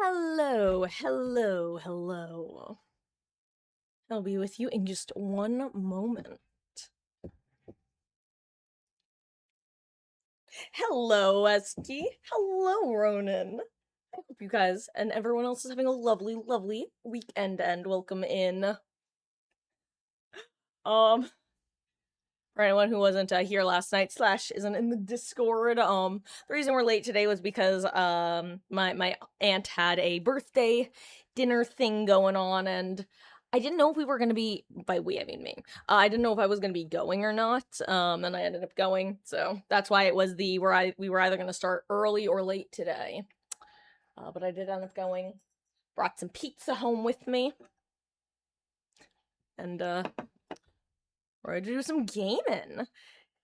Hello, hello, hello. I'll be with you in just one moment. Hello, Esky. Hello, Ronan. I hope you guys and everyone else is having a lovely, lovely weekend and welcome in. For anyone who wasn't here last night slash isn't in the Discord, the reason we're late today was because my aunt had a birthday dinner thing going on, and I didn't know if we were gonna be, by we I mean me. I didn't know if I was gonna be going or not. And I ended up going, so that's why it was we were either gonna start early or late today. But I did end up going. Brought some pizza home with me, and we're ready to do some gaming.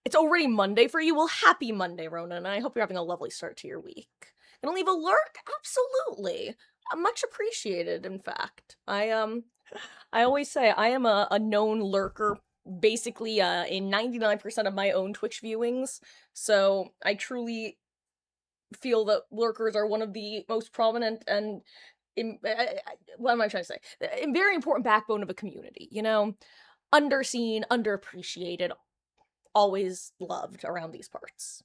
It's already Monday for you? Well, happy Monday, Ronan. I hope you're having a lovely start to your week. Gonna leave a lurk? Absolutely. Much appreciated, in fact. I always say I am a known lurker, basically in 99% of my own Twitch viewings, so I truly feel that lurkers are one of the most prominent and what am I trying to say? A very important backbone of a community, you know? Underseen, underappreciated, always loved around these parts.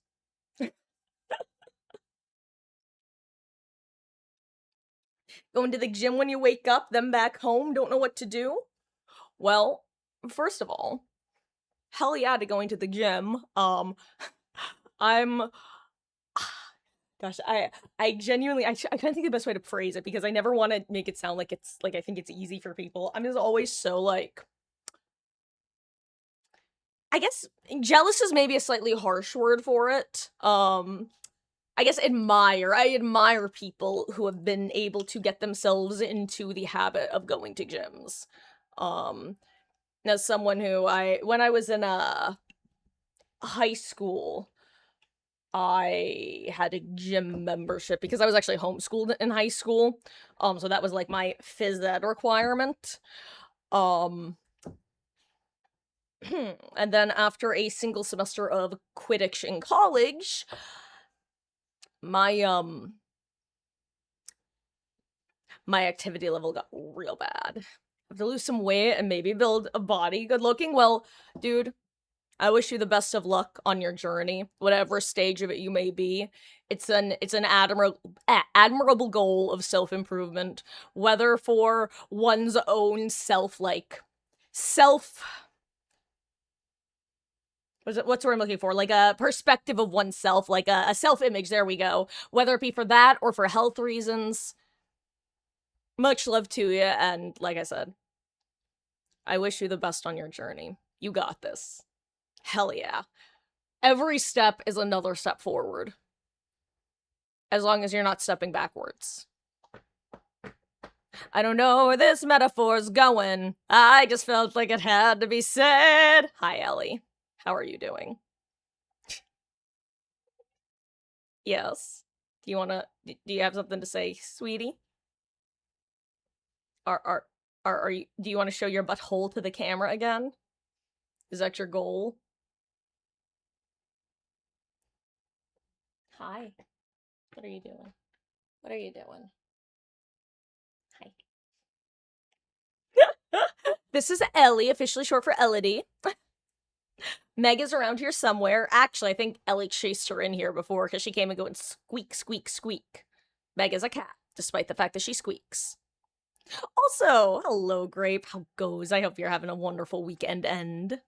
Going to the gym when you wake up, then back home, don't know what to do? Well, first of all, hell yeah to going to the gym. I'm gosh, I genuinely I kind of think the best way to phrase it, because I never want to make it sound like it's like I think it's easy for people. I'm just always so like, I guess jealous is maybe a slightly harsh word for it. I guess I admire people who have been able to get themselves into the habit of going to gyms. Um, as someone who when I was in high school, I had a gym membership because I was actually homeschooled in high school. So that was like my phys ed requirement. Um, and then after a single semester of Quidditch in college, my my activity level got real bad. I have to lose some weight and maybe build a body good looking. Well, dude, I wish you the best of luck on your journey, whatever stage of it you may be. It's an admirable goal of self-improvement, whether for one's own self what's what I'm looking for? Like a perspective of oneself, like a self-image, there we go. Whether it be for that or for health reasons. Much love to you, and like I said, I wish you the best on your journey. You got this. Hell yeah. Every step is another step forward. As long as you're not stepping backwards. I don't know where this metaphor's going. I just felt like it had to be said. Hi, Ellie. How are you doing? Yes. Do you have something to say, sweetie? Are you, do you want to show your butthole to the camera again? Is that your goal? Hi. What are you doing? What are you doing? Hi. This is Ellie, officially short for Elodie. Meg is around here somewhere. Actually, I think Ellie chased her in here before because she came and going squeak, squeak, squeak. Meg is a cat, despite the fact that she squeaks. Also, hello, Grape. How goes? I hope you're having a wonderful weekend end.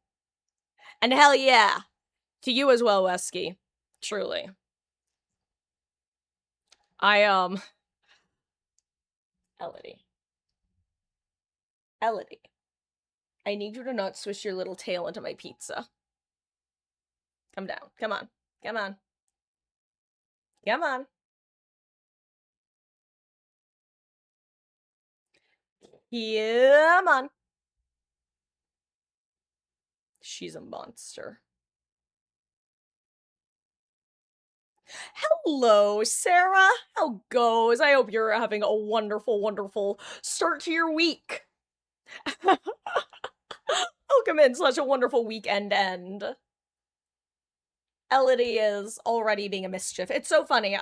And hell yeah, to you as well, Wesky. Truly. Elodie. Elodie. I need you to not swish your little tail into my pizza. Come down. Come on. Come on. Come on. Come on. She's a monster. Hello, Sarah. How goes? I hope you're having a wonderful, wonderful start to your week. Welcome in such a wonderful weekend end. Elodie is already being a mischief. It's so funny.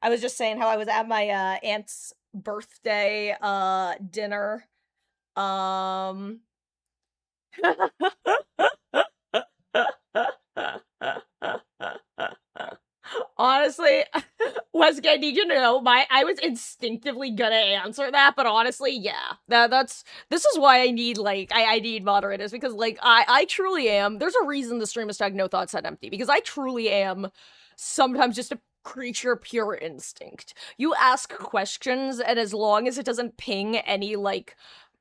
I was just saying how I was at my aunt's birthday dinner. Um Honestly, Wesley, I need you to know I was instinctively gonna answer that, but honestly, yeah. That's this is why I need like I need moderators because like I truly am. There's a reason the stream is tagged no thoughts set empty, because I truly am sometimes just a creature of pure instinct. You ask questions, and as long as it doesn't ping any like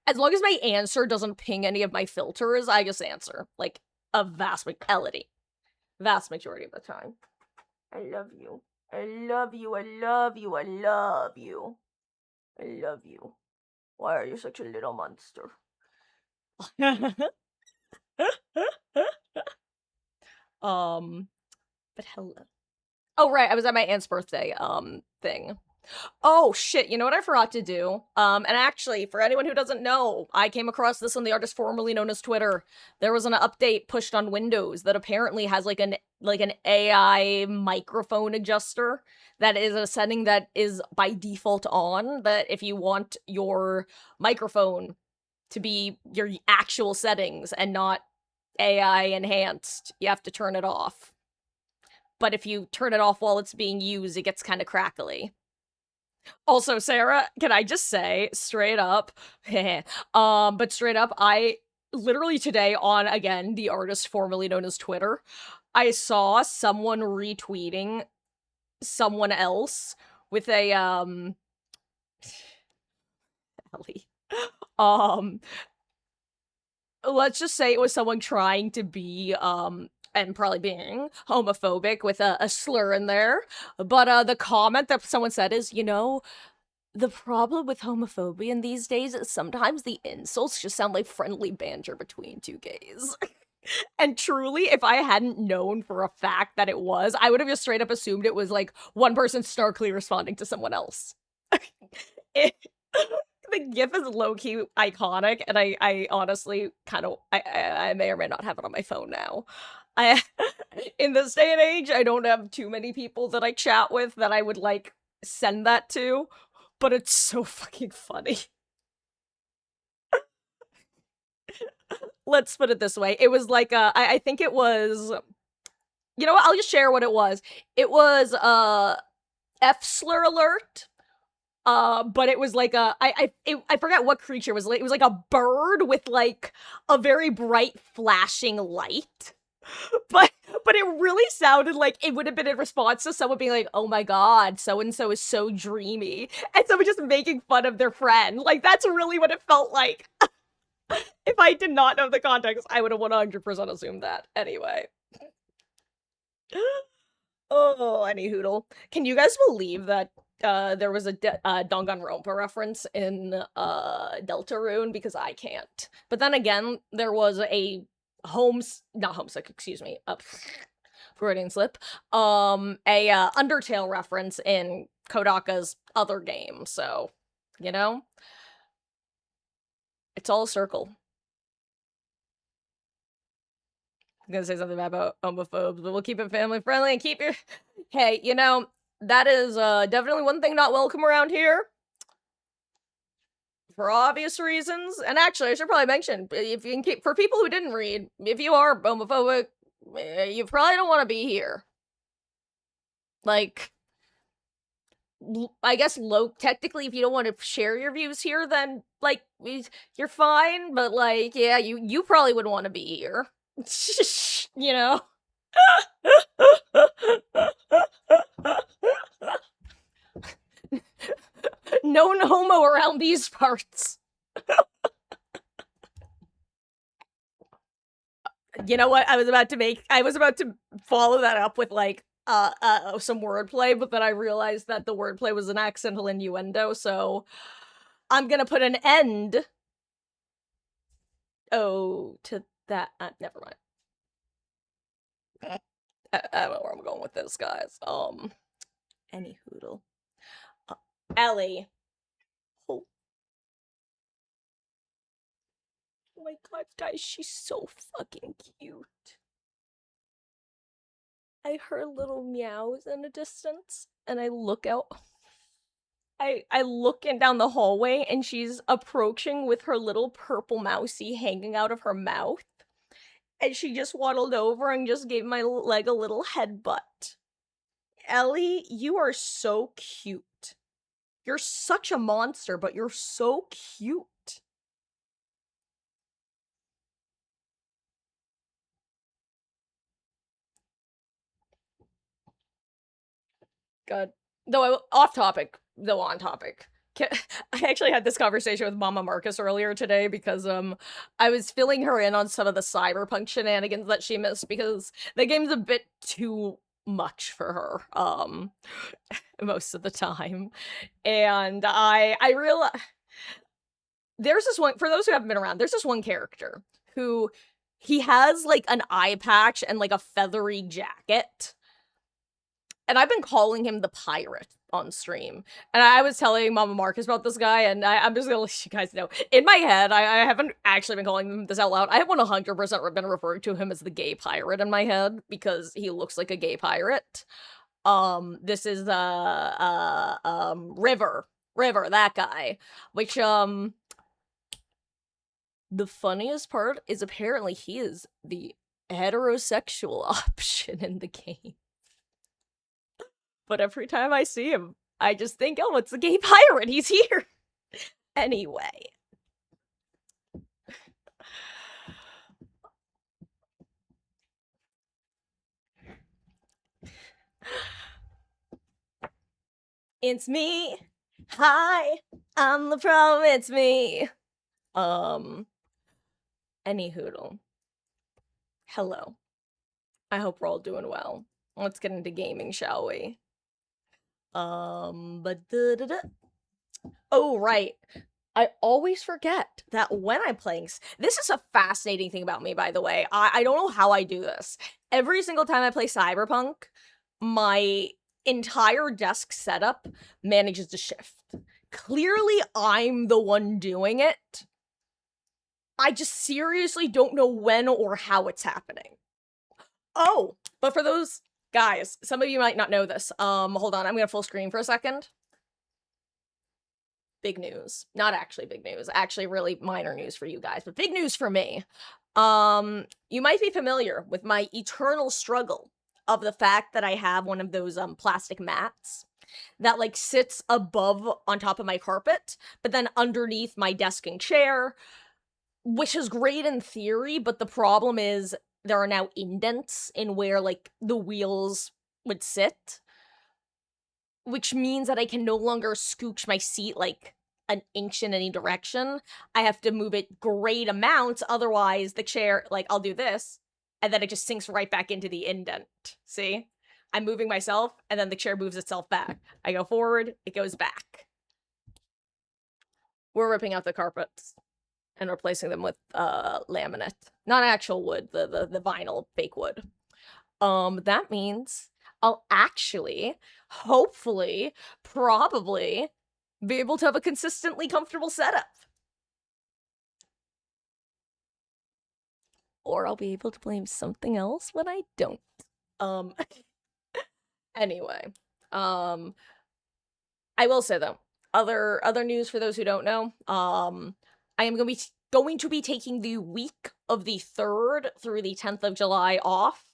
as long as my answer doesn't ping any of my filters, I just answer. Like a vast majority of the time. I love you. I love you. I love you. I love you. I love you. Why are you such a little monster? But hello. Oh right, I was at my aunt's birthday thing. Oh shit, you know what I forgot to do? And actually, for anyone who doesn't know, I came across this on the artist formerly known as Twitter. There was an update pushed on Windows that apparently has like an AI microphone adjuster that is a setting that is by default on, that if you want your microphone to be your actual settings and not AI enhanced, you have to turn it off. But if you turn it off while it's being used, it gets kind of crackly. Also, Sarah, can I just say straight up, but straight up, I literally today on again the artist formerly known as Twitter, I saw someone retweeting someone else with a Ellie. Um let's just say it was someone trying to be and probably being homophobic with a slur in there. But the comment that someone said is, you know, the problem with homophobia in these days is sometimes the insults just sound like friendly banter between two gays. And truly, if I hadn't known for a fact that it was, I would have just straight up assumed it was like one person starkly responding to someone else. It, the gif is low-key iconic, and I honestly kind of I may or may not have it on my phone now. I in this day and age, I don't have too many people that I chat with that I would like send that to, but it's so fucking funny. Let's put it this way. It was like I think it was, you know what, I'll just share what it was. It was F slur alert. But it was like I forgot what creature it was. Like, it was like a bird with like a very bright flashing light. But it really sounded like it would have been in response to someone being like, "Oh my god, so and so is so dreamy," and someone just making fun of their friend. Like that's really what it felt like. If I did not know the context, I would have 100% assumed that. Anyway. Oh, any hoodle. Can you guys believe that there was a Danganronpa reference in Deltarune? Because I can't. But then again, there was a not homesick, excuse me, Freudian slip, a Undertale reference in Kodaka's other game, so, you know? It's all a circle. I'm gonna say something bad about homophobes, but we'll keep it family friendly and keep your. Hey, you know, that is definitely one thing not welcome around here. For obvious reasons. And actually, I should probably mention, if you can keep, for people who didn't read, if you are homophobic, you probably don't want to be here. Like, I guess technically, if you don't want to share your views here, then, like, you're fine, but, like, yeah, you probably would want to be here. You know? Known homo around these parts. You know what? I was about to follow that up with like some wordplay, but then I realized that the wordplay was an accidental innuendo, so I'm gonna put an end to that. Never mind. I don't know where I'm going with this, guys. Any hoodle. Ellie. Oh. Oh my god, guys, she's so fucking cute. I heard little meows in the distance. and I look out. I look in down the hallway, and she's approaching with her little purple mousey hanging out of her mouth, and she just waddled over and just gave my leg a little headbutt. Ellie, you are so cute. You're such a monster, but you're so cute. Good. Though off topic, though on topic. I actually had this conversation with Mama Marcus earlier today because I was filling her in on some of the cyberpunk shenanigans that she missed because the game's a bit too much for her most of the time. And I realized there's this one, for those who haven't been around, there's this one character who he has like an eye patch and like a feathery jacket, and I've been calling him the pirate on stream. And I was telling Mama Marcus about this guy, and I'm just gonna let you guys know. In my head, I haven't actually been calling him this out loud. I have 100% been referring to him as the gay pirate in my head because he looks like a gay pirate. This is River, that guy. Which the funniest part is apparently he is the heterosexual option in the game. But every time I see him, I just think, oh, it's the gay pirate. He's here. Anyway. It's me. Hi. I'm the problem. It's me. Any hoodle. Hello. I hope we're all doing well. Let's get into gaming, shall we? But oh, right. I always forget that when I'm playing. This is a fascinating thing about me, by the way. I don't know how I do this. Every single time I play Cyberpunk, my entire desk setup manages to shift. Clearly, I'm the one doing it. I just seriously don't know when or how it's happening. Oh, but for those guys, some of you might not know this. Hold on, I'm gonna full screen for a second. Big news. Not actually big news. Actually really minor news for you guys, but big news for me. You might be familiar with my eternal struggle of the fact that I have one of those plastic mats that like sits above on top of my carpet, but then underneath my desk and chair, which is great in theory, but the problem is there are now indents in where like the wheels would sit, which means that I can no longer scooch my seat like an inch in any direction. I have to move it great amounts, otherwise the chair, like, I'll do this, and then it just sinks right back into the indent. See? I'm moving myself, and then the chair moves itself back. I go forward, it goes back. We're ripping out the carpets and replacing them with laminate. Not actual wood, the vinyl fake wood. That means I'll actually, hopefully, probably be able to have a consistently comfortable setup. Or I'll be able to blame something else when I don't. Anyway, I will say though, other news for those who don't know, I am going to be taking the week of the 3rd through the 10th of July off,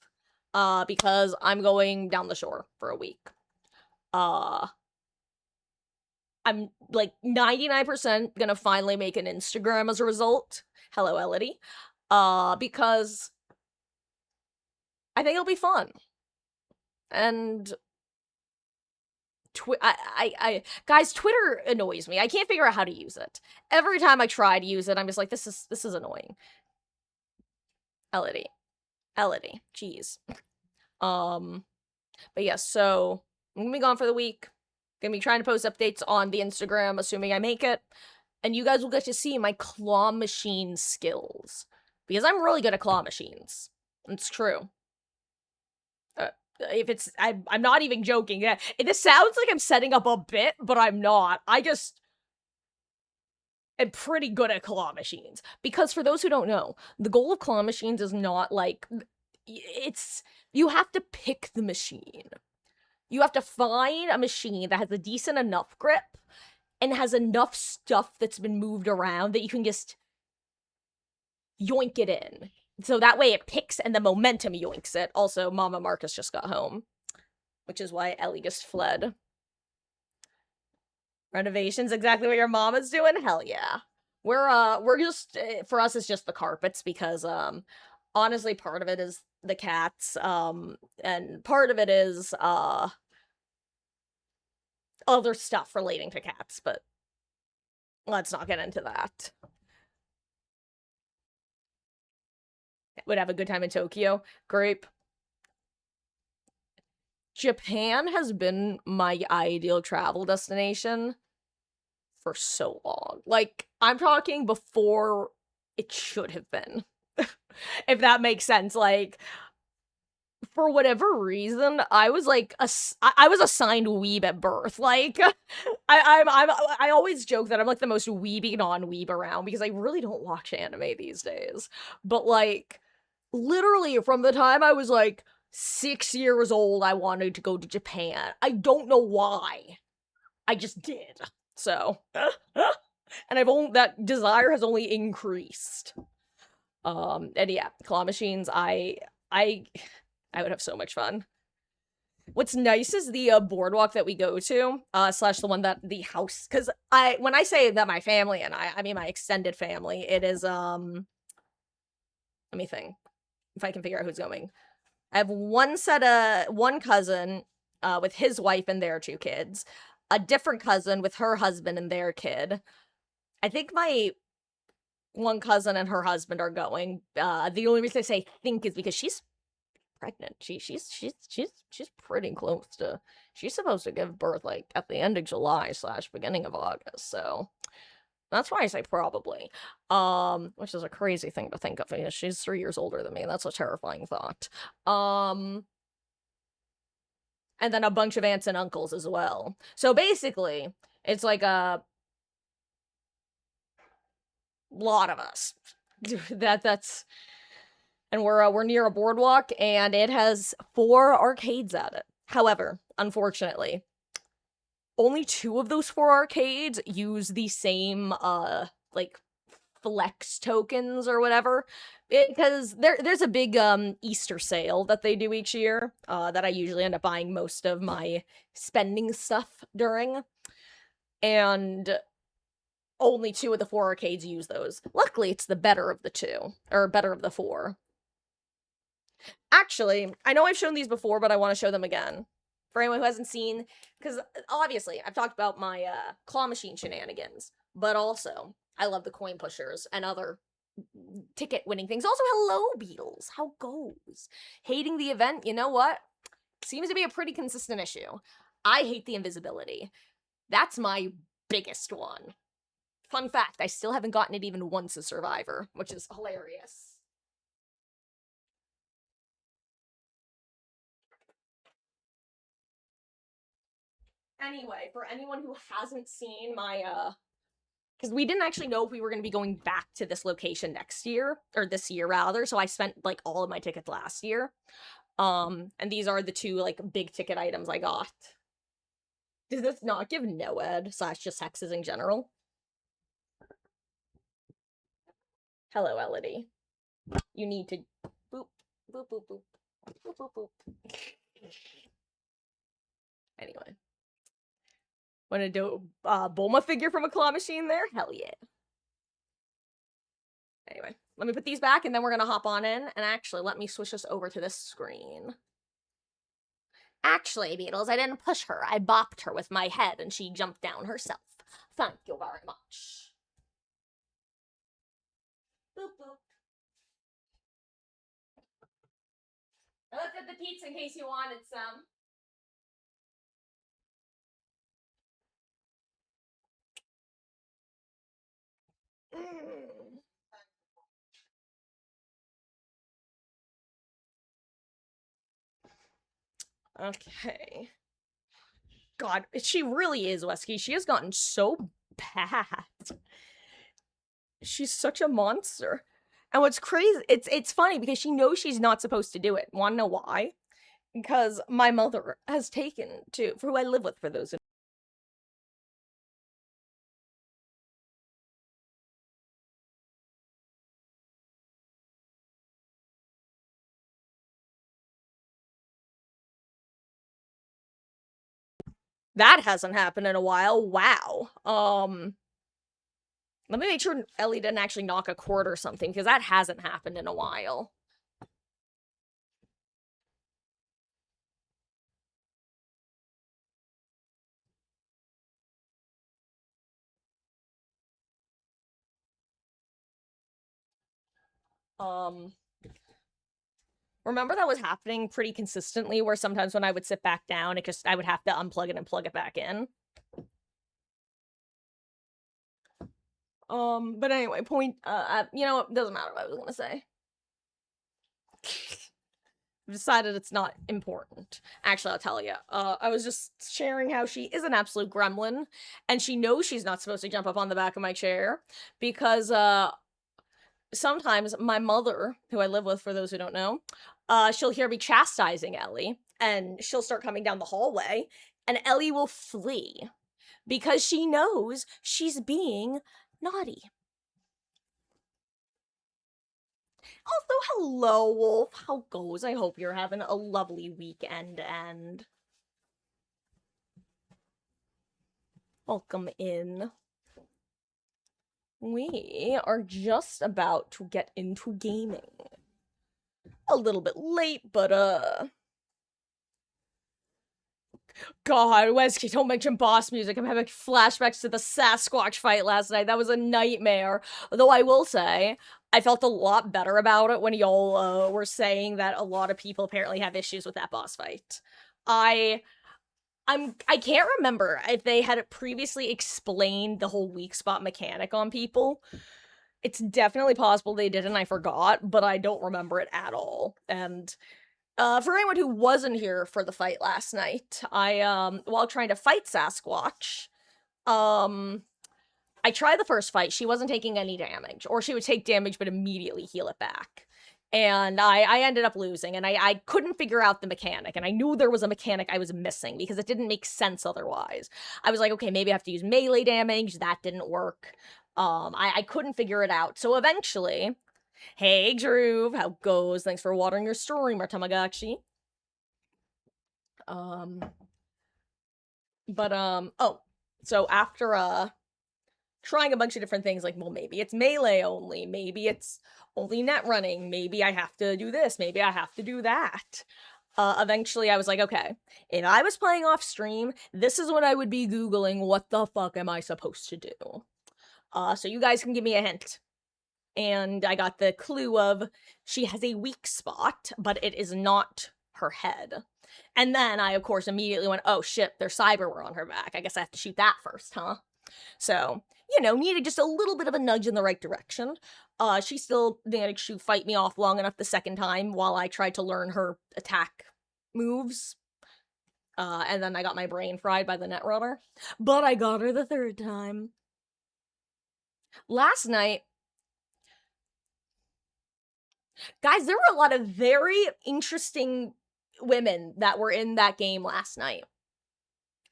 because I'm going down the shore for a week. I'm like 99% gonna finally make an Instagram as a result. Hello, Elodie. Because I think it'll be fun. And guys, Twitter annoys me. I can't figure out how to use it. Every time I try to use it, I'm just like, this is annoying. Elodie, jeez. But yes, so I'm gonna be gone for the week. Gonna be trying to post updates on the Instagram, assuming I make it. And you guys will get to see my claw machine skills. Because I'm really good at claw machines. It's true. If it's, I'm not even joking. Yeah, this sounds like I'm setting up a bit, but I'm not. I just am pretty good at claw machines. Because for those who don't know, the goal of claw machines is not like, it's, you have to pick the machine. You have to find a machine that has a decent enough grip and has enough stuff that's been moved around that you can just yoink it in. So that way it picks and the momentum yoinks it. Also, Mama Marcus just got home, which is why Ellie just fled. Renovations, exactly what your mom is doing? Hell yeah. We're just, for us, it's just the carpets because, honestly, part of it is the cats, and part of it is, other stuff relating to cats, but let's not get into that. Would have a good time in Tokyo. Grape. Japan has been my ideal travel destination for so long. Like, I'm talking before it should have been. If that makes sense. Like, for whatever reason, I was like I was assigned weeb at birth. Like, I always joke that I'm like the most weeby non-weeb around because I really don't watch anime these days. But like, literally from the time I was like 6 years old, I wanted to go to Japan. I don't know why. I just did. So, and that desire has only increased. And yeah, claw machines. I would have so much fun. What's nice is the boardwalk that we go to, slash the one that the house, because when I say that my family and I mean my extended family, it is, let me think, if I can figure out who's going. I have one cousin, with his wife and their two kids, a different cousin with her husband and their kid. I think my one cousin and her husband are going. The only reason I say think is because she's pregnant. She's pretty close to. She's supposed to give birth like at the end of July / beginning of August. So that's why I say probably. Which is a crazy thing to think of. Because she's 3 years older than me. That's a terrifying thought. And then a bunch of aunts and uncles as well. So basically, it's like a lot of us. That's and we're near a boardwalk and it has 4 arcades at it. However, unfortunately, only 2 of those 4 arcades use the same like flex tokens or whatever, because there's a big Easter sale that they do each year that I usually end up buying most of my spending stuff during, and only 2 of the 4 arcades use those. Luckily, it's the better of the 2, or better of the 4. Actually, I know I've shown these before, but I want to show them again. For anyone who hasn't seen, because obviously, I've talked about my claw machine shenanigans, but also, I love the coin pushers and other ticket winning things. Also, hello, Beatles. How goes? Hating the event, you know what? Seems to be a pretty consistent issue. I hate the invisibility. That's my biggest one. Fun fact, I still haven't gotten it even once as Survivor, which is hilarious. Anyway, for anyone who hasn't seen my, because we didn't actually know if we were going to be going back to this location next year, or this year rather, so I spent, like, all of my tickets last year. And these are the 2, like, big ticket items I got. Does this not give no ed / just hexes in general? Hello, Elodie. You need to boop, boop, boop, boop, boop, boop, boop. Anyway. Want to do a Bulma figure from a claw machine there? Hell yeah. Anyway, let me put these back and then we're gonna hop on in. And actually, let me switch this over to this screen. Actually, Beatles, I didn't push her. I bopped her with my head and she jumped down herself. Thank you very much. Boop, boop. I left at the pizza in case you wanted some. Okay. God, she really is, Wesky. She has gotten so bad. She's such a monster. And what's crazy, it's funny because she knows she's not supposed to do it. Wanna know why? because my mother has taken to for who I live with for those who that hasn't happened in a while. Wow. Let me make sure Ellie didn't actually knock a cord or something because that hasn't happened in a while. Um Remember that was happening pretty consistently where sometimes when I would sit back down, I would have to unplug it and plug it back in. But anyway, it doesn't matter what I was gonna say. I've decided it's not important. Actually, I'll tell you. I was just sharing how she is an absolute gremlin, and she knows she's not supposed to jump up on the back of my chair because sometimes my mother, who I live with, for those who don't know, she'll hear me chastising Ellie, and she'll start coming down the hallway, and Ellie will flee because she knows she's being naughty. Also, hello, Wolf. How goes? I hope you're having a lovely weekend and welcome in. We are just about to get into gaming. A little bit late, but God, Wesky, don't mention boss music. I'm having flashbacks to the Sasquatch fight last night. That was a nightmare. Though I will say, I felt a lot better about it when y'all were saying that a lot of people apparently have issues with that boss fight. I I can't remember if they had previously explained the whole weak spot mechanic on people. It's definitely possible they did and I forgot, but I don't remember it at all. And for anyone who wasn't here for the fight last night, I while trying to fight Sasquatch, um I tried the first fight. She wasn't taking any damage, or she would take damage but immediately heal it back. And I ended up losing, and I couldn't figure out the mechanic, and I knew there was a mechanic I was missing because it didn't make sense otherwise. I was like, okay, maybe I have to use melee damage. That didn't work. I couldn't figure it out. So eventually, hey Drew, how goes? Thanks for watering your stream, Tamagotchi. Um, oh, so after trying a bunch of different things, like, well, maybe it's melee only, maybe it's only net running, maybe I have to do this, maybe I have to do that. Eventually I was like, okay, if I was playing off stream, this is what I would be Googling, what the fuck am I supposed to do? So you guys can give me a hint. And I got the clue of she has a weak spot, but it is not her head. And then I, of course, immediately went, oh shit, there's cyberware on her back. I guess I have to shoot that first, huh? So, needed just a little bit of a nudge in the right direction. She still managed to fight me off long enough the second time while I tried to learn her attack moves. And then I got my brain fried by the netrunner. But I got her the third time. Last night, guys, there were a lot of very interesting women that were in that game last night.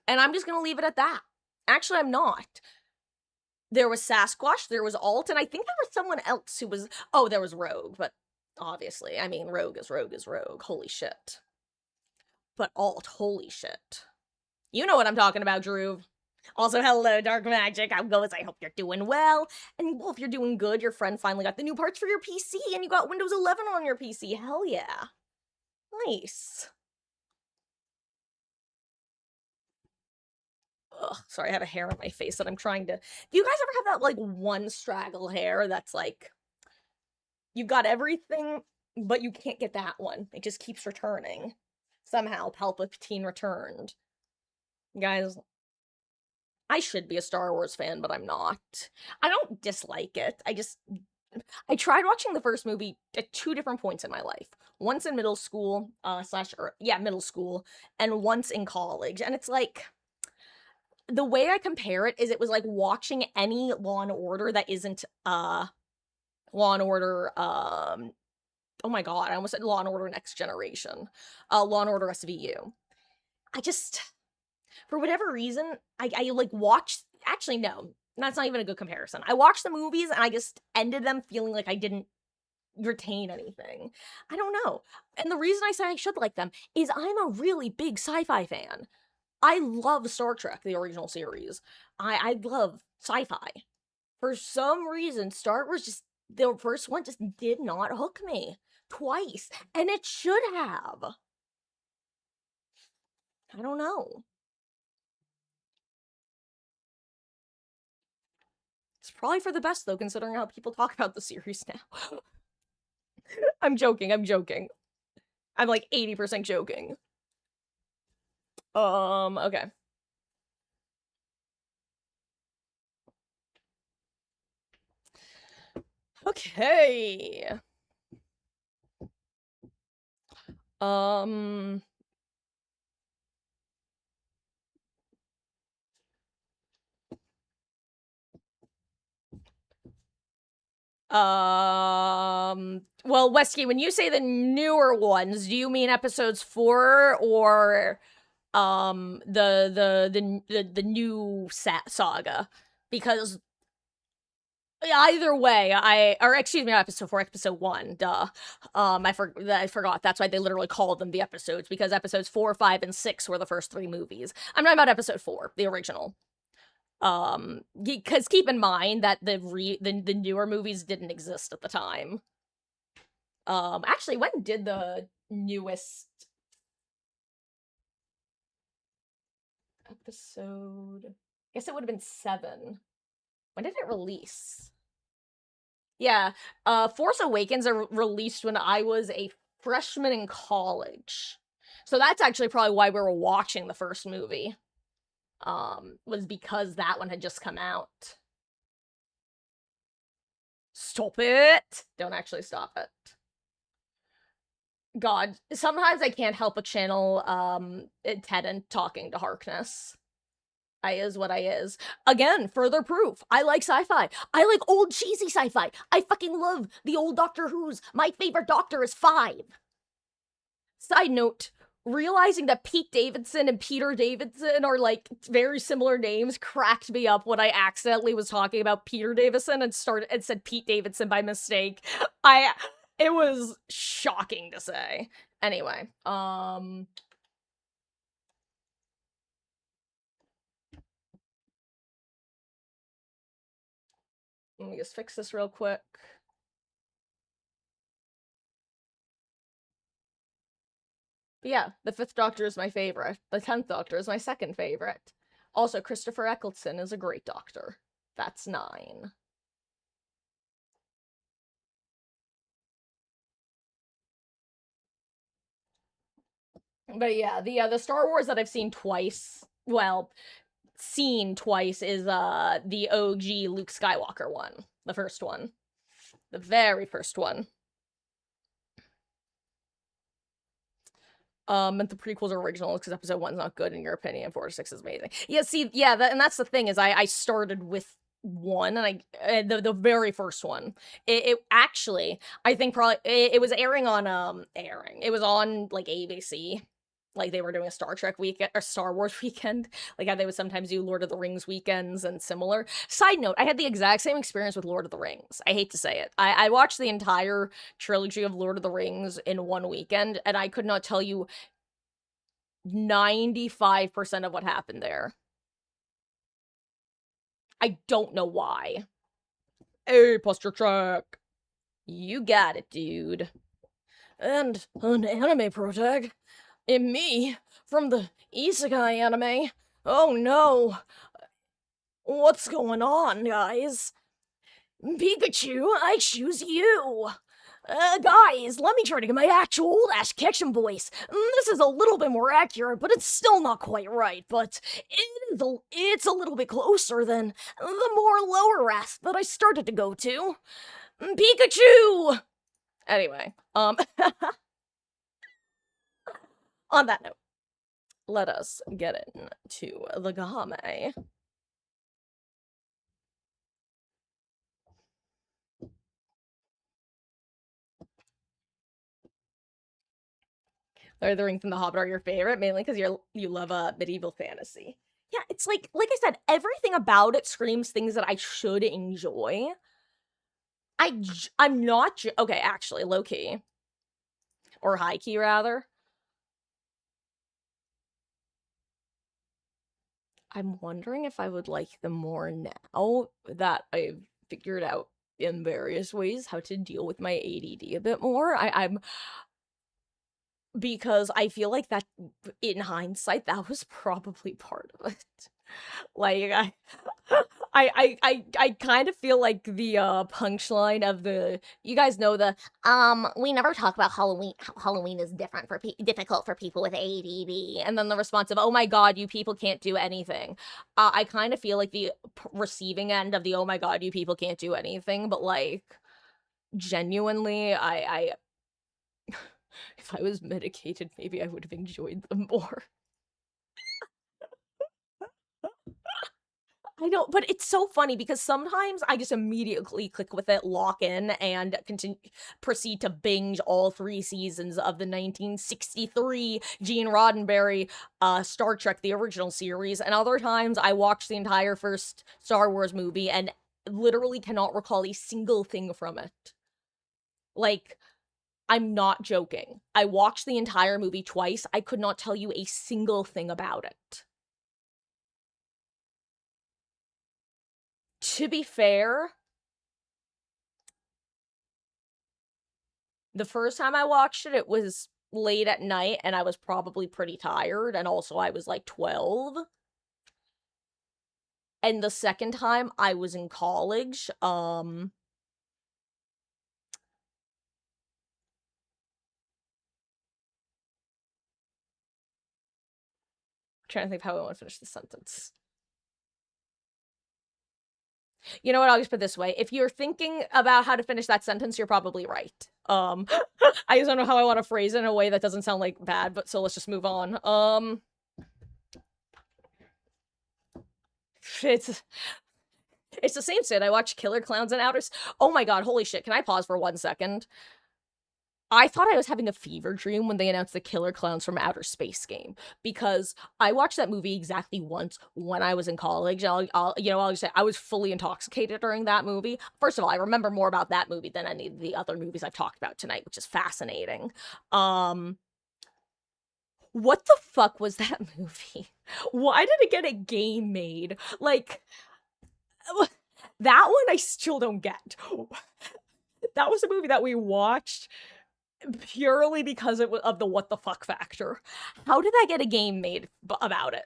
And I'm just gonna leave it at that. Actually, I'm not. There was Sasquatch, there was Alt, and I think there was someone else who was. Oh, there was Rogue, but obviously, I mean, Rogue is Rogue is Rogue. Holy shit. But Alt, holy shit. You know what I'm talking about, Drew. Also, hello, Dark Magic. How goes? I hope you're doing well. And well, if you're doing good, your friend finally got the new parts for your PC and you got Windows 11 on your PC. Hell yeah. Nice. Ugh, sorry, I have a hair on my face that I'm trying to. Do you guys ever have that, like, one straggle hair that's like. You've got everything, but you can't get that one. It just keeps returning. Somehow, Palpatine returned. Guys, I should be a Star Wars fan, but I'm not. I don't dislike it. I tried watching the first movie at two different points in my life. Once in middle school, middle school, and once in college. And it's like, the way I compare it is it was like watching any Law and Order that isn't, Law and Order, oh my god, I almost said Law& and Order Next Generation. Law& and Order SVU. I just for whatever reason, I like, watched actually, no, that's not even a good comparison. I watched the movies, and I just ended them feeling like I didn't retain anything. I don't know. And the reason I say I should like them is I'm a really big sci-fi fan. I love Star Trek, the original series. I love sci-fi. For some reason, Star Wars just the first one just did not hook me twice, and it should have. I don't know. It's probably for the best though, considering how people talk about the series now. I'm joking, I'm joking. I'm like 80% joking. Okay. Okay. Um well, Wesky, when you say the newer ones, do you mean episodes 4 or the new saga? Because either way, or excuse me, not episode 4, episode 1, duh. I forgot. That's why they literally called them the episodes, because episodes 4, 5, and 6 were the first 3 movies. I'm talking about episode 4, the original. Because keep in mind that the newer movies didn't exist at the time. Actually, when did the newest episode? I guess it would have been 7. When did it release? Yeah, Force Awakens released when I was a freshman in college. So that's actually probably why we were watching the first movie. Was because that one had just come out. Stop it! Don't actually stop it. God, sometimes I can't help but channel Tedden talking to Harkness. I is what I is. Again, further proof. I like sci-fi. I like old cheesy sci-fi. I fucking love the old Doctor Who's. My favorite Doctor is 5. Side note, realizing that Pete Davidson and Peter Davidson are like very similar names cracked me up when I accidentally was talking about Peter Davison and said Pete Davidson by mistake. It was shocking to say. Anyway, let me just fix this real quick. But yeah, the 5th Doctor is my favorite. The 10th Doctor is my second favorite. Also, Christopher Eccleston is a great Doctor. That's 9. But yeah, the Star Wars that I've seen twice, well, seen twice is the OG Luke Skywalker one. The first one. The very first one. And the prequels are original because episode 1's not good in your opinion, 4 to 6 is amazing. Yeah, see, yeah, and that's the thing is I started with 1 and the very first one. It actually, I think probably it was airing on it was on like ABC. Like they were doing a Star Trek weekend or Star Wars weekend, like how they would sometimes do Lord of the Rings weekends and similar. Side note, I had the exact same experience with Lord of the Rings. I hate to say it. I watched the entire trilogy of Lord of the Rings in one weekend, and I could not tell you 95% of what happened there. I don't know why. Hey, posture track. You got it, dude. And an anime protag. And me, from the Isekai anime. Oh no. What's going on, guys? Pikachu, I choose you! Guys, let me try to get my actual old Ash Ketchum voice. This is a little bit more accurate, but it's still not quite right, but it's a little bit closer than the more lower rasp that I started to go to. Pikachu! Anyway, on that note, let us get into the game. Lord of the Rings and The Hobbit are your favorite, mainly because you love medieval fantasy. Yeah, it's like I said, everything about it screams things that I should enjoy. I'm not okay, actually, low key or high key rather. I'm wondering if I would like them more now that I've figured out in various ways how to deal with my ADD a bit more. I'm because I feel like that in hindsight that was probably part of it. Like I kind of feel like the punchline of the you guys know the we never talk about Halloween. Halloween is different for difficult for people with ADD, and then the response of oh my god, you people can't do anything. I kind of feel like the receiving end of the oh my god, you people can't do anything, but like genuinely, I if I was medicated, maybe I would have enjoyed them more. I don't, but it's so funny because sometimes I just immediately click with it, lock in, and proceed to binge all 3 seasons of the 1963 Gene Roddenberry Star Trek, the original series. And other times I watch the entire first Star Wars movie and literally cannot recall a single thing from it. Like, I'm not joking. I watched the entire movie twice. I could not tell you a single thing about it. To be fair, the first time I watched it, it was late at night and I was probably pretty tired, and also I was like 12. And the second time I was in college, trying to think of how I want to finish the sentence. You know what, I'll just put it this way. If you're thinking about how to finish that sentence, you're probably right. I just don't know how I want to phrase it in a way that doesn't sound like bad, but so let's just move on. It's the same shit. I watched Killer Clowns and Outer... Oh my god, holy shit, can I pause for 1 second? I thought I was having a fever dream when they announced the Killer Clowns from Outer Space game, because I watched that movie exactly once when I was in college. I'll just say I was fully intoxicated during that movie. First of all, I remember more about that movie than any of the other movies I've talked about tonight, which is fascinating. What the fuck was that movie? Why did it get a game made? Like, that one I still don't get. That was a movie that we watched purely because of the what the fuck factor. How did that get a game made about it?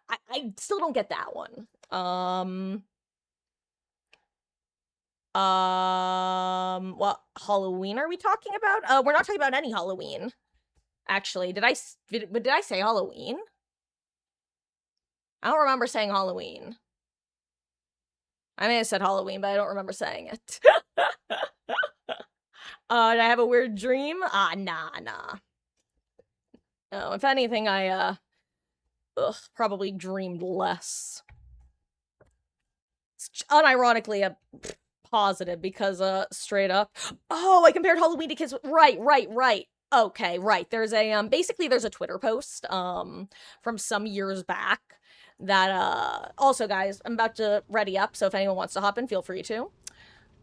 I still don't get that one. What Halloween are we talking about? We're not talking about any Halloween. Actually, did I say Halloween? I don't remember saying Halloween. I may have said Halloween, but I don't remember saying it. Did I have a weird dream? Nah. No, if anything, I, probably dreamed less. It's unironically a positive because, straight up. Oh, I compared Halloween to Kids. Right. Okay, right. There's a, basically there's a Twitter post, from some years back that, also guys, I'm about to ready up, so if anyone wants to hop in, feel free to.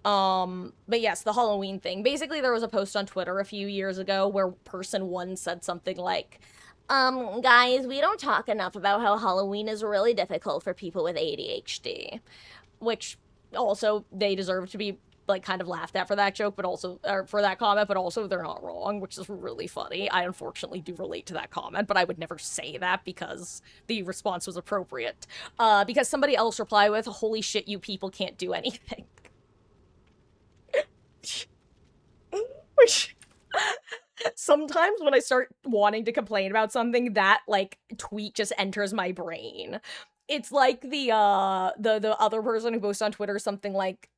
But yes, the Halloween thing. Basically, there was a post on Twitter a few years ago where person 1 said something like, guys, we don't talk enough about how Halloween is really difficult for people with ADHD. Which, also, they deserve to be, like, kind of laughed at for that joke, but also, or for that comment, but also they're not wrong, which is really funny. I unfortunately do relate to that comment, but I would never say that because the response was appropriate. Because somebody else replied with, holy shit, you people can't do anything. Which sometimes when I start wanting to complain about something, that like tweet just enters my brain. It's like the other person who posts on Twitter something like,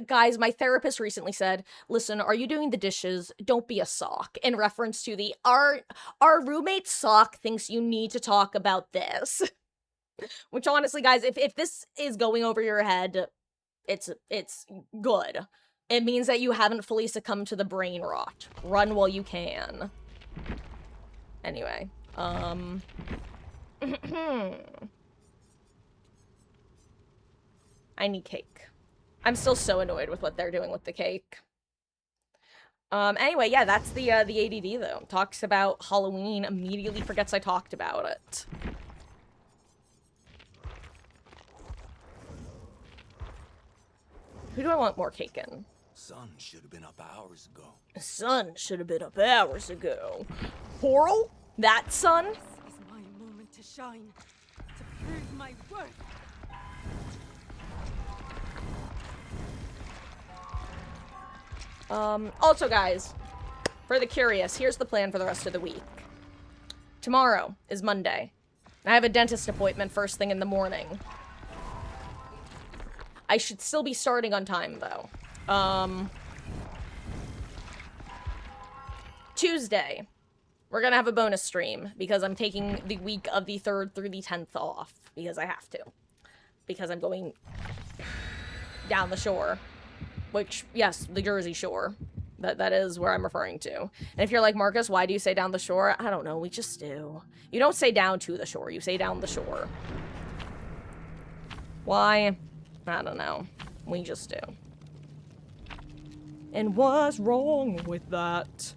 guys, my therapist recently said, listen, are you doing the dishes? Don't be a sock, in reference to the our roommate sock thinks you need to talk about this. Which honestly, guys, if this is going over your head, it's good. It means that you haven't fully succumbed to the brain rot. Run while you can. Anyway, I need cake. I'm still so annoyed with what they're doing with the cake. Anyway, yeah, that's the ADD, though. Talks about Halloween, immediately forgets I talked about it. Who do I want more cake in? Sun should have been up hours ago. The sun should have been up hours ago. Coral? That sun? This is my moment to shine, to prove my worth. Also, guys, for the curious, here's the plan for the rest of the week. Tomorrow is Monday. I have a dentist appointment first thing in the morning. I should still be starting on time, though. Tuesday, we're gonna have a bonus stream, because I'm taking the week of the 3rd through the 10th off, because I have to. Because I'm going down the shore. Which, yes, the Jersey Shore. That is where I'm referring to. And if you're like, Marcus, why do you say down the shore? I don't know, we just do. You don't say down to the shore, you say down the shore. Why? I don't know. We just do. And what's wrong with that?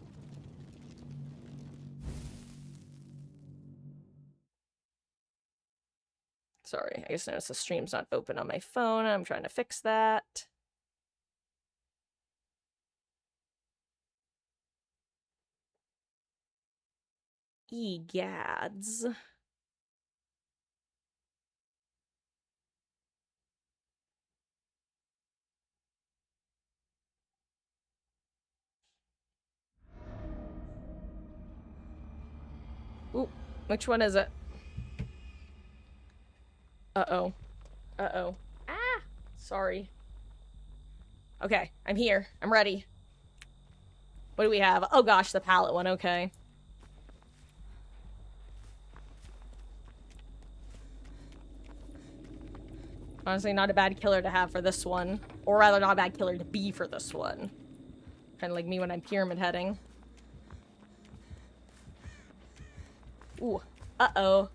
Sorry, I just noticed the stream's not open on my phone. I'm trying to fix that. Egads. Ooh, which one is it? Uh-oh. Uh-oh. Ah! Sorry. Okay, I'm here. I'm ready. What do we have? Oh gosh, the pallet one, okay. Honestly, not a bad killer to have for this one. Or rather, not a bad killer to be for this one. Kind of like me when I'm pyramid heading. Ooh. Uh-oh.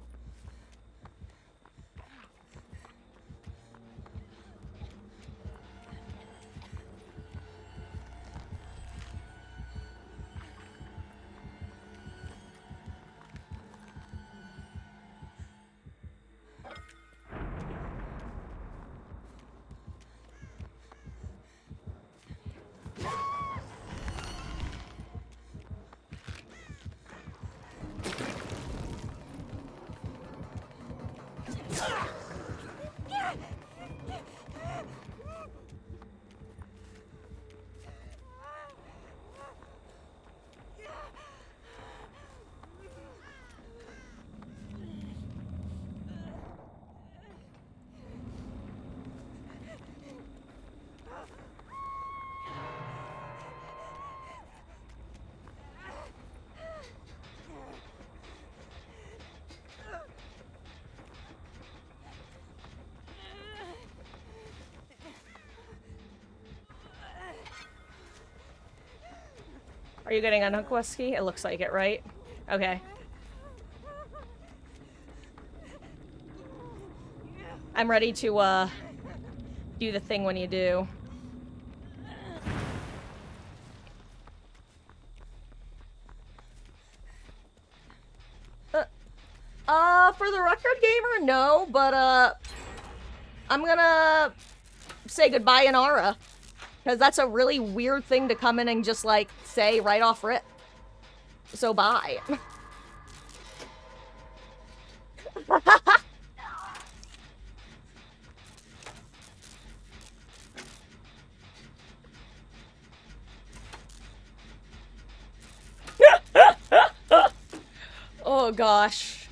Are you getting unhooked, Whiskey? It looks like it, right? Okay. I'm ready to, do the thing when you do. For the record, gamer, no, but, I'm gonna say goodbye, Inara. Because that's a really weird thing to come in and just, like, say right off rip. So, bye. Oh, gosh.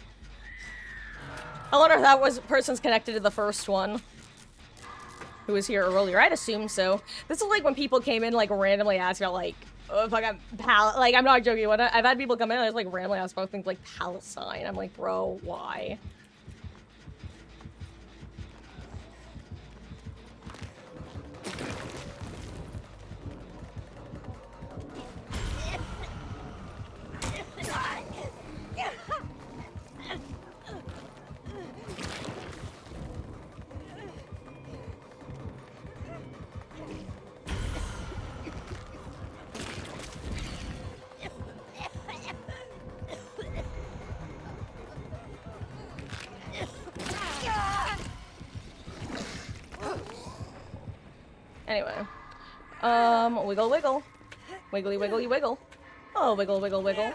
I wonder if that person's connected to the first one. Who was here earlier. I'd assume so. This is like when people came in, like, randomly asked about, like, fucking like, I'm not joking. I've had people come in and just, like, randomly ask about things like Palestine. I'm like, bro, why? Anyway. Wiggle, wiggle. Wiggly, wiggly, wiggle. Oh, wiggle, wiggle, wiggle.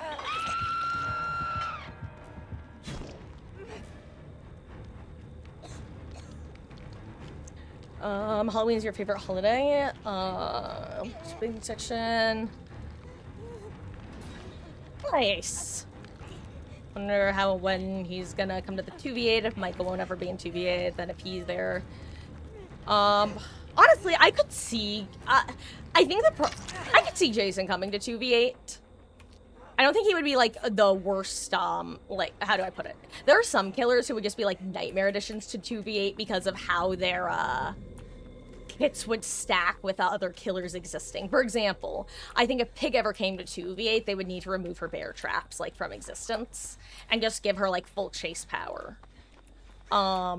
Halloween is your favorite holiday? Spring section. Nice. Wonder when he's gonna come to the 2v8, if Michael won't ever be in 2v8, then if he's there. Honestly, I could see, I think I could see Jason coming to 2v8. I don't think he would be, like, the worst, like, how do I put it? There are some killers who would just be, like, nightmare additions to 2v8 because of how their, kits would stack with other killers existing. For example, I think if Pig ever came to 2v8, they would need to remove her bear traps, like, from existence, and just give her, like, full chase power. Off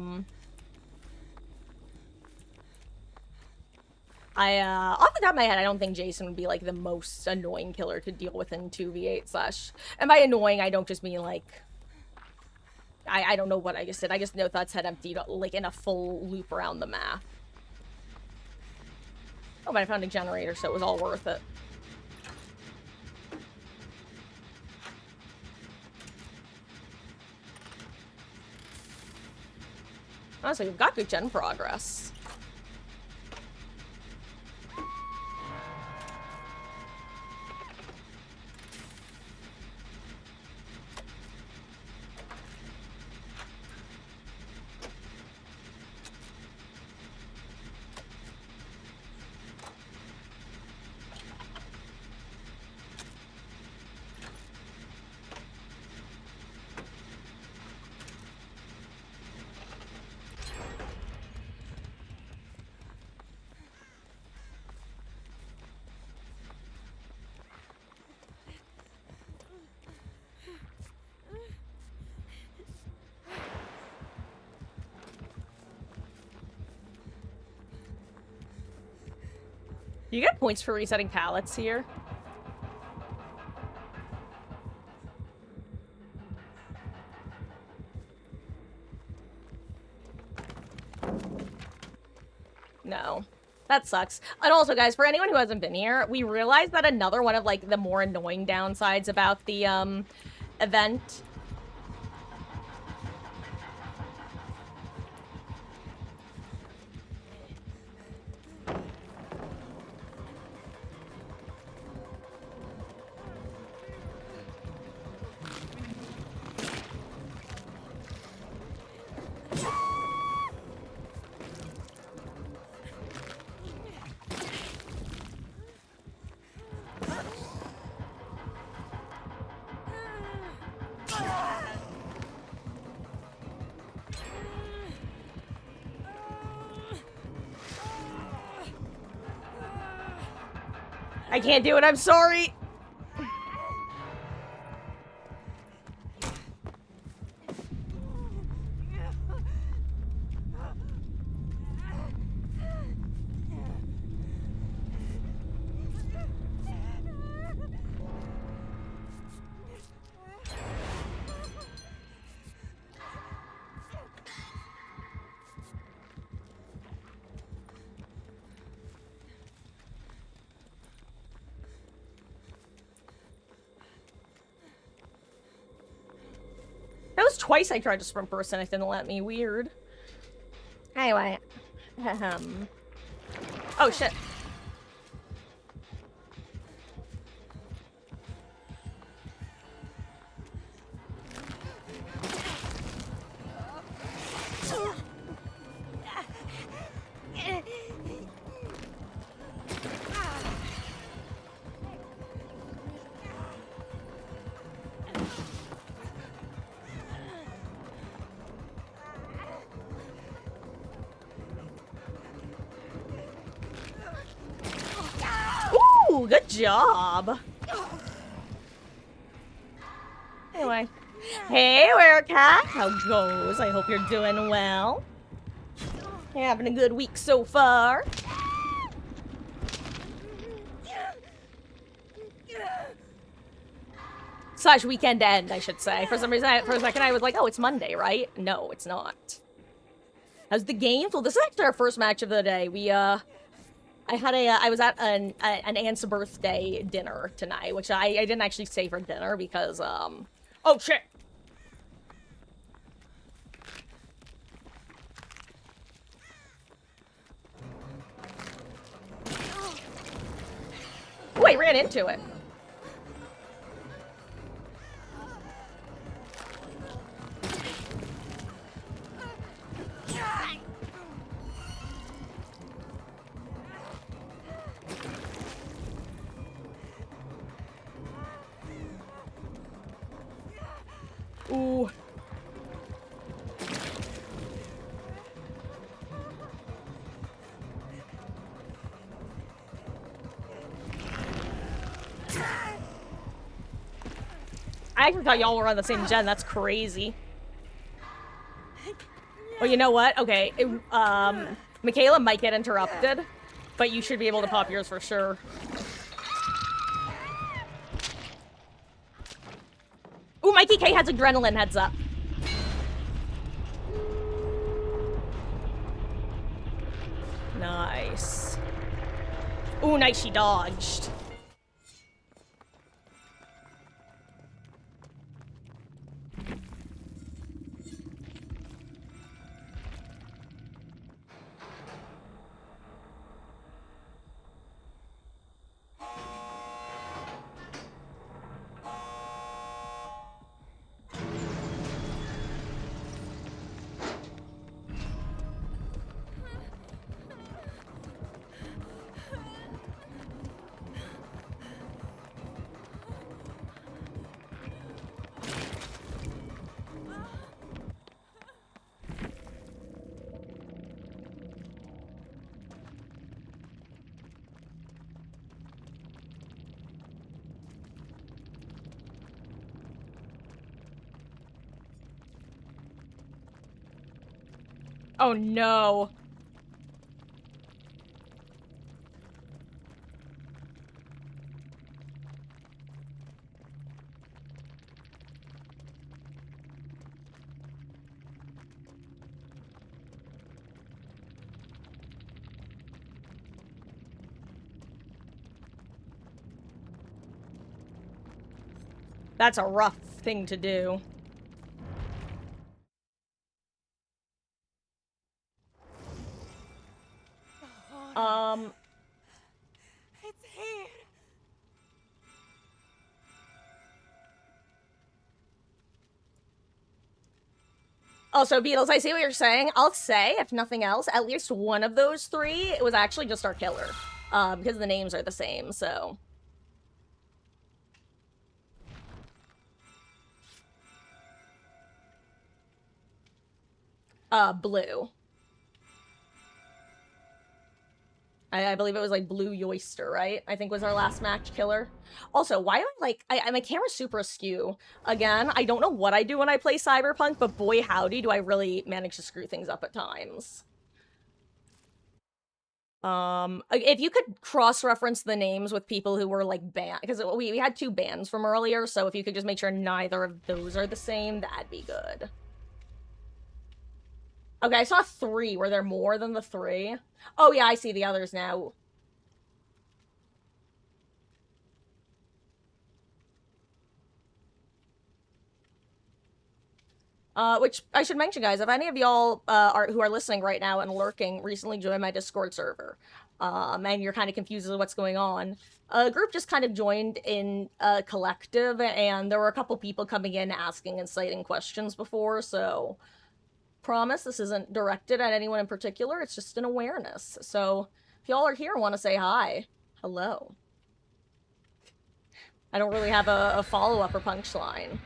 the top of my head, I don't think Jason would be, like, the most annoying killer to deal with in 2v8 / and by annoying, I don't just mean, like, I don't know what I just said. I just know Thoughts Head emptied, like, in a full loop around the map. Oh, but I found a generator, so it was all worth it. Honestly, we've got good gen progress. Do you get points for resetting pallets here? No. That sucks. And also, guys, for anyone who hasn't been here, we realized that another one of, like, the more annoying downsides about the, event... I can't do it, I'm sorry! That was twice I tried to sprint burst and it didn't let me. Weird. Anyway. Oh, shit. Ooh, good job. Anyway. Hey, Werecat. How goes? I hope you're doing well. Having a good week so far. Slash weekend end, I should say. For some reason, for a second, I was like, oh, it's Monday, right? No, it's not. How's the games? Well, this is actually our first match of the day. I was at an aunt's birthday dinner tonight, which I didn't actually stay for dinner because, oh shit! Oh, I ran into it. Ooh. I actually thought y'all were on the same gen. That's crazy. Well, you know what? Okay, Michaela might get interrupted, but you should be able to pop yours for sure. Ooh, Mikey K has adrenaline, heads up. Nice. Ooh, nice, she dodged. Oh no. That's a rough thing to do. It's here. Also, Beatles, I see what you're saying. I'll say, if nothing else, at least one of those three, it was actually just our killer. Because the names are the same, so. Blue. I believe it was like Blue Yoister, right? I think was our last match killer. Also, why am I like, my camera's super askew. Again, I don't know what I do when I play Cyberpunk, but boy howdy do I really manage to screw things up at times. If you could cross-reference the names with people who were like banned, because we had two bans from earlier, so if you could just make sure neither of those are the same, that'd be good. Okay, I saw three. Were there more than the three? Oh yeah, I see the others now. Which I should mention, guys, if any of y'all who are listening right now and lurking recently joined my Discord server, and you're kind of confused as to what's going on, a group just kind of joined in a collective, and there were a couple people coming in asking and citing questions before, so promise this isn't directed at anyone in particular, it's just an awareness. So if y'all are here and want to say hi, hello. I don't really have a follow-up or punchline,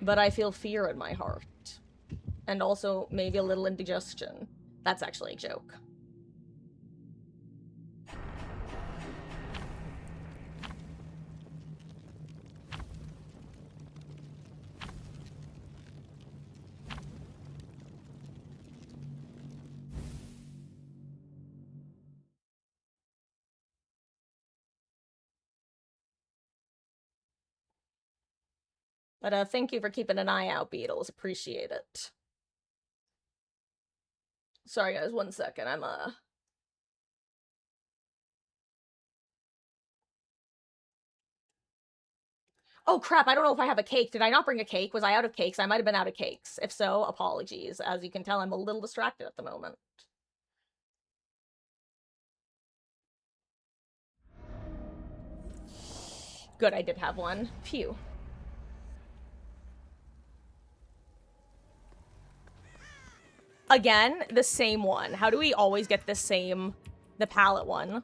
but I feel fear in my heart. And also maybe a little indigestion. That's actually a joke. But thank you for keeping an eye out, Beatles. Appreciate it. Sorry guys, 1 second. I'm Oh crap, I don't know if I have a cake. Did I not bring a cake? Was I out of cakes? I might have been out of cakes. If so, apologies. As you can tell, I'm a little distracted at the moment. Good, I did have one. Phew. Again, the same one. How do we always get the palette one?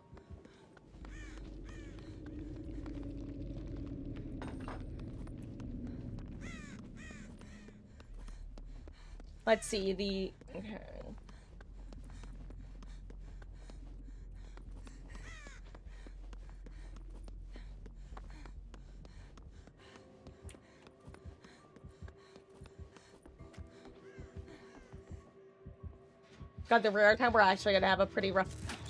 Let's see, okay. God, the rare time we're actually gonna have a pretty rough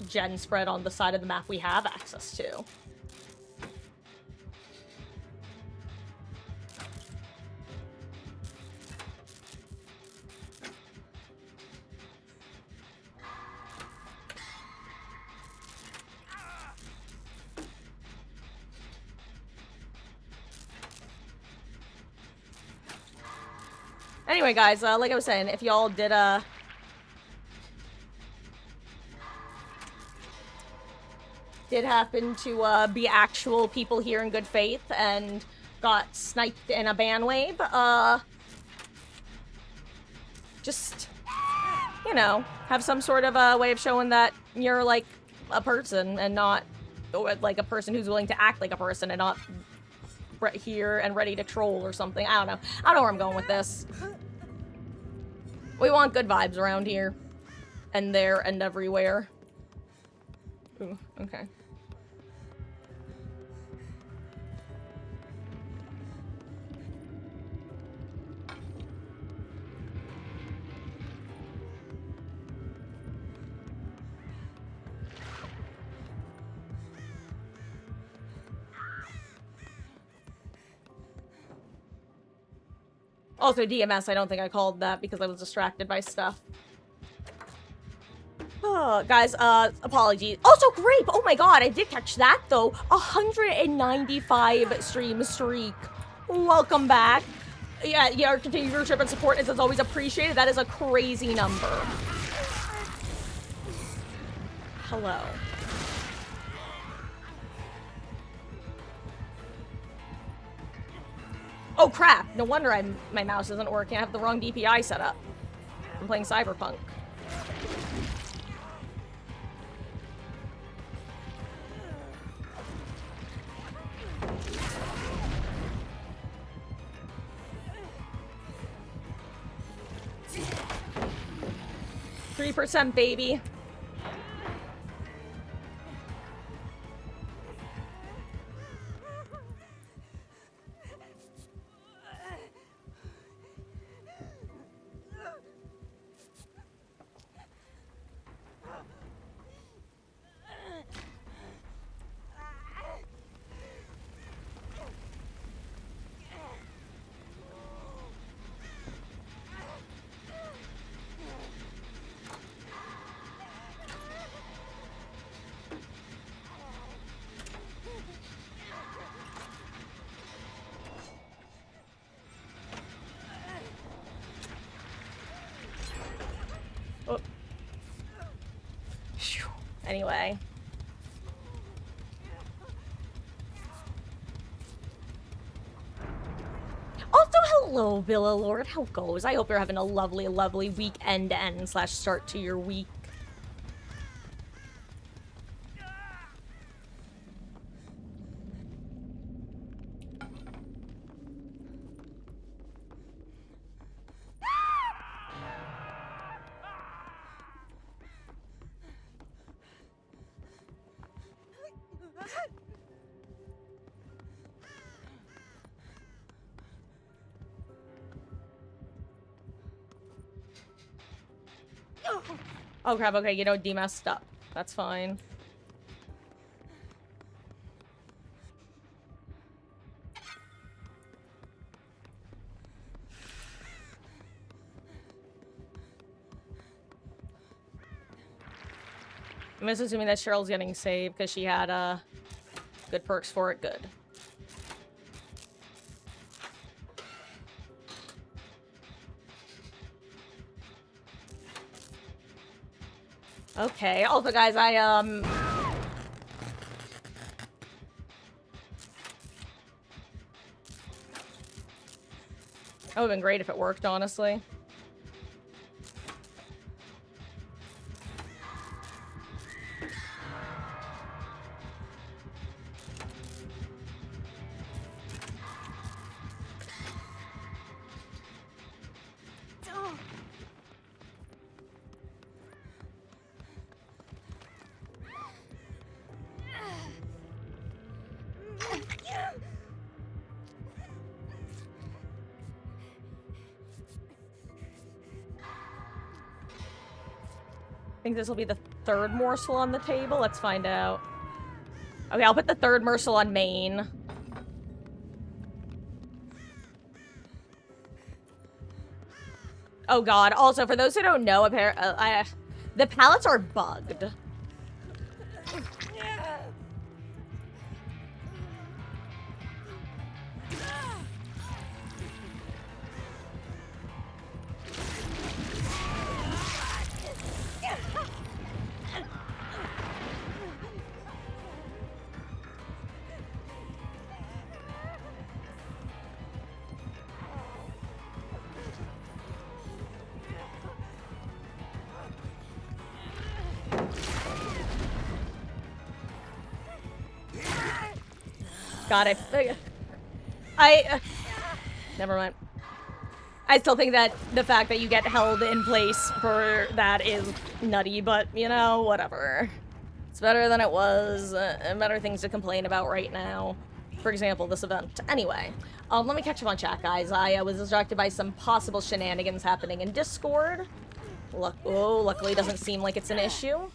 gen spread on the side of the map we have access to. Anyway, guys, like I was saying, if y'all did happen to be actual people here in good faith and got sniped in a ban wave, just, you know, have some sort of a way of showing that you're like a person and not like a person who's willing to act like a person and not here and ready to troll or something. I don't know. I don't know where I'm going with this. We want good vibes around here. And there and everywhere. Ooh, okay. Also, DMS, I don't think I called that because I was distracted by stuff. Oh, guys, apologies. Also, Grape! Oh my god, I did catch that, though. 195 stream streak. Welcome back. Yeah, your continued viewership and support is as always appreciated. That is a crazy number. Hello. Oh crap! No wonder my mouse isn't working. I have the wrong DPI set up. I'm playing Cyberpunk. %, baby. Oh. Anyway. Also, hello, Villa Lord. How goes? I hope you're having a lovely, lovely weekend end / start to your week. Oh crap, okay, you know, demessed up. That's fine. I'm just assuming that Cheryl's getting saved because she had good perks for it. Good. Okay, also, guys, I, That would've been great if it worked, honestly. I think this will be the third morsel on the table. Let's find out. Okay, I'll put the third morsel on main. Oh god. Also, for those who don't know, the pallets are bugged. God, never mind. I still think that the fact that you get held in place for that is nutty, but, you know, whatever. It's better than it was, and better things to complain about right now. For example, this event. Anyway, let me catch up on chat, guys. I was distracted by some possible shenanigans happening in Discord. Luckily it doesn't seem like it's an issue.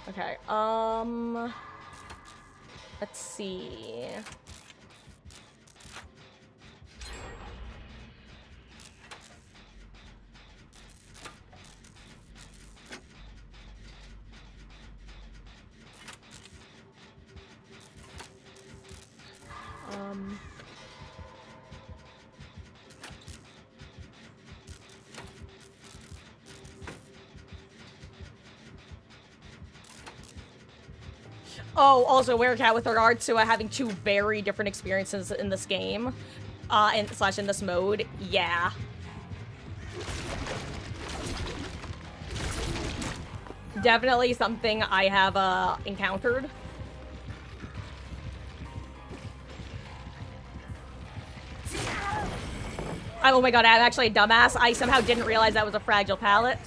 Okay, let's see. Oh, also, Werecat, with regards to having two very different experiences in this game, in this mode, yeah. Definitely something I have, encountered. Oh my god, I'm actually a dumbass. I somehow didn't realize that was a fragile pallet.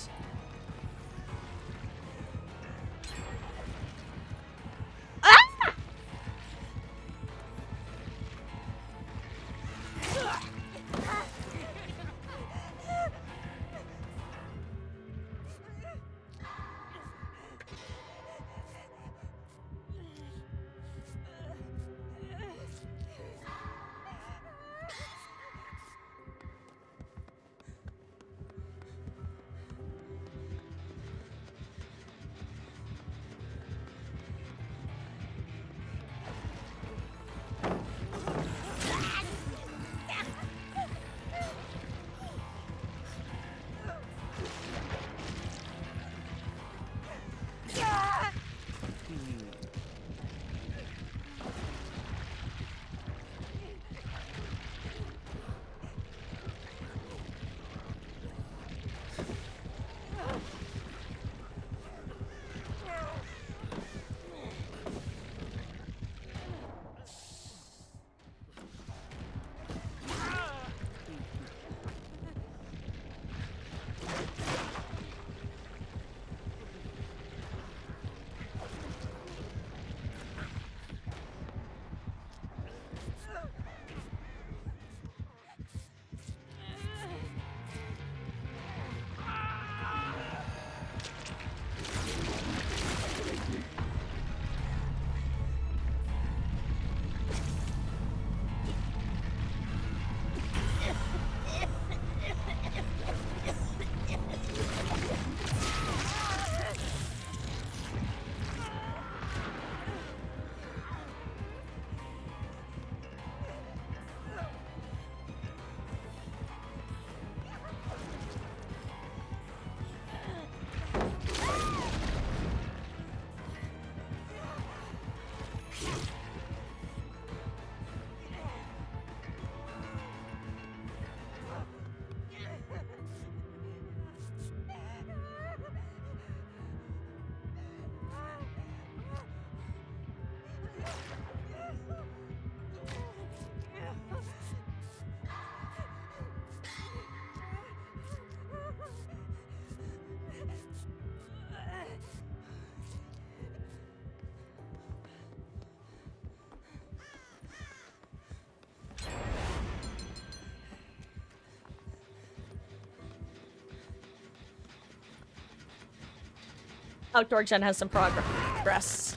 Outdoor Gen has some progress.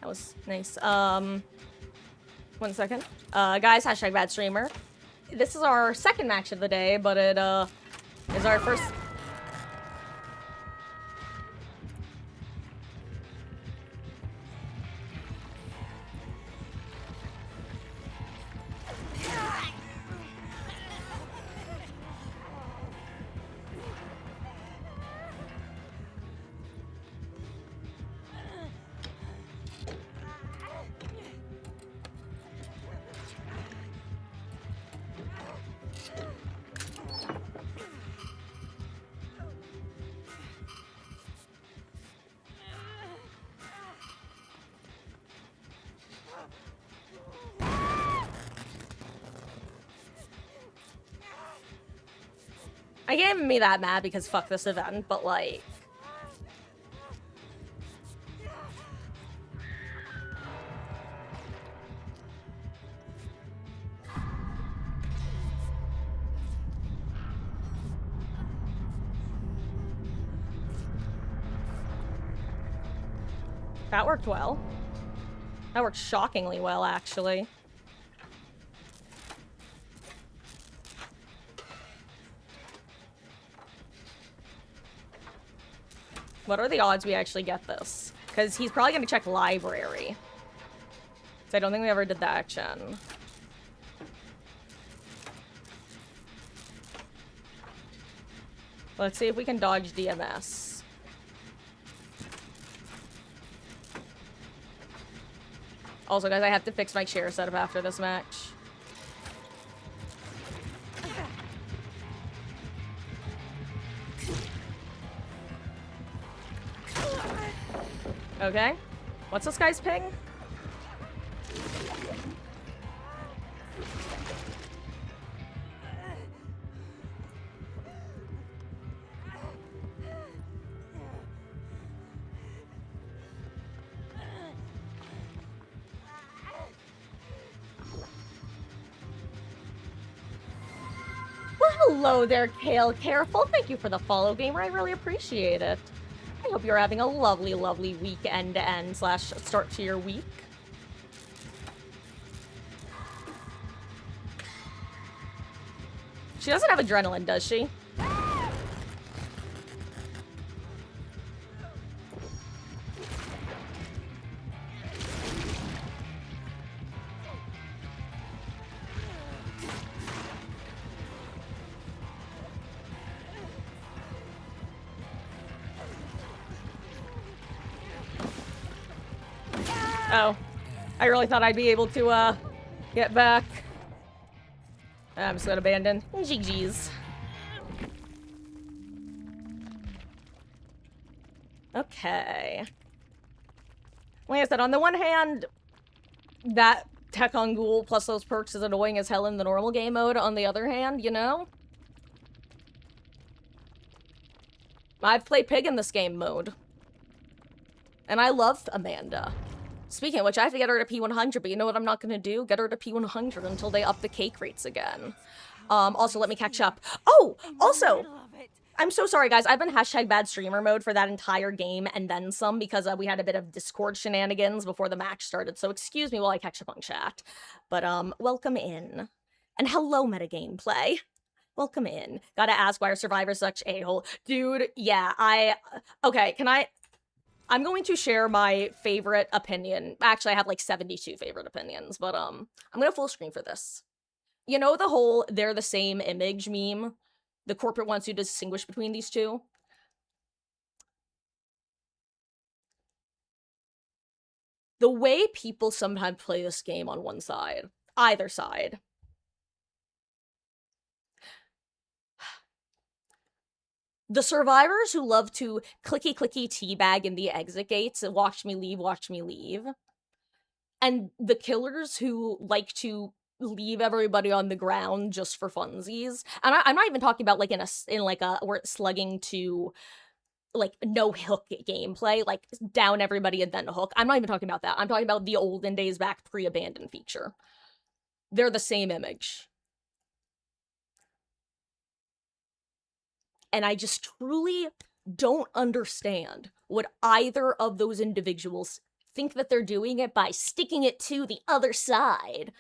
That was nice. 1 second. Guys, hashtag bad streamer. This is our second match of the day, but it, is our first... I can't even be that mad because fuck this event, but like... That worked well. That worked shockingly well, actually. What are the odds we actually get this? Because he's probably going to check library. So I don't think we ever did the action. Let's see if we can dodge DMS. Also, guys, I have to fix my chair setup after this match. Okay. What's this guy's ping? Well, hello there, Kale Careful. Thank you for the follow, gamer. I really appreciate it. I hope you're having a lovely, lovely weekend end slash start to your week. She doesn't have adrenaline, does she? Oh. I really thought I'd be able to, get back. I'm just gonna abandon. GG's. Okay. Like I said, on the one hand, that tech on Ghoul plus those perks is annoying as hell in the normal game mode. On the other hand, you know? I've played Pig in this game mode. And I love Amanda. Speaking of which, I have to get her to P100, but you know what I'm not gonna do? Get her to P100 until they up the cake rates again. Also, let me catch up. Oh, also, I'm so sorry, guys. I've been hashtag bad streamer mode for that entire game and then some because we had a bit of Discord shenanigans before the match started, so excuse me while I catch up on chat. But, welcome in. And hello, metagame play. Welcome in. Gotta ask, why are survivors such a-hole? Dude, yeah, okay, I'm going to share my favorite opinion. Actually, I have like 72 favorite opinions, but I'm gonna full screen for this. You know the whole they're the same image meme? The corporate wants you to distinguish between these two? The way people sometimes play this game on one side, either side. The survivors who love to clicky teabag in the exit gates and watch me leave. And the killers who like to leave everybody on the ground just for funsies. And I'm not even talking about like in a where it's slugging to like no hook gameplay, like down everybody and then hook. I'm not even talking about that. I'm talking about the olden days back pre-abandon feature. They're the same image. And I just truly don't understand would either of those individuals think that they're doing it by sticking it to the other side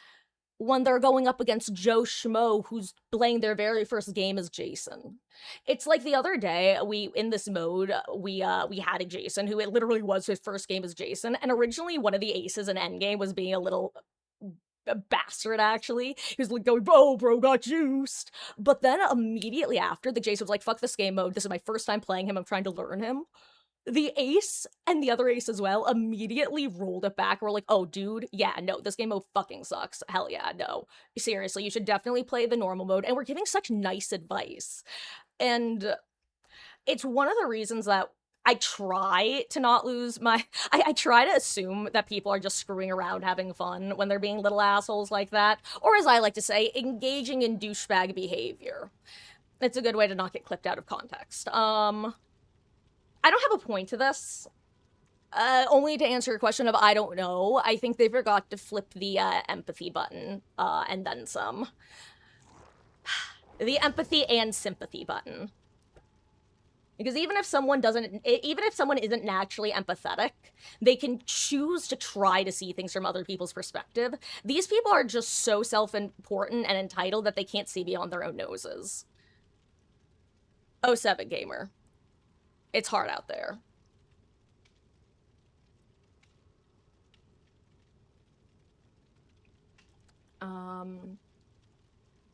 when they're going up against Joe Schmo who's playing their very first game as Jason? It's like the other day, we in this mode, we had a Jason who it literally was his first game as Jason, and originally one of the aces in Endgame was being a little a bastard actually. He was like going, "Oh, bro got juiced." But then immediately after, the Jason was like, "Fuck this game mode. This is my first time playing him. I'm trying to learn him." The ace and the other ace as well immediately rolled it back. We're like, "Oh, dude, yeah, no, this game mode fucking sucks. Hell yeah, no. Seriously, you should definitely play the normal mode." And we're giving such nice advice. And it's one of the reasons that I try to not lose my I try to assume that people are just screwing around having fun when they're being little assholes like that, or as I like to say, engaging in douchebag behavior. It's a good way to not get clipped out of context. I don't have a point to this. Only to answer your question of I don't know. I think they forgot to flip the empathy button, and then some. The empathy and sympathy button. Because even if someone isn't naturally empathetic, they can choose to try to see things from other people's perspective. These people are just so self-important and entitled that they can't see beyond their own noses. Oh, 7 gamer. It's hard out there.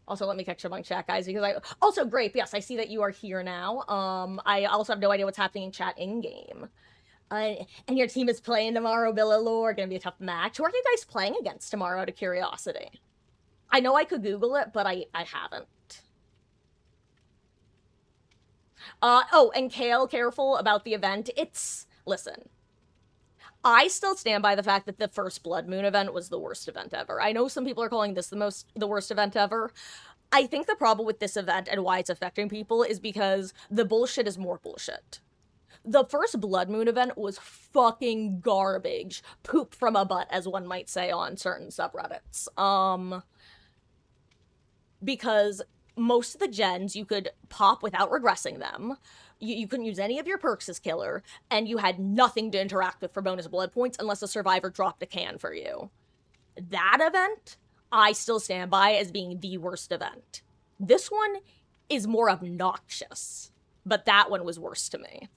Also, let me catch up on chat, guys, because I also Grape. Yes, I see that you are here now. I also have no idea what's happening in chat in game. And your team is playing tomorrow, Bill Lore. Gonna be a tough match. Who are you guys playing against tomorrow? Out of curiosity, I know I could Google it, but I haven't. Oh, and Kale, careful about the event. Listen. I still stand by the fact that the first Blood Moon event was the worst event ever. I know some people are calling this the worst event ever. I think the problem with this event and why it's affecting people is because the bullshit is more bullshit. The first Blood Moon event was fucking garbage. Poop from a butt, as one might say on certain subreddits. Because most of the gens you could pop without regressing them. You couldn't use any of your perks as killer, and you had nothing to interact with for bonus blood points unless a survivor dropped a can for you. That event, I still stand by as being the worst event. This one is more obnoxious, but that one was worse to me.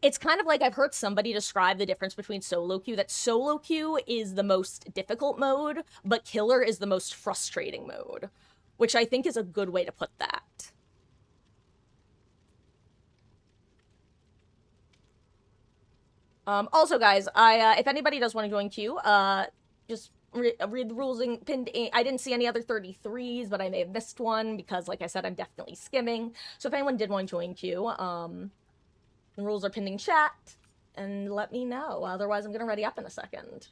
It's kind of like I've heard somebody describe the difference between solo queue, that solo queue is the most difficult mode, but killer is the most frustrating mode, which I think is a good way to put that. Also, guys, if anybody does want to join queue, just read the rules and pinned. I didn't see any other 33s, but I may have missed one because, like I said, I'm definitely skimming. So if anyone did want to join queue, the rules are pinned in chat, and let me know. Otherwise, I'm gonna ready up in a second.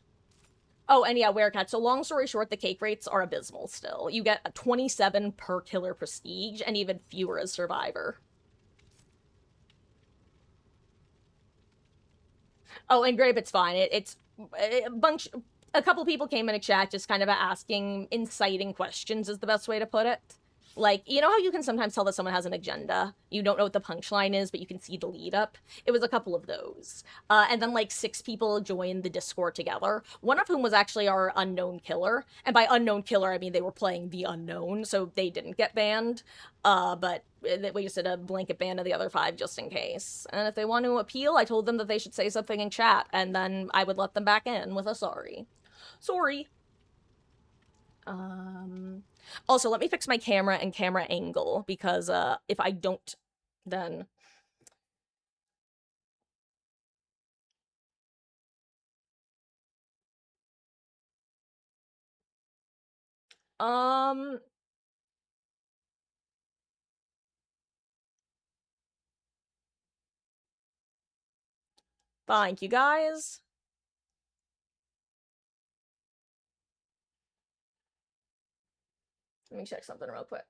Oh, and yeah, Werecat. So long story short, the cake rates are abysmal still. You get a 27 per killer prestige, and even fewer as survivor. Oh, and Grape, it's fine. It's a couple people came in a chat just kind of asking inciting questions is the best way to put it. Like, you know how you can sometimes tell that someone has an agenda? You don't know what the punchline is, but you can see the lead up? It was a couple of those. And then, like, 6 people joined the Discord together, one of whom was actually our unknown killer. And by unknown killer, I mean they were playing the unknown, so they didn't get banned. But we just did a blanket ban of the other 5 just in case. And if they want to appeal, I told them that they should say something in chat, and then I would let them back in with a sorry. Sorry. Also, let me fix my camera and camera angle, because if I don't, then um thank you guys. Let me check something real quick.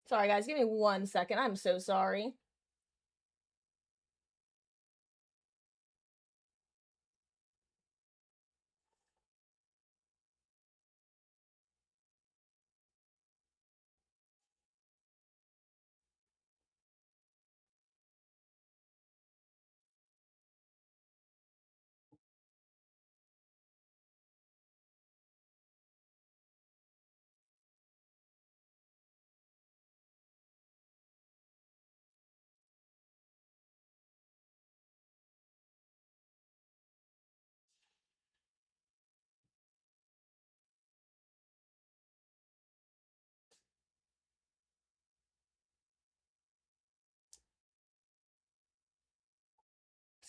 Sorry, guys. Give me 1 second. I'm so sorry.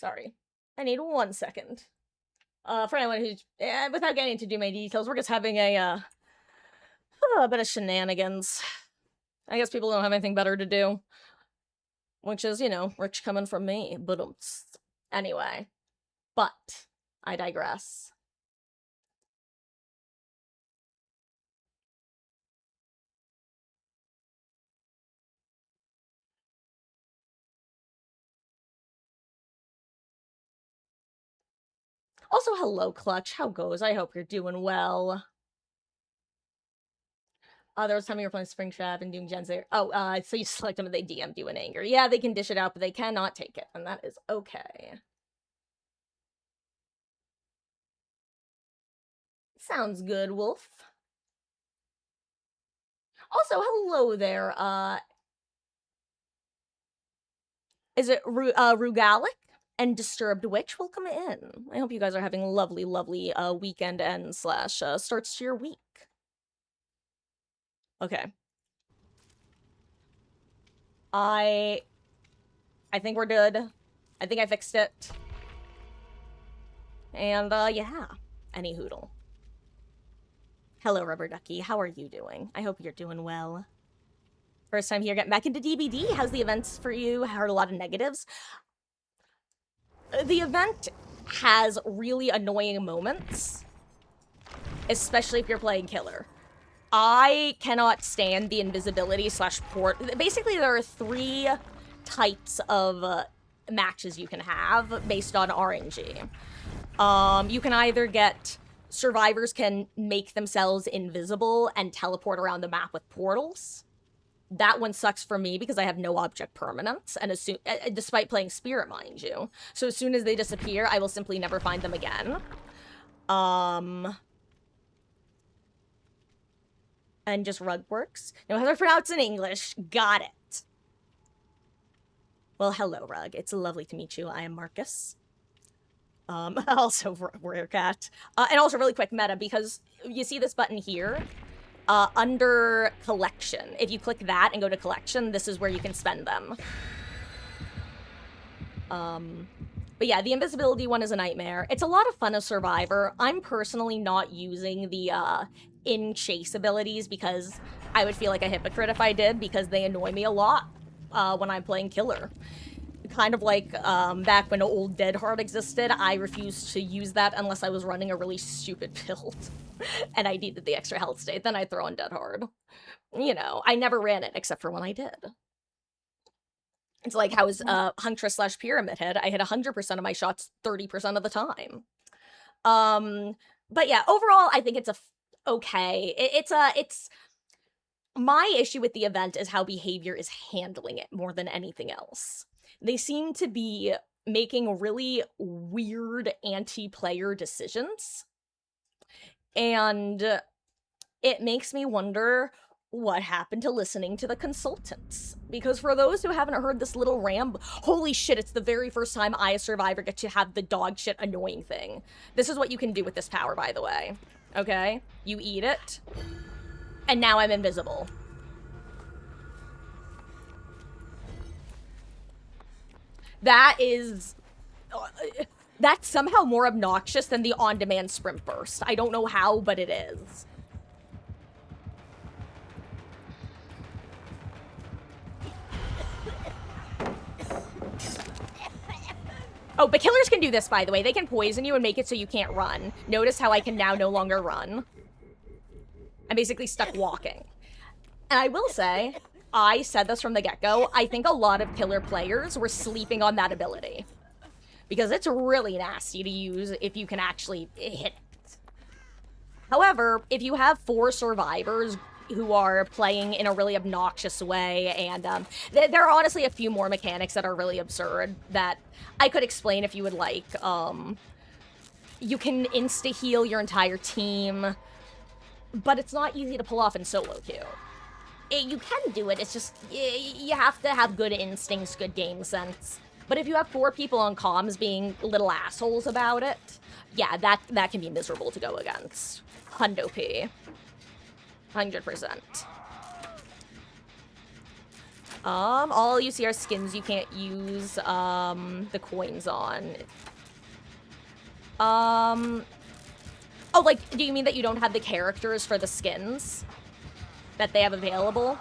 Sorry. I need 1 second. For anyone who's, without getting into too many details, we're just having a bit of shenanigans. I guess people don't have anything better to do. Which is, you know, rich coming from me. But anyway. But I digress. Also, hello, Clutch. How goes? I hope you're doing well. There was time you were playing Spring Trap and doing Gen Z. Oh, so you select them and they DM you in anger. Yeah, they can dish it out, but they cannot take it, and that is okay. Sounds good, Wolf. Also, hello there. Is it Rugalic and Disturbed Witch? Welcome in. I hope you guys are having lovely, lovely weekend end slash starts to your week. Okay. I think we're good. I think I fixed it. And yeah. Any hoodle. Hello, Rubber Ducky. How are you doing? I hope you're doing well. First time here, getting back into DBD. How's the events for you? I heard a lot of negatives. The event has really annoying moments, especially if you're playing Killer. I cannot stand the invisibility slash port. Basically, there are 3 types of matches you can have based on RNG. You can either get survivors can make themselves invisible and teleport around the map with portals. That one sucks for me because I have no object permanence, and despite playing Spirit, mind you. So as soon as they disappear, I will simply never find them again. And just rug works. No, how to pronounce in English. Got it. Well, hello, Rug. It's lovely to meet you. I am Marcus. Also, Warrior Cat. And also, really quick meta, because you see this button here? Under Collection. If you click that and go to Collection, this is where you can spend them. But yeah, the invisibility one is a nightmare. It's a lot of fun as Survivor. I'm personally not using the in-chase abilities because I would feel like a hypocrite if I did, because they annoy me a lot when I'm playing Killer. Kind of like back when old Dead Hard existed, I refused to use that unless I was running a really stupid build and I needed the extra health state. Then I'd throw in Dead Hard. You know, I never ran it except for when I did. It's like how was Huntress slash Pyramid Head. I hit 100% of my shots 30% of the time. But yeah, overall, I think it's okay. It's my issue with the event is how behavior is handling it more than anything else. They seem to be making really weird anti-player decisions. And it makes me wonder what happened to listening to the consultants. Because for those who haven't heard this little holy shit, it's the very first time I, a Survivor, get to have the dog shit annoying thing. This is what you can do with this power, by the way. Okay? You eat it. And now I'm invisible. That is... that's somehow more obnoxious than the on-demand sprint burst. I don't know how, but it is. Oh, but killers can do this, by the way. They can poison you and make it so you can't run. Notice how I can now no longer run. I'm basically stuck walking. And I will say, I said this from the get-go, I think a lot of killer players were sleeping on that ability. Because it's really nasty to use if you can actually hit it. However, if you have 4 survivors who are playing in a really obnoxious way, and there are honestly a few more mechanics that are really absurd that I could explain if you would like. You can insta-heal your entire team, but it's not easy to pull off in solo queue. You can do it, it's just, you have to have good instincts, good game sense. But if you have 4 people on comms being little assholes about it, yeah, that can be miserable to go against. Hundo P. 100%. All you see are skins you can't use, the coins on. Oh, like, do you mean that you don't have the characters for the skins that they have available?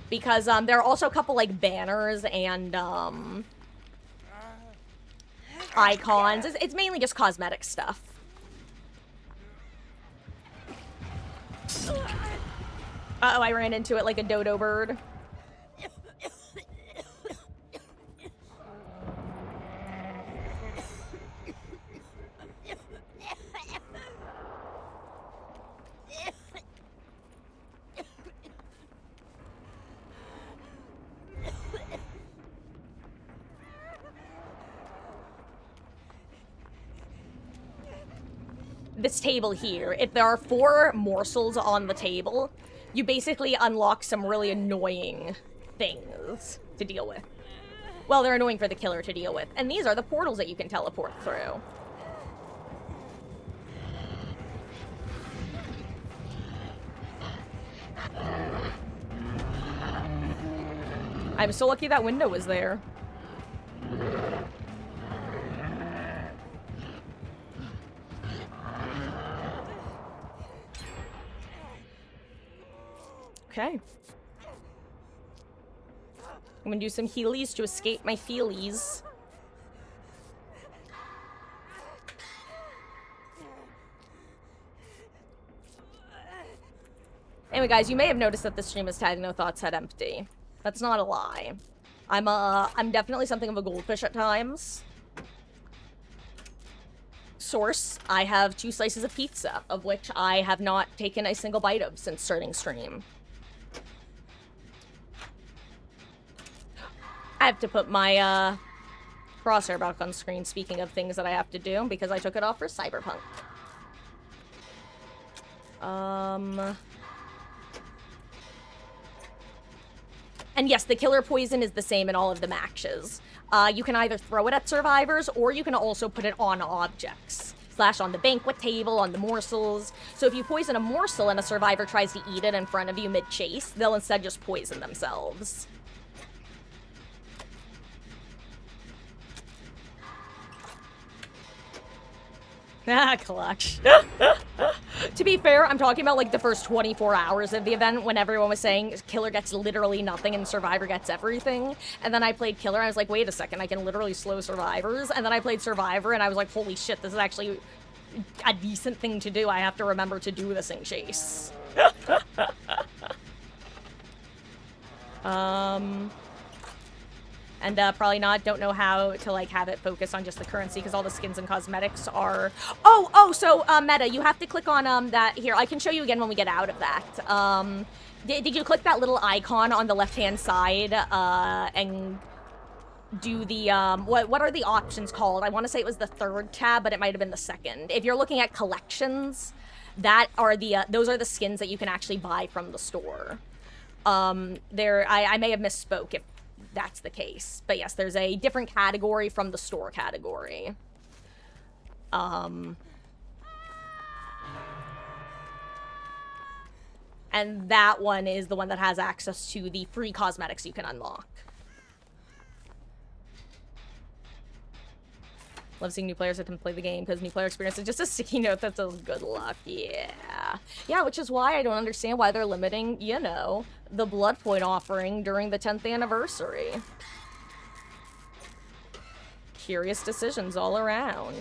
Because, there are also a couple, like, banners and, icons. It's mainly just cosmetic stuff. Uh-oh, I ran into it like a dodo bird. This table here, if there are 4 morsels on the table, you basically unlock some really annoying things to deal with. Well, they're annoying for the killer to deal with. And these are the portals that you can teleport through. I'm so lucky that window was there. Okay. I'm gonna do some healies to escape my feelies. Anyway, guys, you may have noticed that the stream is tagged No Thoughts Head Empty. That's not a lie. I'm definitely something of a goldfish at times. Source, I have 2 slices of pizza, of which I have not taken a single bite of since starting stream. I have to put my, crosshair back on screen, speaking of things that I have to do, because I took it off for Cyberpunk. And yes, the killer poison is the same in all of the matches. You can either throw it at survivors, or you can also put it on objects. Slash on the banquet table, on the morsels. So if you poison a morsel and a survivor tries to eat it in front of you mid-chase, they'll instead just poison themselves. Ah, clutch. To be fair, I'm talking about, like, the first 24 hours of the event when everyone was saying Killer gets literally nothing and Survivor gets everything. And then I played Killer and I was like, wait a second, I can literally slow Survivors. And then I played Survivor and I was like, holy shit, this is actually a decent thing to do. I have to remember to do this in Chase. And probably not, don't know how to, like, have it focus on just the currency, because all the skins and cosmetics are... So, Meta, you have to click on, that... Here, I can show you again when we get out of that. Did you click that little icon on the left-hand side, and do the, what are the options called? I want to say it was the 3rd tab, but it might have been the 2nd. If you're looking at collections, that are the, those are the skins that you can actually buy from the store. I may have misspoke if that's the case. But yes, there's a different category from the store category. And that one is the one that has access to the free cosmetics you can unlock. Love seeing new players attempt to play the game, because new player experience is just a sticky note that says good luck. Yeah, which is why I don't understand why they're limiting, you know, the blood point offering during the 10th anniversary. Curious decisions all around.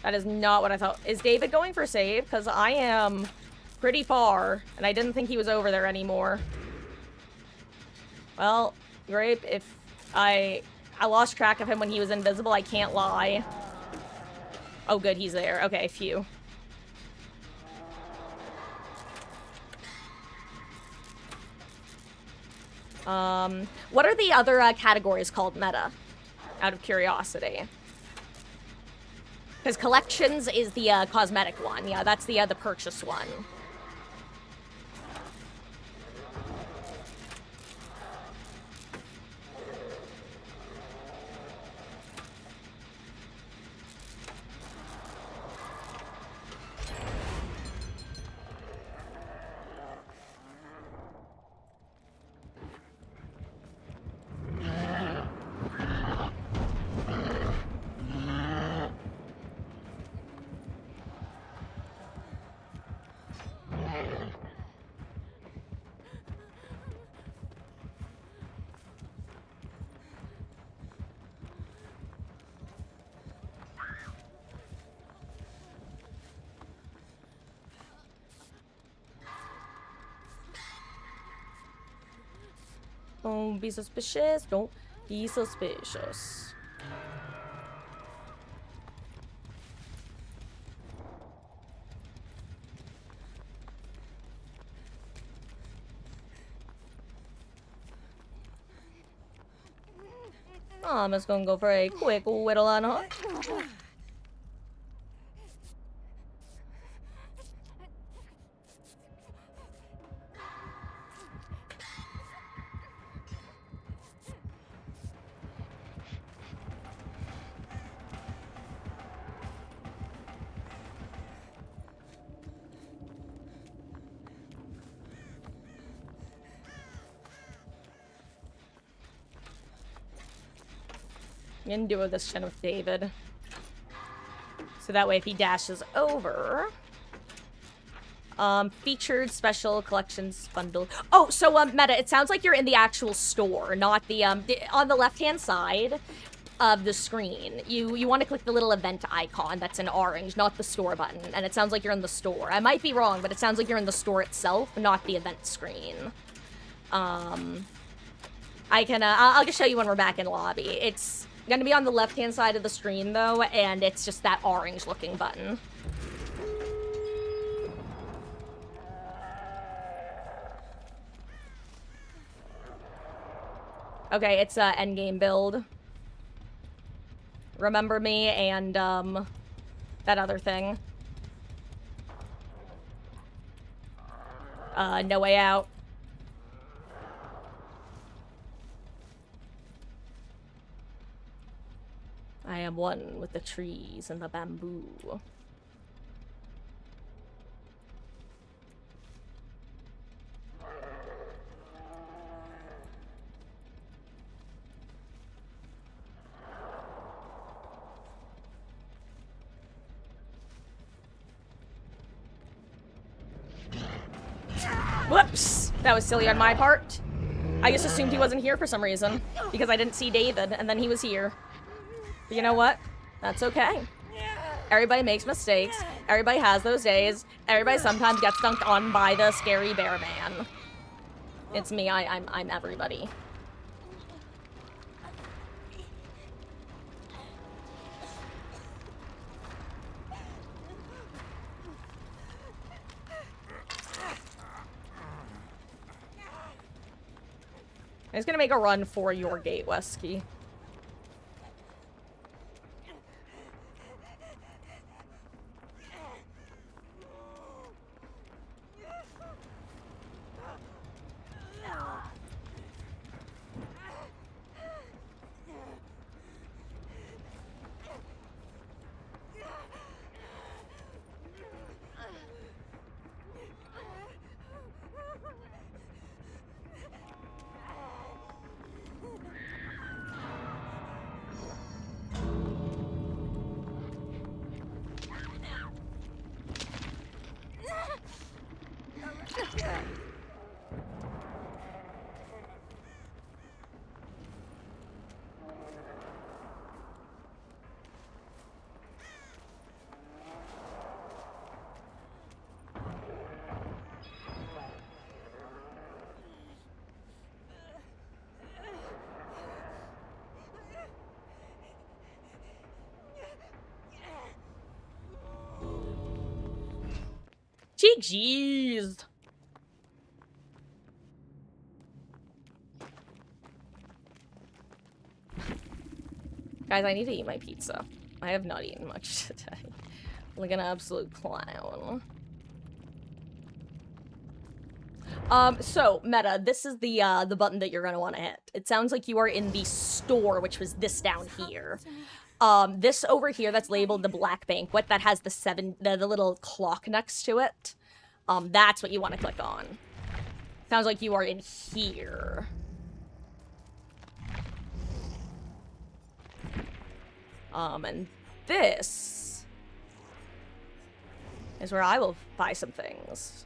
That is not what I thought. Is David going for save? Because I am pretty far, and I didn't think he was over there anymore. Well, Grape, if I lost track of him when he was invisible, I can't lie. Oh, good, he's there. Okay, phew. What are the other categories called, Meta? Out of curiosity. Because collections is the cosmetic one. Yeah, that's the purchase one. Don't be suspicious. Don't be suspicious. I'm just gonna go for a quick whittle on her. I'm gonna do this shit with David. So that way if he dashes over... featured special collections bundle. Oh, so, Meta, it sounds like you're in the actual store, not the, on the left-hand side of the screen. You want to click the little event icon that's in orange, not the store button, and it sounds like you're in the store. I might be wrong, but it sounds like you're in the store itself, not the event screen. I can, I'll just show you when we're back in lobby. It's gonna be on the left-hand side of the screen, though, and it's just that orange-looking button. Okay, it's endgame build. Remember me and that other thing. No way out. I am one with the trees and the bamboo. Whoops! That was silly on my part. I just assumed he wasn't here for some reason, because I didn't see David, and then he was here. But you know what? That's okay. Everybody makes mistakes. Everybody has those days. Everybody sometimes gets dunked on by the scary bear man. It's me. I'm everybody. I'm just gonna make a run for your gate, Wesky. Cheek cheese. Guys, I need to eat my pizza. I have not eaten much today. Like an absolute clown. So, Meta, this is the button that you're gonna want to hit. It sounds like you are in the store, which was this down here. This over here that's labeled the Black Banquet, that has the little clock next to it. That's what you want to click on. Sounds like you are in here. And this is where I will buy some things.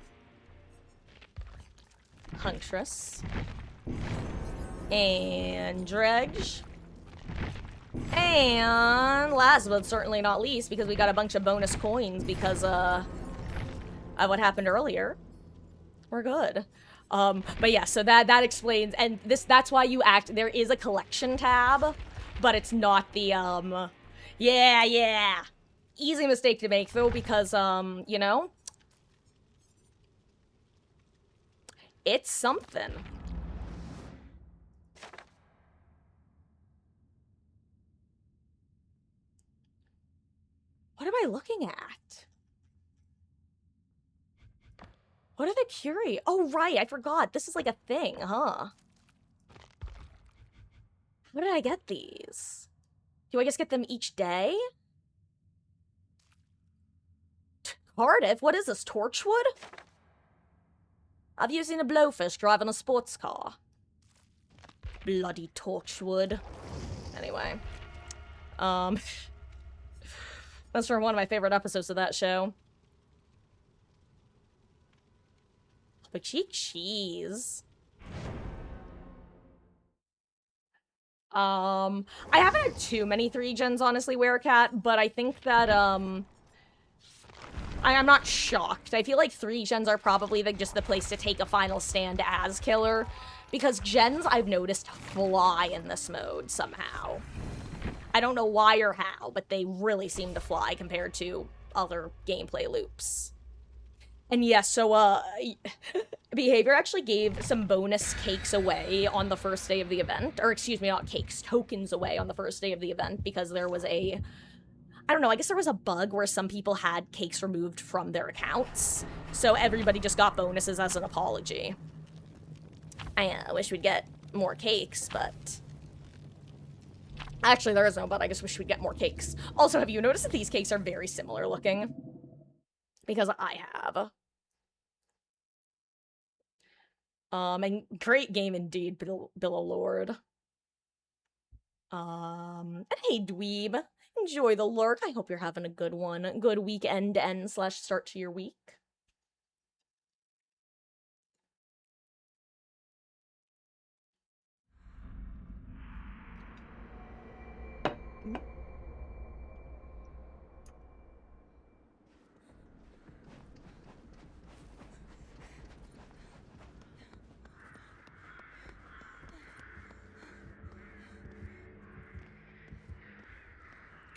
Huntress. And Dredge. And last but certainly not least, because we got a bunch of bonus coins because, of what happened earlier. We're good. But yeah, so that explains, and that's why you there is a collection tab, but it's not the, yeah. Easy mistake to make, though, because, you know, it's something. What am I looking at? What are the curie? Oh, right, I forgot. This is like a thing, huh? How did I get these? Do I just get them each day? Cardiff? What is this, Torchwood? Have you seen a blowfish driving a sports car? Bloody Torchwood. Anyway. That's from one of my favorite episodes of that show. But cheese. I haven't had too many 3-gens, honestly, Werecat, but I think that, I'm not shocked. I feel like 3-gens are probably just the place to take a final stand as killer, because gens, I've noticed, fly in this mode somehow. I don't know why or how, but they really seem to fly compared to other gameplay loops. And yes, so, Behavior actually gave some bonus cakes away on the first day of the event. Or, excuse me, not cakes, tokens away on the first day of the event, because there was I don't know, I guess there was a bug where some people had cakes removed from their accounts. So everybody just got bonuses as an apology. I wish we'd get more cakes, but... Actually, there is no but. I just wish we'd get more cakes. Also, have you noticed that these cakes are very similar looking? Because I have. And great game indeed, Bill Lord. And hey, dweeb. Enjoy the lurk. I hope you're having a good one. Good weekend end / start to your week.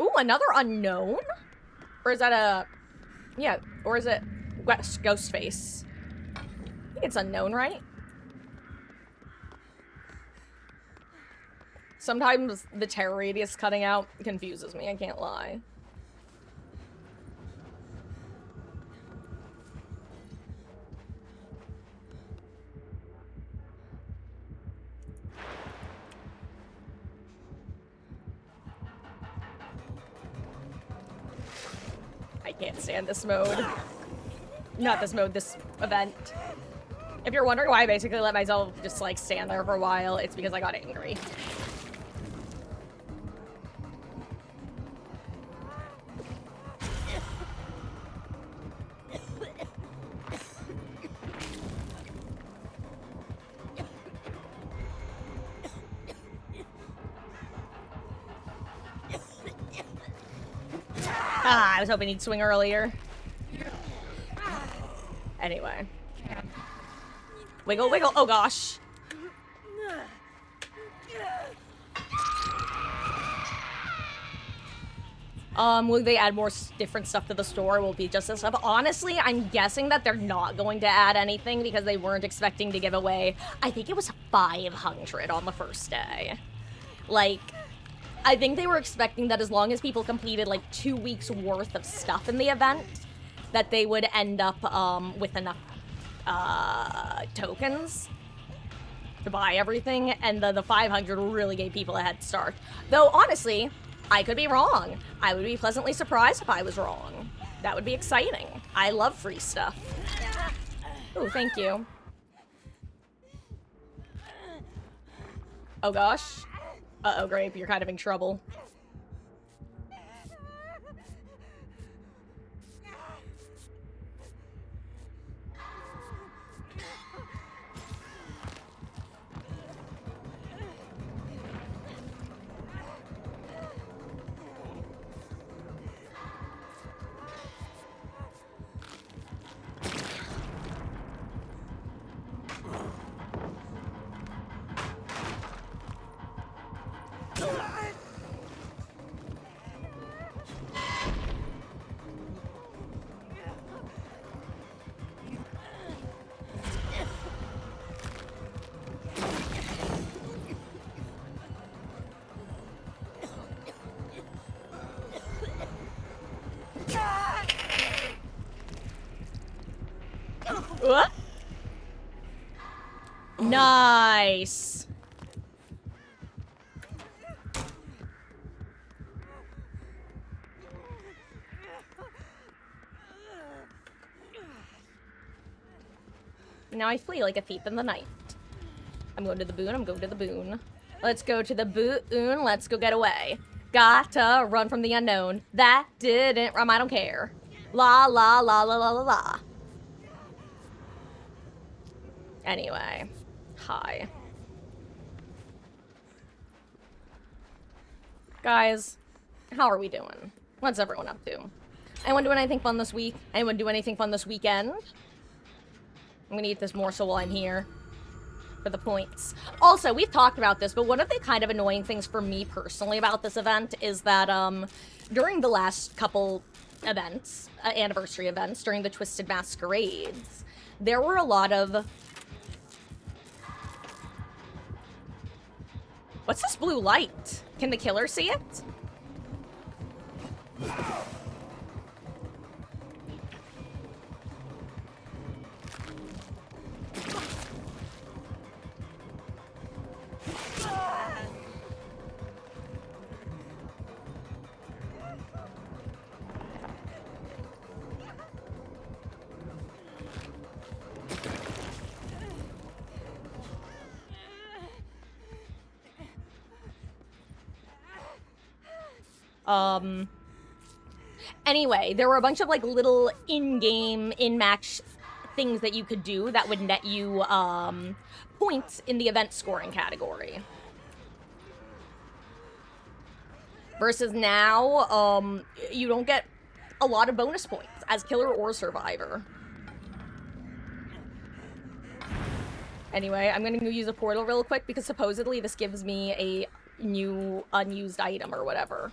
Ooh, another unknown? Or is that a... Yeah, or is it Ghostface? I think it's unknown, right? Sometimes the terror radius cutting out confuses me, I can't lie. I can't stand this mode. Not this mode, this event. If you're wondering why I basically let myself just, like, stand there for a while, it's because I got angry. Ah, I was hoping he'd swing earlier. Anyway. Wiggle, wiggle. Oh, gosh. Will they add more different stuff to the store? Will it be just this stuff? Honestly, I'm guessing that they're not going to add anything because they weren't expecting to give away, I think it was 500 on the first day. Like, I think they were expecting that as long as people completed like 2 weeks worth of stuff in the event, that they would end up with enough tokens to buy everything, and the 500 really gave people a head start. Though, honestly, I could be wrong. I would be pleasantly surprised if I was wrong. That would be exciting. I love free stuff. Ooh, thank you. Oh gosh. Uh-oh, Grape, you're kind of in trouble. What? Nice. Now I flee like a thief in the night. I'm going to the boon, I'm going to the boon. Let's go to the boon, let's go get away. Gotta run from the unknown. That didn't rhyme, I don't care. La la la la la la la. Anyway, hi. Guys, how are we doing? What's everyone up to? Anyone doing anything fun this week? Anyone do anything fun this weekend? I'm gonna eat this morsel while I'm here. For the points. Also, we've talked about this, but one of the kind of annoying things for me personally about this event is that, during the last couple events, anniversary events, during the Twisted Masquerades, there were a lot of... What's this blue light? Can the killer see it? Anyway, there were a bunch of, like, little in-game, in-match things that you could do that would net you, points in the event scoring category. Versus now, you don't get a lot of bonus points as killer or survivor. Anyway, I'm gonna go use a portal real quick because supposedly this gives me a new unused item or whatever.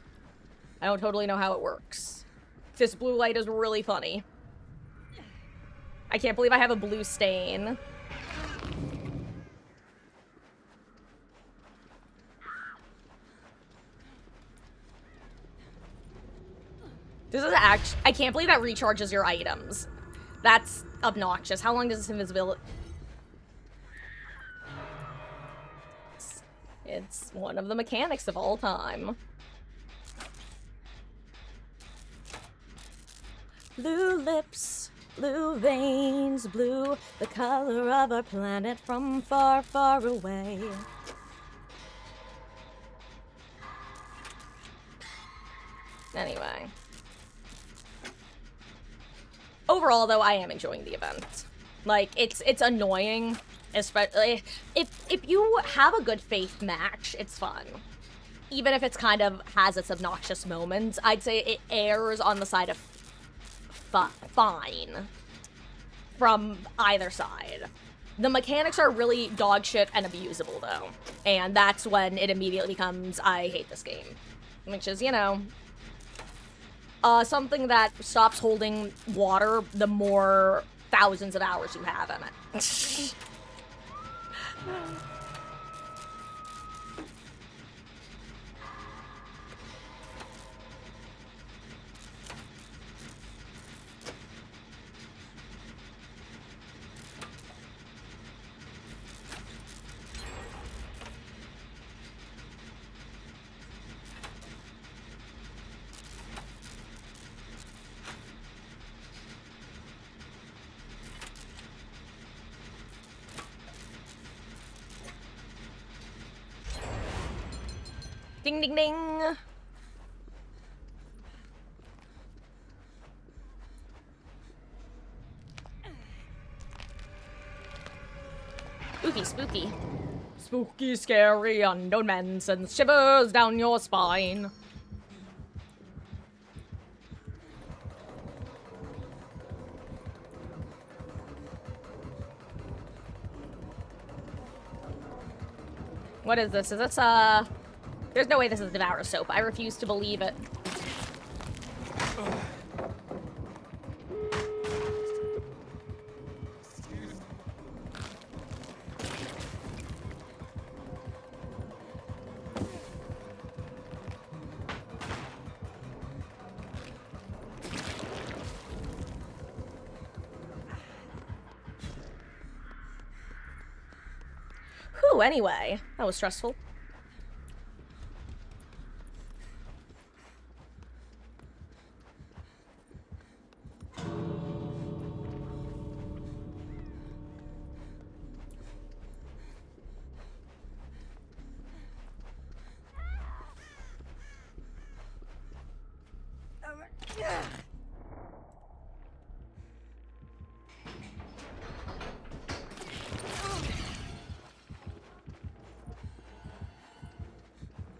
I don't totally know how it works. This blue light is really funny. I can't believe I have a blue stain. This is actually... I can't believe that recharges your items. That's obnoxious. How long does this invisibility... It's one of the mechanics of all time. Blue lips, blue veins, blue, the color of our planet from far, far away. Anyway. Overall, though, I am enjoying the event. Like, it's annoying, especially if you have a good faith match, it's fun. Even if it's kind of has its obnoxious moments, I'd say it errs on the side of fine from either side. The mechanics are really dog shit and abusable, though. And that's when it immediately becomes, I hate this game. Which is, you know, Something that stops holding water the more thousands of hours you have in it. Ding ding ding! Spooky, spooky. Spooky, scary, unknown men send shivers down your spine. What is this? Is this, There's no way this is Devour Soap. I refuse to believe it. Whew, anyway. That was stressful.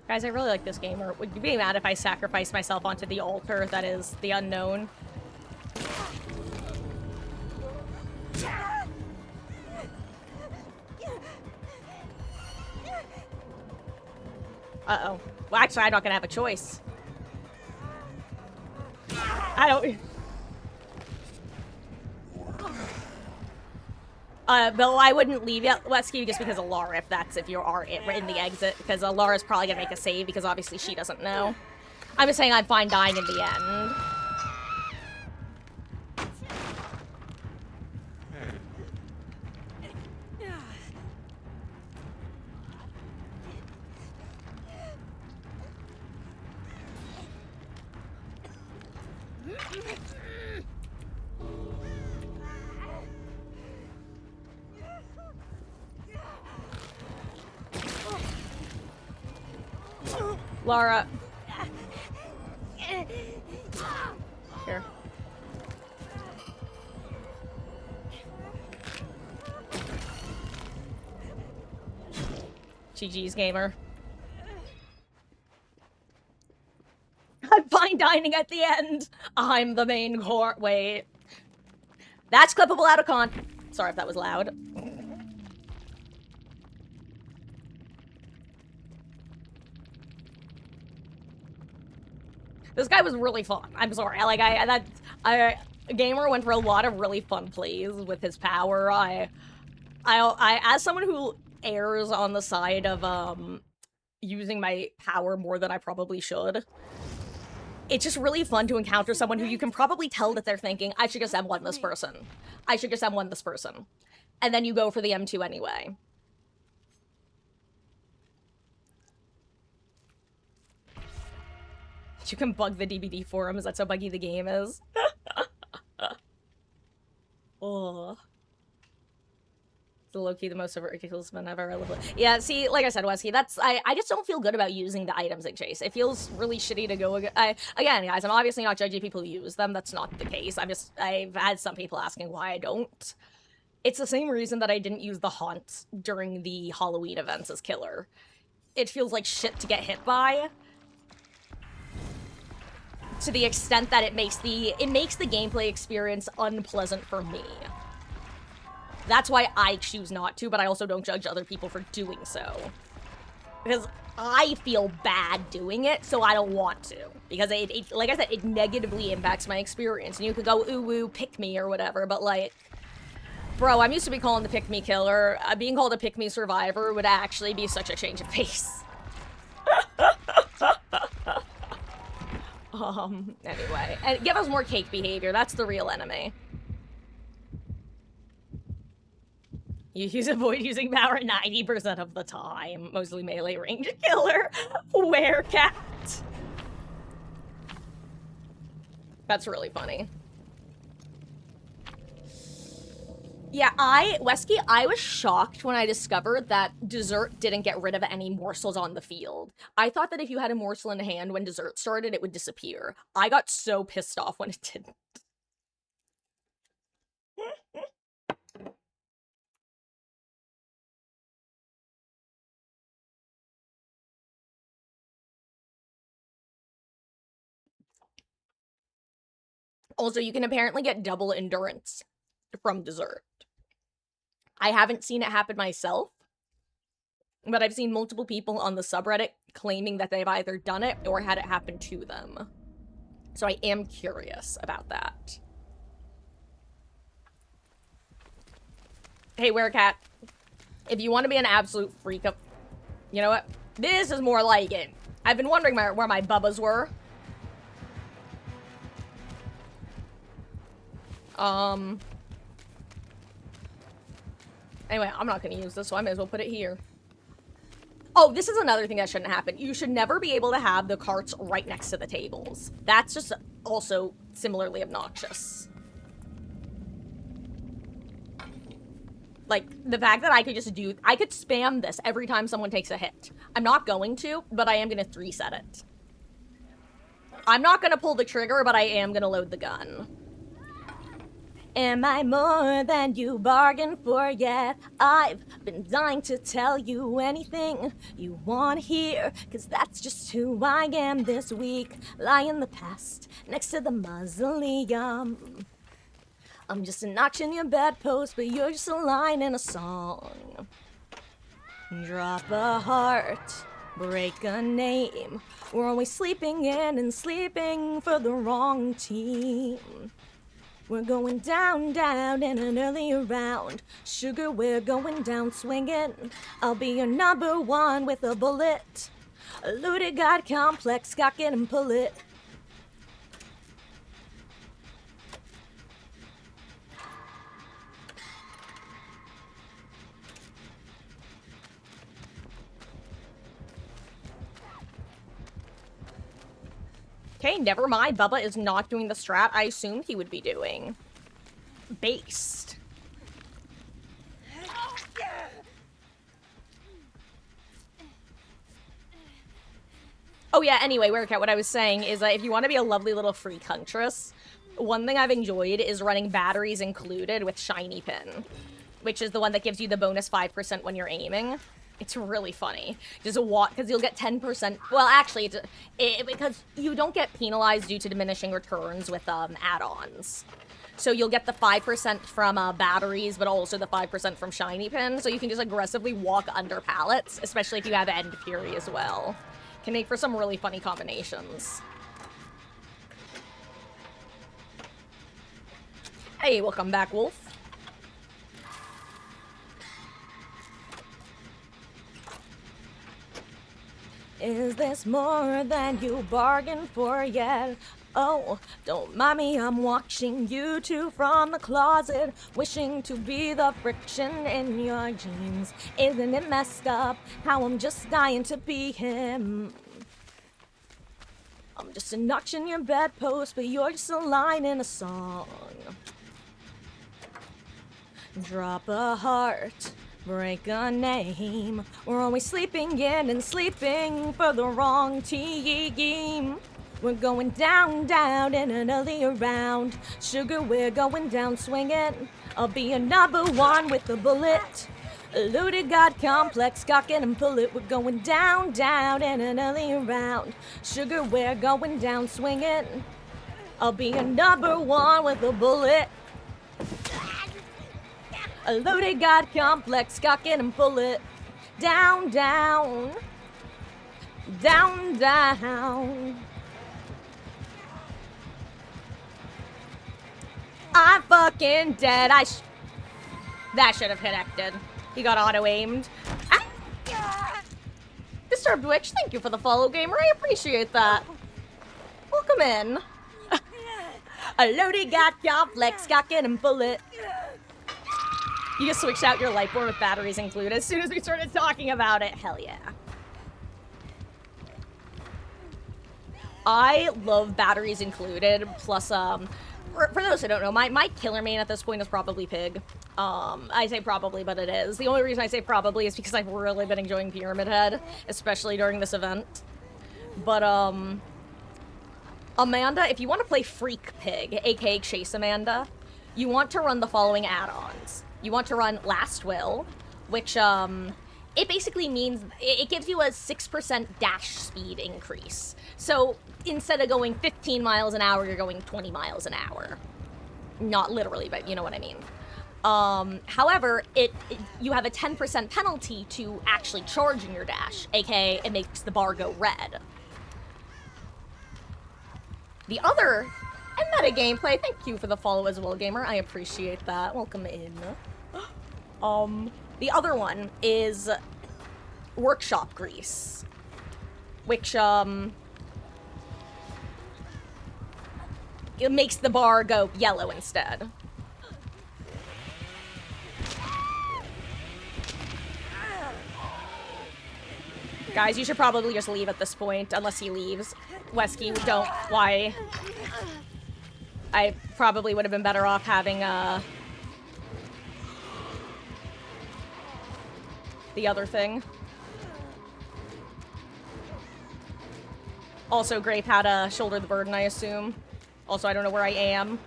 Guys, I really like this game. Or would you be mad if I sacrificed myself onto the altar that is the unknown? Uh-oh. Well, actually, I'm not gonna have a choice. I don't... Though I wouldn't leave yet, Lesky, just because of Lara, if you are in the exit, because Lara's probably gonna make a save, because obviously she doesn't know. I'm just saying I'm fine dying in the end. Lara. Here. GG's, gamer. I'm fine dining at the end. I'm the main core. Wait. That's clippable out of con. Sorry if that was loud. This guy was really fun. I'm sorry. Like, Gamer went for a lot of really fun plays with his power. I as someone who errs on the side of, using my power more than I probably should, it's just really fun to encounter someone who you can probably tell that they're thinking, I should just M1 this person. I should just M1 this person. And then you go for the M2 anyway. You can bug the DBD forums, that's how buggy the game is. Oh. The low-key, the most ridiculous man I've ever lived. Yeah, see, like I said, Wesky, I just don't feel good about using the items in Chase. It feels really shitty to go, again, guys, I'm obviously not judging people who use them, that's not the case. I've had some people asking why I don't. It's the same reason that I didn't use the Haunt during the Halloween events as killer. It feels like shit to get hit by. To the extent that it makes the gameplay experience unpleasant for me. That's why I choose not to, but I also don't judge other people for doing so. Because I feel bad doing it, so I don't want to. Because it like I said, it negatively impacts my experience. And you could go, ooh, woo, pick me or whatever, but like, bro, I'm used to be calling the pick me killer. Being called a pick me survivor would actually be such a change of pace. Anyway. And give us more cake behavior. That's the real enemy. You avoid using power 90% of the time. Mostly melee range killer. Werecat. That's really funny. Yeah, Wesky, I was shocked when I discovered that dessert didn't get rid of any morsels on the field. I thought that if you had a morsel in hand when dessert started, it would disappear. I got so pissed off when it didn't. Also, you can apparently get double endurance from dessert. I haven't seen it happen myself, but I've seen multiple people on the subreddit claiming that they've either done it or had it happen to them. So I am curious about that. Hey, Werecat, if you want to be an absolute freak up, you know what? This is more like it. I've been wondering where my bubbas were. Anyway, I'm not gonna use this, so I may as well put it here. Oh, this is another thing that shouldn't happen. You should never be able to have the carts right next to the tables. That's just also similarly obnoxious. Like, the fact that I could spam this every time someone takes a hit. I'm not going to, but I am gonna 3-set it. I'm not gonna pull the trigger, but I am gonna load the gun. Am I more than you bargained for yet? I've been dying to tell you anything you want to hear, 'cause that's just who I am this week. Lie in the past, next to the mausoleum. I'm just a notch in your bedpost, but you're just a line in a song. Drop a heart, break a name. We're always sleeping in and sleeping for the wrong team. We're going down, down in an early round. Sugar, we're going down swinging. I'll be your number one with a bullet. A looted god complex, cock it and pull it. Okay, never mind. Bubba is not doing the strat I assumed he would be doing. Based. Oh yeah, anyway, Werecat, what I was saying is that if you want to be a lovely little freak huntress, one thing I've enjoyed is running batteries included with Shiny Pin, which is the one that gives you the bonus 5% when you're aiming. It's really funny. Just because you'll get 10%. Well, actually, because you don't get penalized due to diminishing returns with add-ons. So you'll get the 5% from batteries, but also the 5% from Shiny Pin. So you can just aggressively walk under pallets, especially if you have End Fury as well. Can make for some really funny combinations. Hey, welcome back, Wolf. Is this more than you bargained for yet? Oh, don't mind me, I'm watching you two from the closet, wishing to be the friction in your jeans. Isn't it messed up how I'm just dying to be him? I'm just a notch in your bedpost, but you're just a line in a song. Drop a heart, break a name. We're always sleeping in and sleeping for the wrong team. We're going down, down in an early round. Sugar, we're going down swinging. I'll be a number one with a bullet. Looted god complex, cock it and pull it. We're going down, down in an early round. Sugar, we're going down swinging. I'll be a number one with a bullet. A loaded god complex, cock it and pull it. Down, down. Down, down. I'm fucking dead. That should have connected. He got auto-aimed. Ah! Disturbed Witch, thank you for the follow, gamer. I appreciate that. Welcome in. A loaded got your flex, cocking and bullet. You just switched out your light board with batteries included as soon as we started talking about it. Hell yeah. I love batteries included, plus, for those who don't know, my killer main at this point is probably Pig. I say probably, but it is. The only reason I say probably is because I've really been enjoying Pyramid Head, especially during this event. But, Amanda, if you want to play Freak Pig, aka Chase Amanda, you want to run the following add-ons. You want to run Last Will, which, it basically means it gives you a 6% dash speed increase. So instead of going 15 miles an hour, you're going 20 miles an hour. Not literally, but you know what I mean. However, you have a 10% penalty to actually charging your dash, aka it makes the bar go red. The other, and meta gameplay, thank you for the follow as well, gamer. I appreciate that. Welcome in. The other one is Workshop Grease, which, it makes the bar go yellow instead. Guys, you should probably just leave at this point, unless he leaves. Wesky, don't. Why? I probably would have been better off having, the other thing. Also, Grape had to shoulder the burden, I assume. Also, I don't know where I am.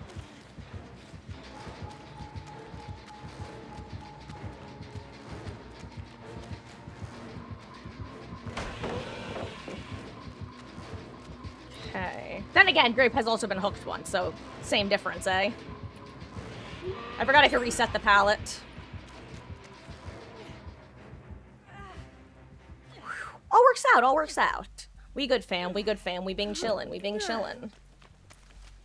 Okay. Then again, Grape has also been hooked once, so same difference, eh? I forgot I could reset the palette. All works out, all works out. We good fam, we good fam, we bing chillin', we bing chillin'.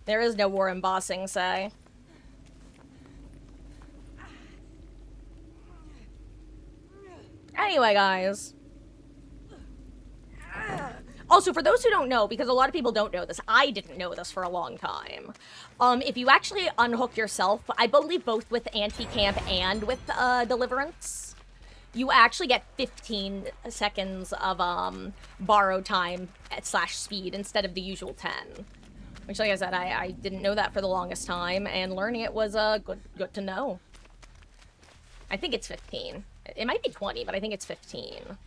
There is no war embossing, say. Anyway, guys. Also, for those who don't know, because a lot of people don't know this, I didn't know this for a long time. If you actually unhook yourself, I believe both with Anti-Camp and with Deliverance, you actually get 15 seconds of borrow time / speed instead of the usual 10. Which, like I said, I didn't know that for the longest time, and learning it was good to know. I think it's 15. It might be 20, but I think it's 15.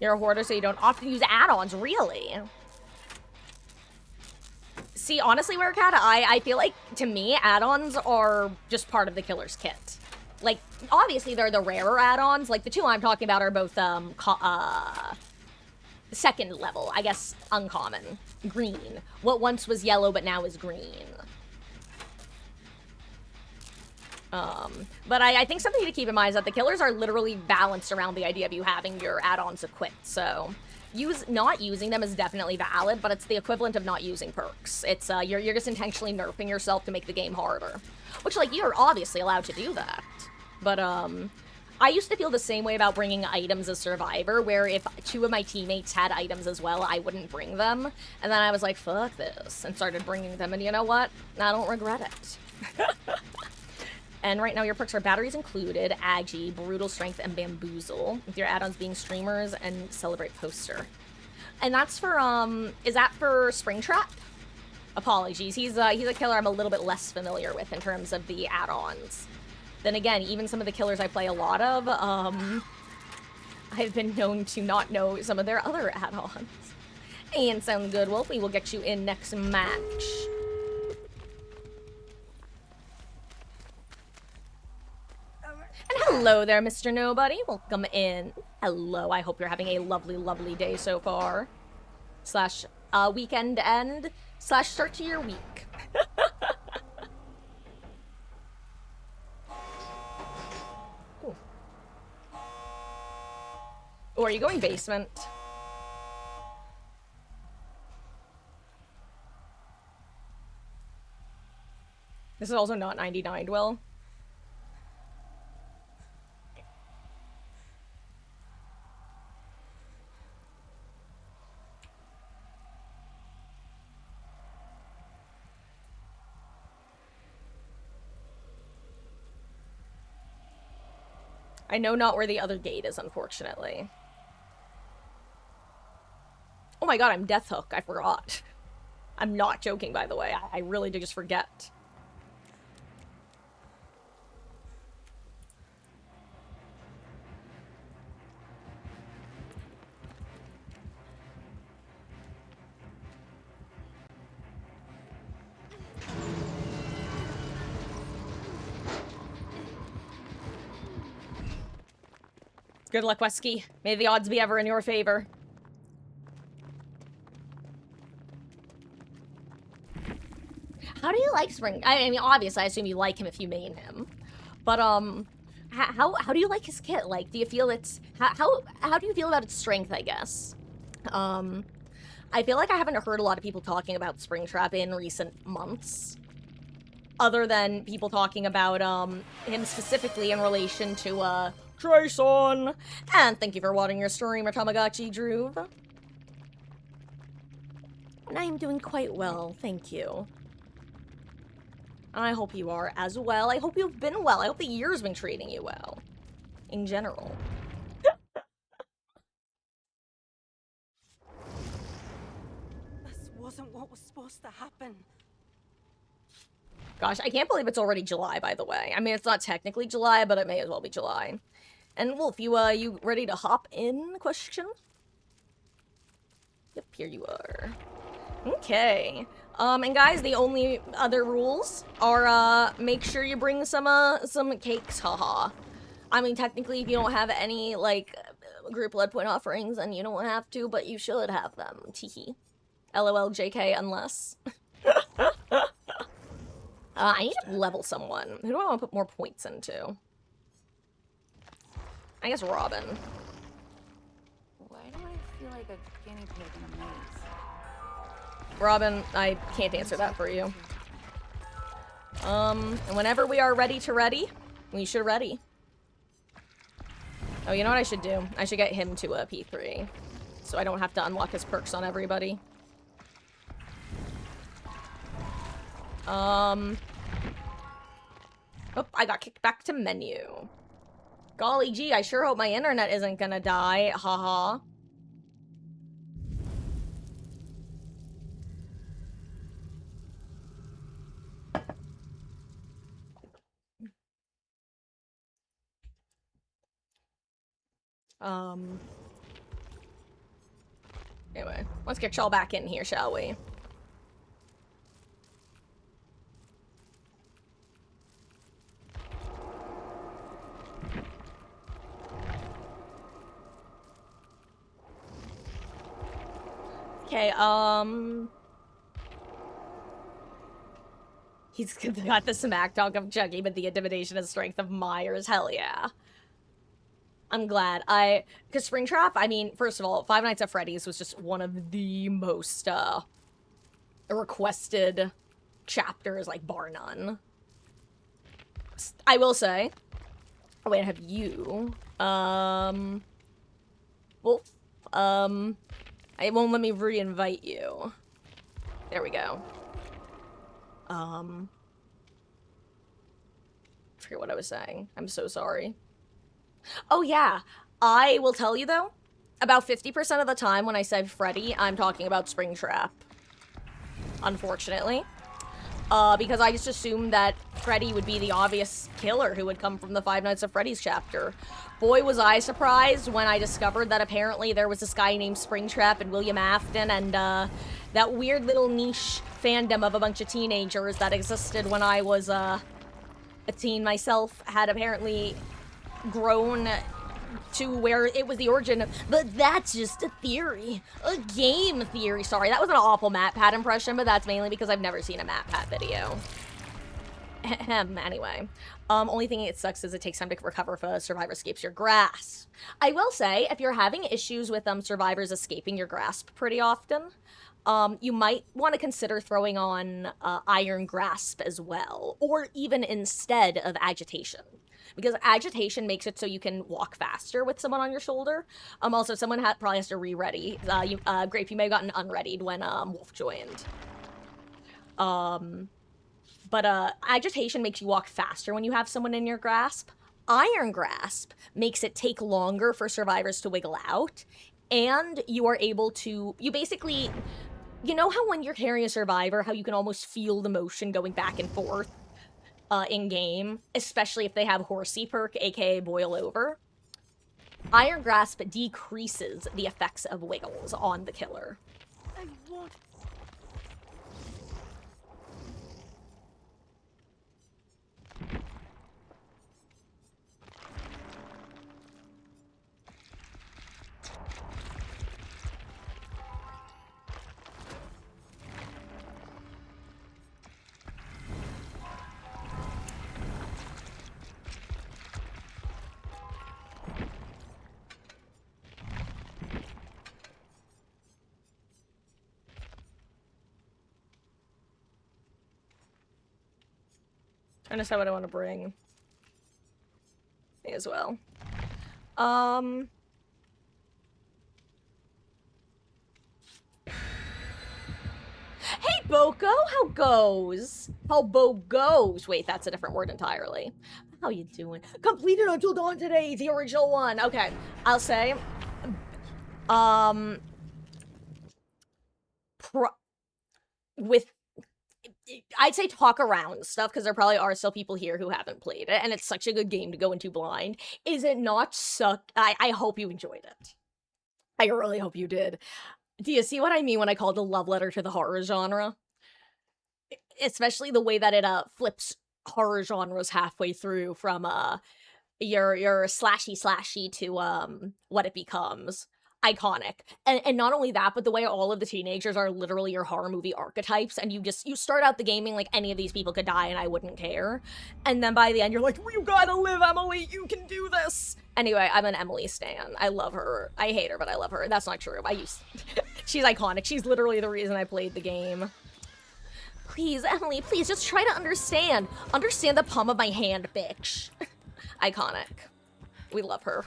You're a hoarder, so you don't often use add-ons, really? See, honestly, Werecat, I feel like, to me, add-ons are just part of the killer's kit. Like, obviously, they're the rarer add-ons. Like, the two I'm talking about are both, second level, I guess, uncommon. Green. What once was yellow, but now is green. But I think something to keep in mind is that the killers are literally balanced around the idea of you having your add-ons equipped, so not using them is definitely valid, but it's the equivalent of not using perks. It's, you're just intentionally nerfing yourself to make the game harder. Which, like, you're obviously allowed to do that. But, I used to feel the same way about bringing items as Survivor, where if two of my teammates had items as well, I wouldn't bring them. And then I was like, fuck this, and started bringing them, and you know what? I don't regret it. And right now your perks are Batteries Included, Agi, Brutal Strength, and Bamboozle, with your add-ons being Streamers and Celebrate Poster. And that's for, is that for Springtrap? Apologies, he's a killer I'm a little bit less familiar with in terms of the add-ons. Then again, even some of the killers I play a lot of, I've been known to not know some of their other add-ons. And sounds good, Wolf, we will get you in next match. And hello there, Mr. Nobody. Welcome in. Hello, I hope you're having a lovely, lovely day so far. / weekend end / start to your week. Oh, are you going basement? This is also not 99, Will. I know not where the other gate is, unfortunately. Oh my god, I'm Death Hook. I forgot. I'm not joking, by the way. I really did just forget. Good luck, Wesky. May the odds be ever in your favor. How do you like Spring? I mean, obviously, I assume you like him if you main him. But, how do you like his kit? Like, do you feel it's... How do you feel about its strength, I guess? I feel like I haven't heard a lot of people talking about Springtrap in recent months. Other than people talking about, him specifically in relation to, Trayson! And thank you for watching your stream, Tamagotchi Droove. And I am doing quite well, thank you. And I hope you are as well. I hope you've been well. I hope the year's been treating you well. In general. This wasn't what was supposed to happen. Gosh, I can't believe it's already July, by the way. I mean, it's not technically July, but it may as well be July. And Wolf, you ready to hop in? Question? Yep, here you are. Okay. And guys, the only other rules are, make sure you bring some cakes, haha. I mean, technically, if you don't have any, like, group blood point offerings, then you don't have to, but you should have them. Teehee. LOL, JK, unless. I need to level someone. Who do I want to put more points into? I guess Robin. Why do I feel like a guinea pig in a maze? Robin, I can't answer that for you. And whenever we are ready to ready, we should ready. Oh, you know what I should do? I should get him to a P3. So I don't have to unlock his perks on everybody. Oh, I got kicked back to menu. Golly gee, I sure hope my internet isn't gonna die. Haha. Anyway, let's get y'all back in here, shall we? Okay, he's got the smack talk of Chucky, but the intimidation and strength of Myers. Hell yeah. I'm glad. Because Springtrap, I mean, first of all, Five Nights at Freddy's was just one of the most, requested chapters, like, bar none. I will say, oh wait, I have you. Wolf, it won't let me re-invite you. There we go. I forget what I was saying. I'm so sorry. Oh yeah, I will tell you though, about 50% of the time when I said Freddy, I'm talking about Springtrap. Unfortunately. Because I just assumed that Freddy would be the obvious killer who would come from the Five Nights at Freddy's chapter. Boy, was I surprised when I discovered that apparently there was this guy named Springtrap and William Afton and, that weird little niche fandom of a bunch of teenagers that existed when I was, a teen myself had apparently grown to where it was the origin of, but that's just a theory. A game theory. Sorry, that was an awful MatPat impression, but that's mainly because I've never seen a MatPat video. Anyway. Only thing it sucks is it takes time to recover if a survivor escapes your grasp. I will say, if you're having issues with survivors escaping your grasp pretty often, you might want to consider throwing on Iron Grasp as well, or even instead of Agitation. Because Agitation makes it so you can walk faster with someone on your shoulder. Also, someone probably has to re-ready. Grape, you may have gotten unreadied when Wolf joined. But Agitation makes you walk faster when you have someone in your grasp. Iron Grasp makes it take longer for survivors to wiggle out, and you are able to, you basically, you know how when you're carrying a survivor, how you can almost feel the motion going back and forth in-game, especially if they have Horsey perk, aka Boil Over? Iron Grasp decreases the effects of wiggles on the killer. I want. Trying to decide what I want to bring. Me as well. Hey, Boko! How goes? How Bo goes? Wait, that's a different word entirely. How you doing? Completed Until Dawn today, the original one. Okay, I'll say, with, I'd say talk around stuff, because there probably are still people here who haven't played it, and it's such a good game to go into blind. Is it not I hope you enjoyed it. I really hope you did. Do you see what I mean when I call it a love letter to the horror genre? Especially the way that it flips horror genres halfway through from your slashy to what it becomes. Iconic. And not only that, but the way all of the teenagers are literally your horror movie archetypes, and you start out the gaming like any of these people could die and I wouldn't care. And then by the end you're like, you gotta live, Emily, you can do this! Anyway, I'm an Emily stan. I love her. I hate her, but I love her. That's not true. She's iconic. She's literally the reason I played the game. Please, Emily, please, just try to understand. Understand the palm of my hand, bitch. Iconic. We love her.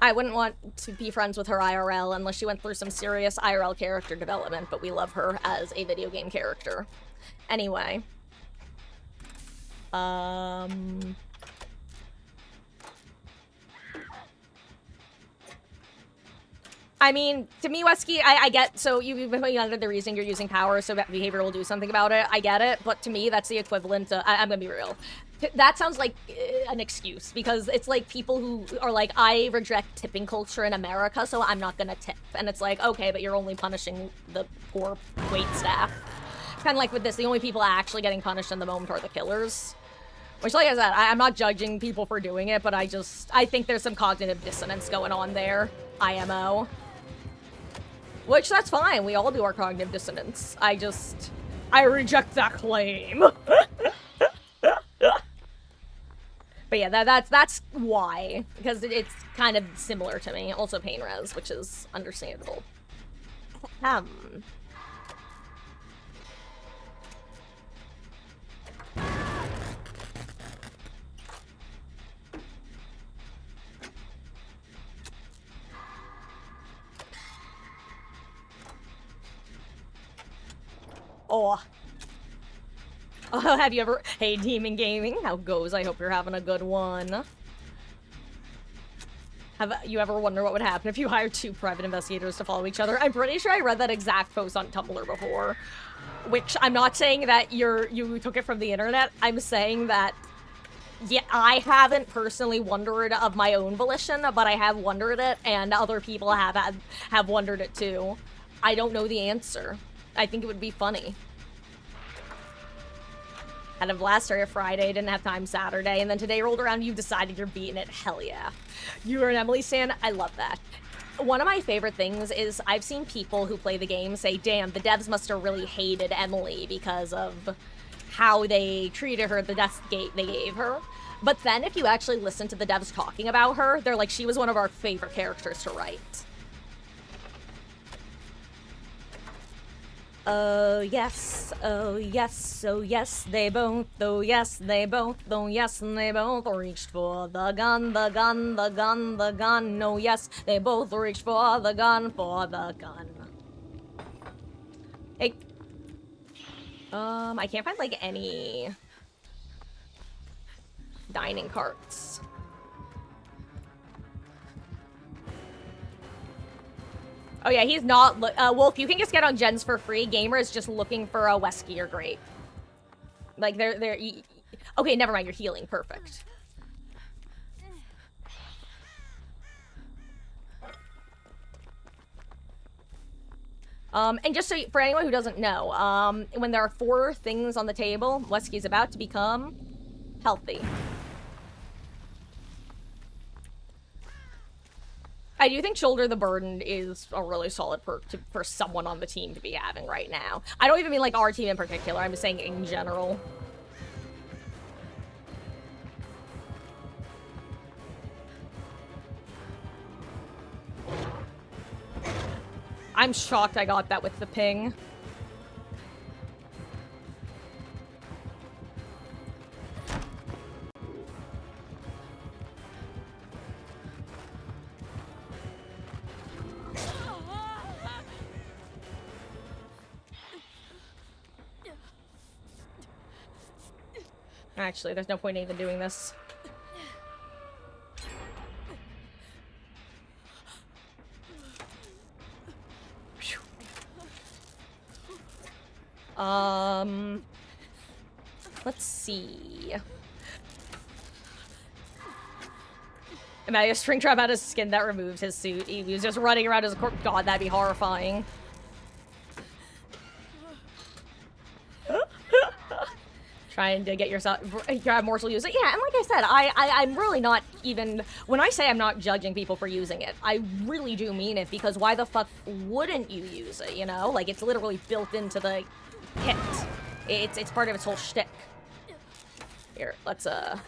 I wouldn't want to be friends with her IRL unless she went through some serious IRL character development, but we love her as a video game character. Anyway. I mean, to me, Wesky, I get, so you've been putting under the reason you're using power so that behavior will do something about it. I get it, but to me, that's the equivalent to, I'm gonna be real. That sounds like an excuse, because it's like people who are like, I reject tipping culture in America, so I'm not gonna tip. And it's like, okay, but you're only punishing the poor wait staff. Kind of like with this, the only people actually getting punished in the moment are the killers. Which, like I said, I'm not judging people for doing it, but I think there's some cognitive dissonance going on there. IMO. Which, that's fine. We all do our cognitive dissonance. I reject that claim. But yeah, that's why. Because it's kind of similar to me. Also pain res, which is understandable. Oh. Oh, have you ever... Hey, Demon Gaming, how goes? I hope you're having a good one. Have you ever wondered what would happen if you hired 2 private investigators to follow each other? I'm pretty sure I read that exact post on Tumblr before. Which, I'm not saying that you took it from the internet. I'm saying that... Yeah, I haven't personally wondered of my own volition, but I have wondered it, and other people have wondered it too. I don't know the answer. I think it would be funny. Had a blast Friday, didn't have time Saturday, and then today rolled around, you've decided you're beating it. Hell yeah. You are an Emily stan? I love that. One of my favorite things is I've seen people who play the game say, damn, the devs must have really hated Emily because of how they treated her, the death they gave her. But then if you actually listen to the devs talking about her, they're like, she was one of our favorite characters to write. Oh yes, oh yes, oh yes, they both, oh yes, they both, oh yes, and they both reached for the gun, the gun, the gun, the gun, oh yes, they both reached for the gun, for the gun. Hey, I can't find, like, any dining carts. Oh yeah, he's not, Wolf, you can just get on gens for free. Gamer is just looking for a Wesky or grape. Like, they're, okay, never mind, you're healing, perfect. And just so, for anyone who doesn't know, when there are 4 things on the table, Wesky's about to become healthy. I do think Shoulder the Burden is a really solid perk for someone on the team to be having right now. I don't even mean, like, our team in particular, I'm just saying in general. I'm shocked I got that with the ping. Actually, there's no point in even doing this. Let's see. Am I a string trap out of skin that removed his suit? He was just running around as a corpse. God, that'd be horrifying. Trying to get yourself grab morsel use it. Yeah, and like I said, I'm really not even, when I say I'm not judging people for using it, I really do mean it, because why the fuck wouldn't you use it, you know? Like, it's literally built into the kit. It's part of its whole shtick. Here, let's okay,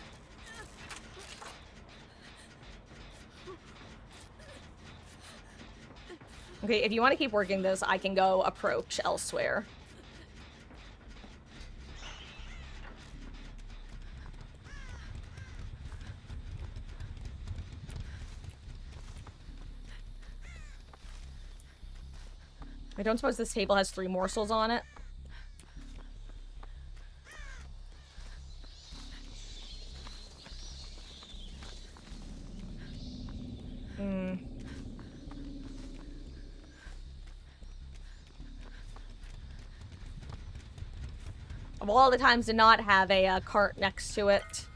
if you want to keep working this, I can go approach elsewhere. I don't suppose this table has 3 morsels on it. Of all the times to not have a cart next to it.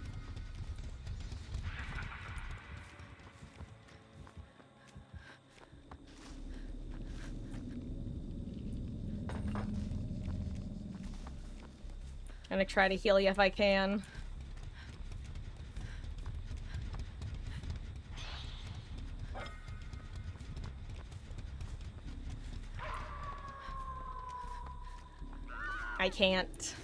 I'm gonna try to heal you if I can. I can't.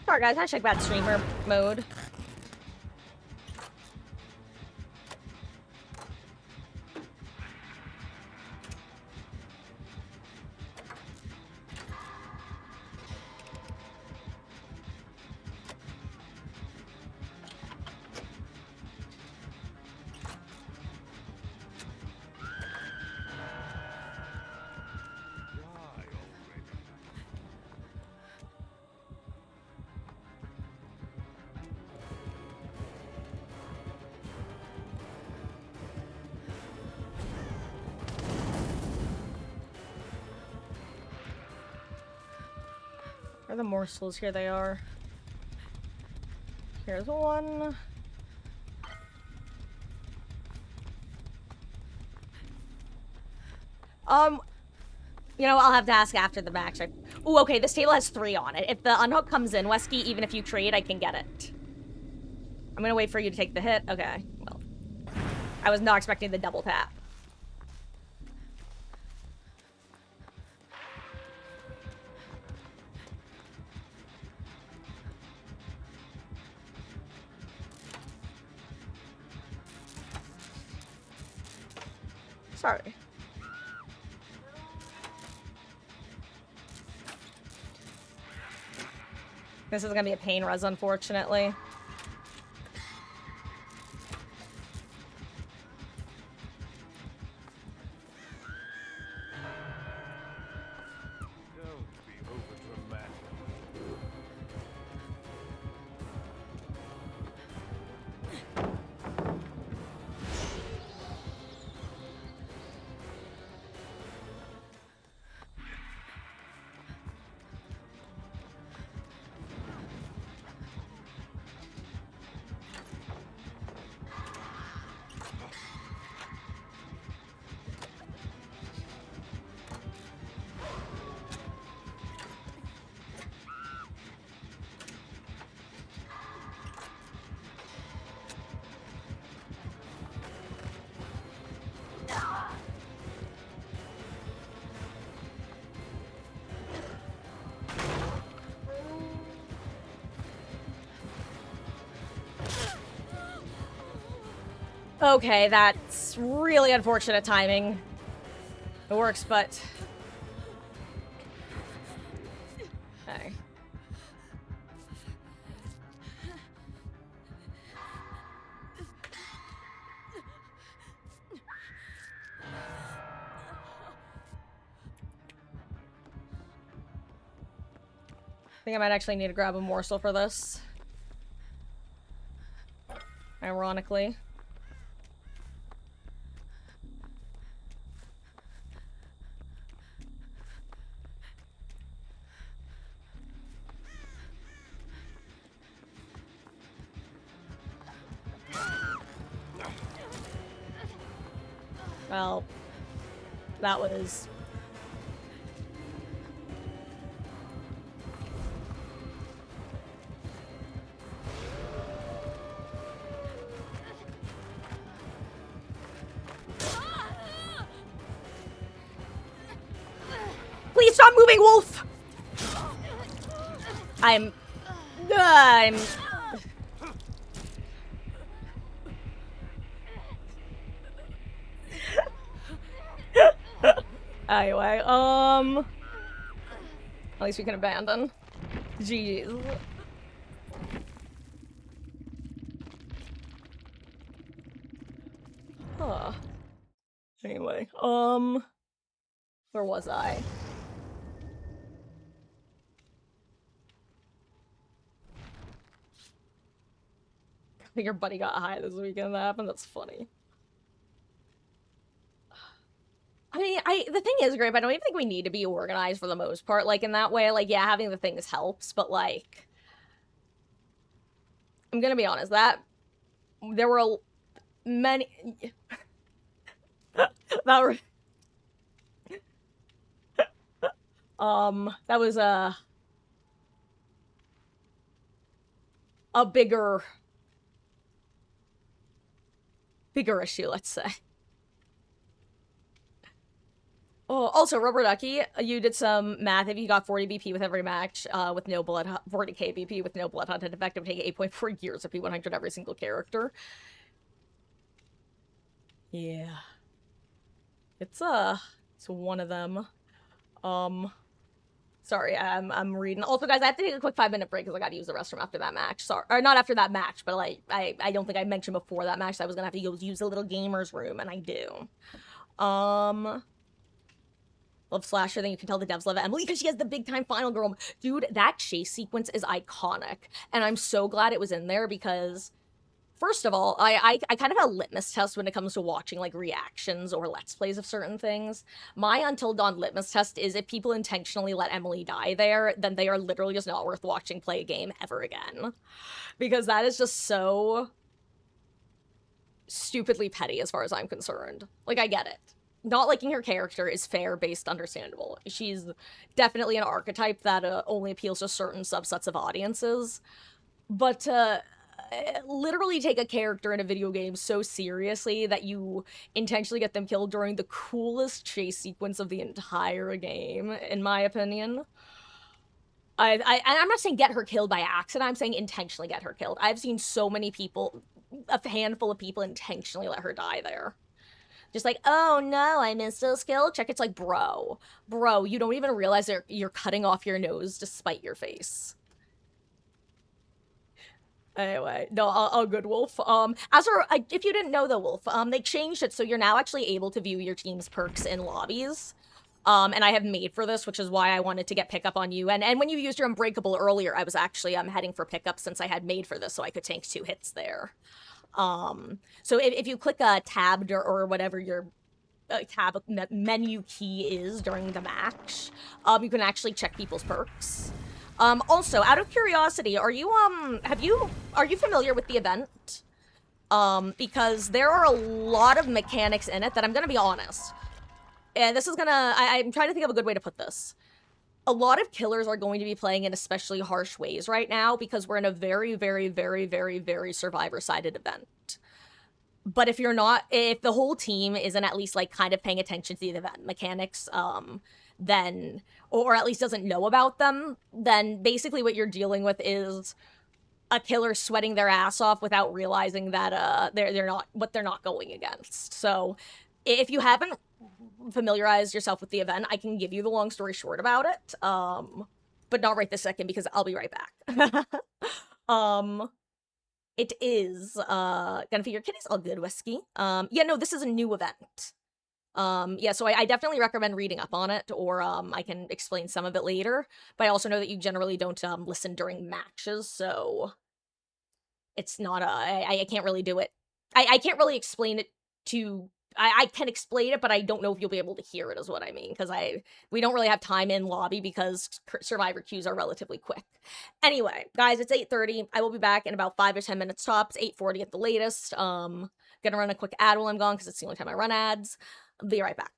Sorry guys, hashtag bad streamer mode. are the morsels? Here they are. Here's one. You know, I'll have to ask after the match. Ooh, okay, this table has 3 on it. If the unhook comes in, Wesky, even if you trade, I can get it. I'm gonna wait for you to take the hit. Okay, well. I was not expecting the double tap. Sorry. This is gonna be a pain res, unfortunately. Don't be overdramatic. Okay, that's really unfortunate timing. It works, but... Okay. I think I might actually need to grab a morsel for this. Ironically. Well, that was... Please stop moving, wolf! I'm... Anyway, at least we can abandon. Jeez. Huh. Anyway, where was I? Your buddy got high this weekend. That happened. That's funny. I mean, the thing is, Grape, I don't even think we need to be organized for the most part. Like, in that way, like, yeah, having the things helps, but, like... I'm gonna be honest, that... There were many... that were... that was a bigger issue, let's say. Oh, also, Rubber Ducky, you did some math. If you got 40 BP with every match, with no blood, 40k BP with no blood hunted effect, it would take 8.4 years to be 100 every single character. Yeah. It's one of them. Sorry, I'm reading. Also, guys, I have to take a quick 5-minute break because I gotta use the restroom after that match. Sorry, or not after that match, but like, I don't think I mentioned before that match that I was gonna have to go use the little gamer's room, and I do. Love Slasher, then you can tell the devs love Emily because she has the big time final girl. Dude, that chase sequence is iconic. And I'm so glad it was in there because First of all, I kind of have a litmus test when it comes to watching like reactions or let's plays of certain things. My Until Dawn litmus test is if people intentionally let Emily die there, then they are literally just not worth watching play a game ever again. Because that is just so stupidly petty as far as I'm concerned. Like, I get it. Not liking her character is fair based, understandable. She's definitely an archetype that only appeals to certain subsets of audiences. But literally take a character in a video game so seriously that you intentionally get them killed during the coolest chase sequence of the entire game, in my opinion. And I'm not saying get her killed by accident, I'm saying intentionally get her killed. I've seen so many people, a handful of people intentionally let her die there. Just like, oh no, I missed a skill check. It's like, bro, you don't even realize you're cutting off your nose to spite your face. Anyway, no, all good, Wolf. If you didn't know though, Wolf, they changed it so you're now actually able to view your team's perks in lobbies. And I have made for this, which is why I wanted to get pickup on you. And when you used your Unbreakable earlier, I was actually heading for pickup since I had made for this, so I could tank 2 hits there. So if you click a tabbed or whatever your tab menu key is during the match, you can actually check people's perks. Also, out of curiosity, are you familiar with the event? Because there are a lot of mechanics in it that I'm gonna be honest. And this is gonna, I'm trying to think of a good way to put this. A lot of killers are going to be playing in especially harsh ways right now because we're in a very, very, very, very, very survivor-sided event. But if the whole team isn't at least like kind of paying attention to the event mechanics, then, or at least doesn't know about them, then basically what you're dealing with is a killer sweating their ass off without realizing that they're not going against. So if you haven't familiarized yourself with the event, I can give you the long story short about it. But not right this second because I'll be right back. It is gonna feature kitties, all good whiskey. Yeah, no, this is a new event. Yeah, so I definitely recommend reading up on it, or I can explain some of it later. But I also know that you generally don't listen during matches, so it's not I can't really do it. I can't really explain it to. I can explain it, but I don't know if you'll be able to hear it, is what I mean, because we don't really have time in lobby because survivor queues are relatively quick. Anyway, guys, it's 8:30. I will be back in about 5 or 10 minutes tops, 8:40 at the latest. Gonna run a quick ad while I'm gone because it's the only time I run ads. I'll be right back.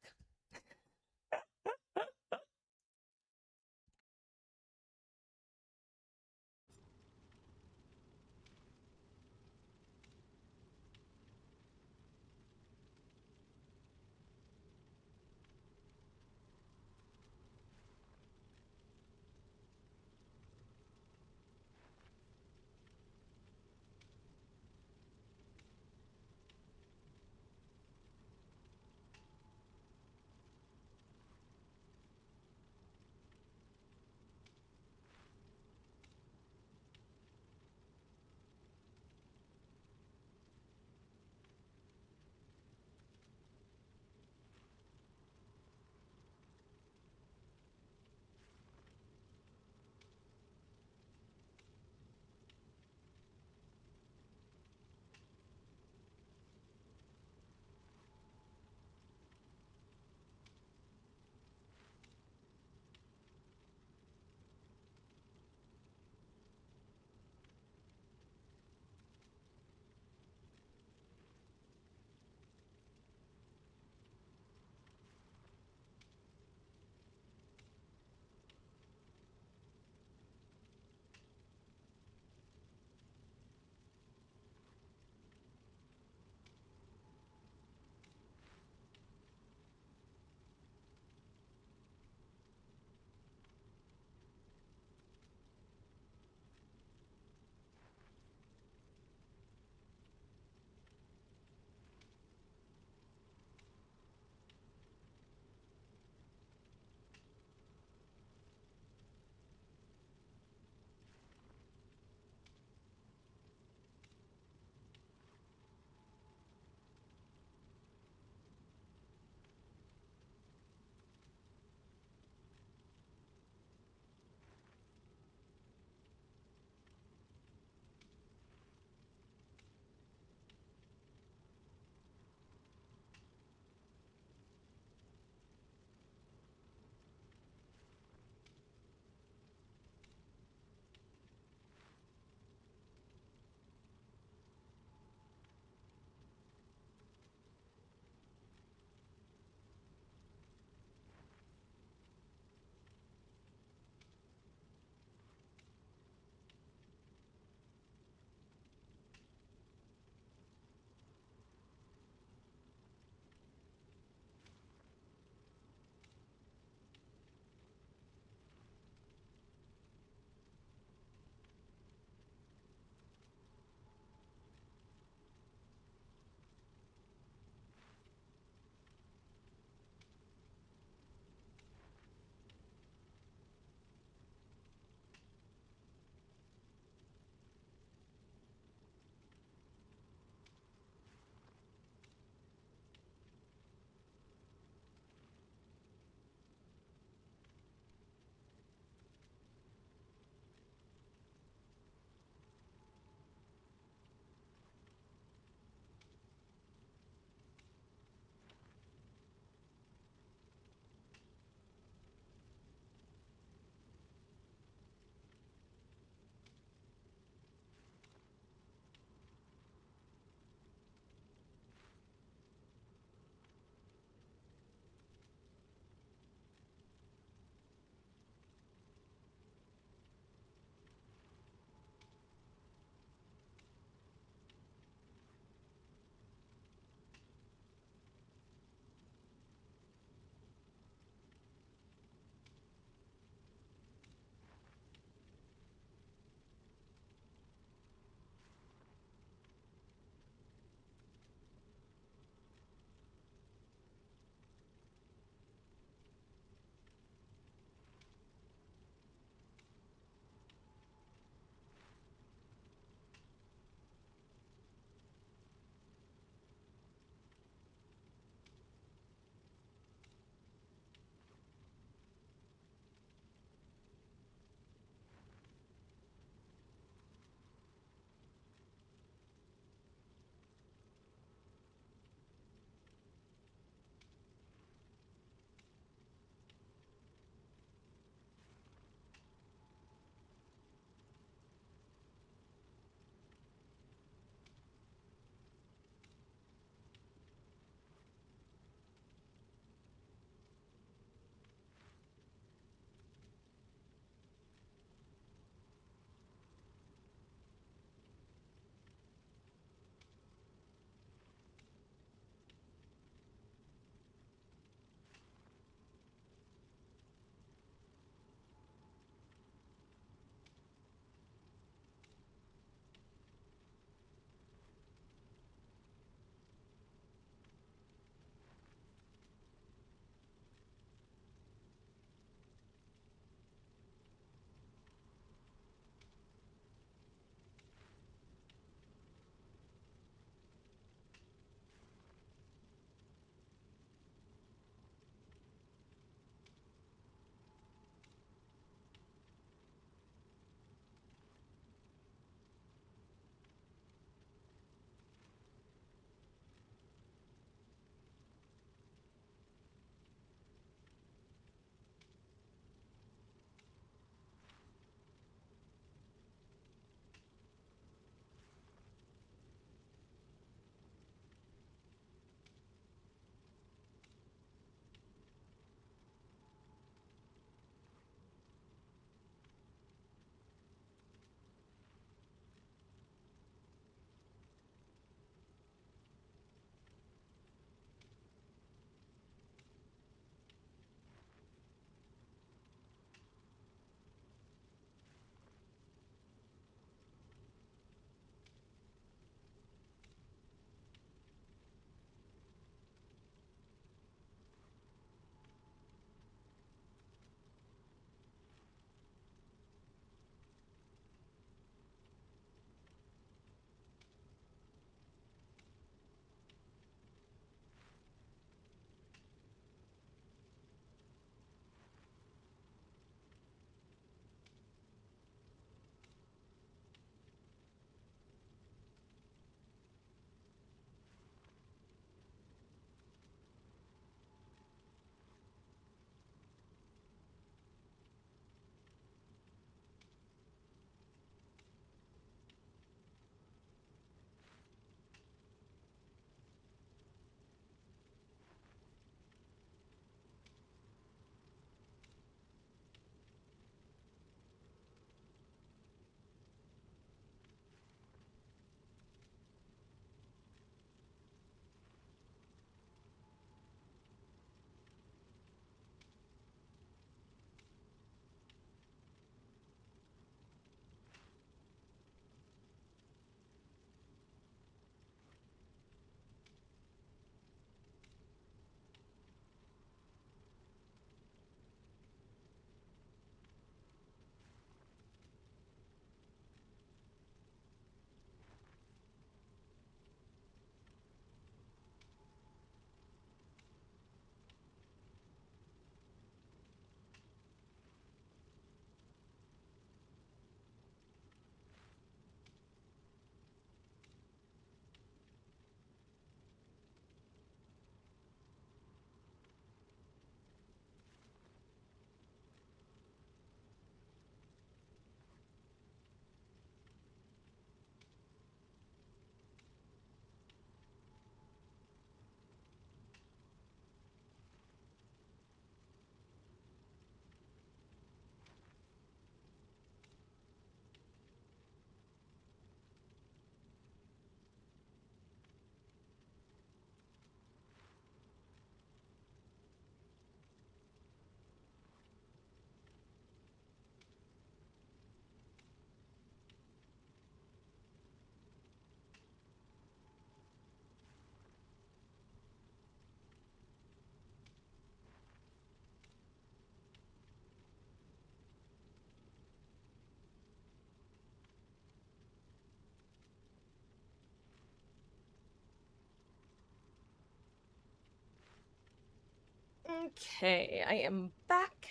Okay, I am back.